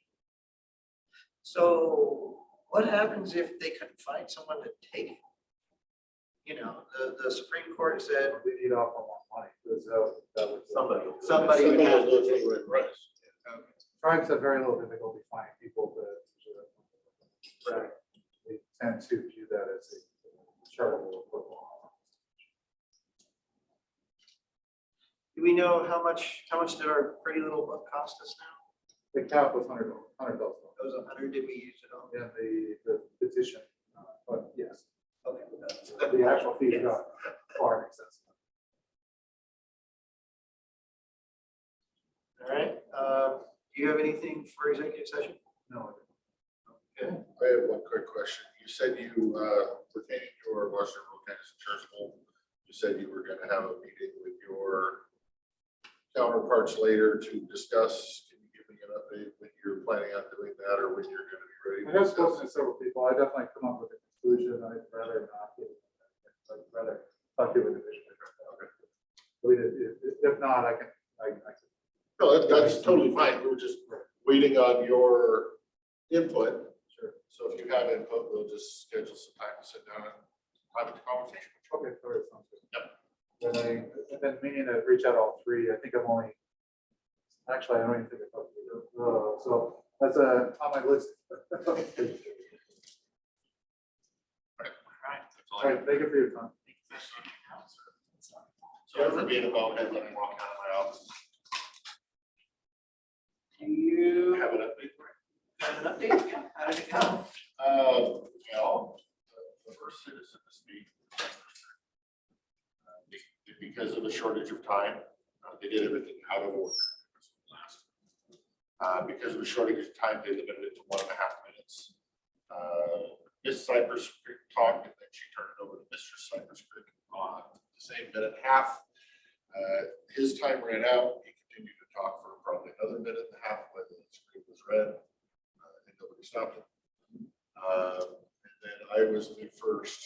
So what happens if they couldn't find someone to take it? You know, the Supreme Court said. They need offer more money. Because that would Somebody would Somebody have will do to it for the right price. Tribes have very little difficulty finding people to they tend to view that as a charitable equivalent. Do we know how much did our pretty little book cost us now? The cap was $100,000. It was 100, did we use it all? Yeah, the petition, but yes, Okay. the actual fee got far in excess. All right, do you have anything for executive session? No. Okay. I have one quick question. You said you, pertaining to our Western Rural Kansas Charitable, you said you were gonna have a meeting with your counterparts later to discuss. Can you give me an update when you're planning on doing that or when you're gonna be ready? I have spoken to several people. I definitely come up with a conclusion. I'd rather not get, I'd rather talk to you individually. Okay. If not, I can. No, that's totally fine. We were just waiting on your input. Sure. So if you have input, we'll just schedule some time to sit down and have a conversation. Okay, all right, sounds good. Yep. I've been meaning to reach out all 3. I think I'm only, actually, I don't even think I talked to you. So that's on my list. All right. That's all All I right, thank you for your time. Sorry for being a bonehead when I walk out of my office. Do you Have an update for me? have an update? Yeah. How did it go? Well, the first citizen to speak. Because of the shortage of time, they did everything out of order. Because of the shortage of time, they limited it to 1.5 minutes. Miss Cypress Creek talked, and then she turned it over to Mr. Cypress Creek on the same 1.5 minutes. His time ran out. He continued to talk for probably another 1.5 minutes when the screen was red. And nobody stopped him. And then I was the first,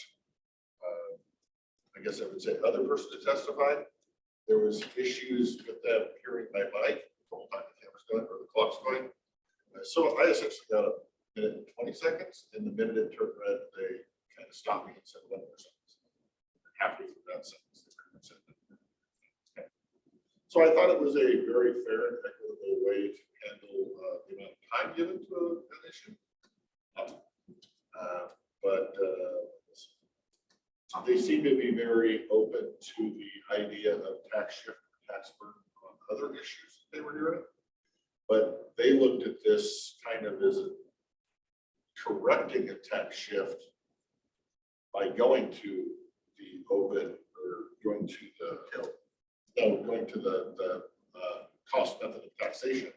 I guess I would say, other person to testify. There was issues with them hearing my mic the whole time the camera's going or the clock's going. So I essentially got a 1 minute and 20 seconds. In the minute it turned red, they kind of stopped me and said 11 seconds. Halfway through that sentence, they pretty much said that. Okay. So I thought it was a very fair and equitable way to handle the amount of time given to an issue. But they seem to be very open to the idea of tax shift, tax burden on other issues that they were doing. But they looked at this kind of as correcting a tax shift by going to the open or going to the cost method of taxation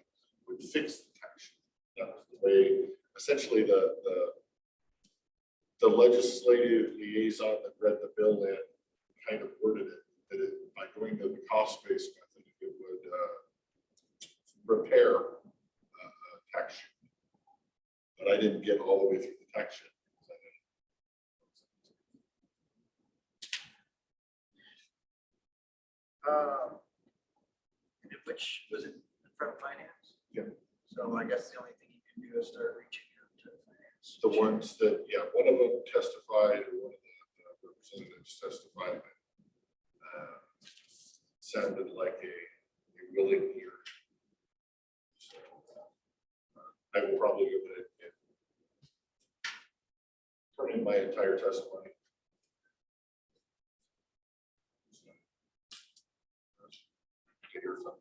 would fix the tax shift. That was the way, essentially the legislative liaison that read the bill in kind of worded it, that by going to the cost-based method, it would repair tax shift. But I didn't get all the way through the tax shift. Which was it from finance? Yeah. So I guess the only thing you can do is start reaching out to finance. The ones that, yeah, one of them testified, or one of the representatives testified that sounded like a willing ear. So I will probably go ahead and turn in my entire testimony. Hear something.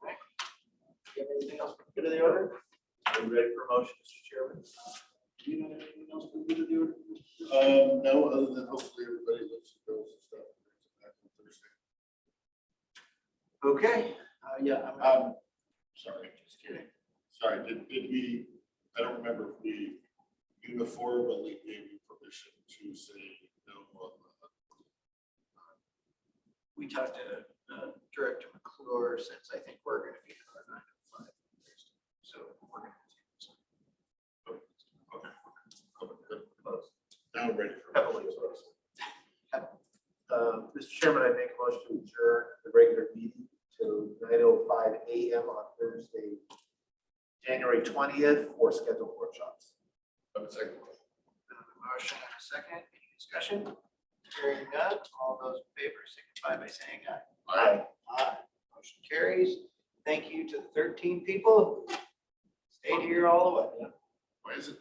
Do you have anything else for the good of the order? Are you ready for a motion, Mr. Chairman? Do you have anything else for the good of the order? No, other than hopefully everybody looks at those and stuff. Back on Thursday. Okay, yeah, Sorry, just kidding. Sorry, did we, I don't remember if we uniformly gave you permission to say no on the. we talked to Director McClure, since I think we're gonna be at our 9:05. So we're gonna. Now I'm ready for. Heavily. Mr. Chairman, I make a motion to adjourn the regular meeting to 9:05 a.m. on Thursday, January 20th for scheduled workshops. Second. Motion and a second. Any discussion? Hearing none. All those in favor signify by saying aye. Aye. Aye. Motion carries. Thank you to the 13 people who stayed here all the way. Why is it 9:05?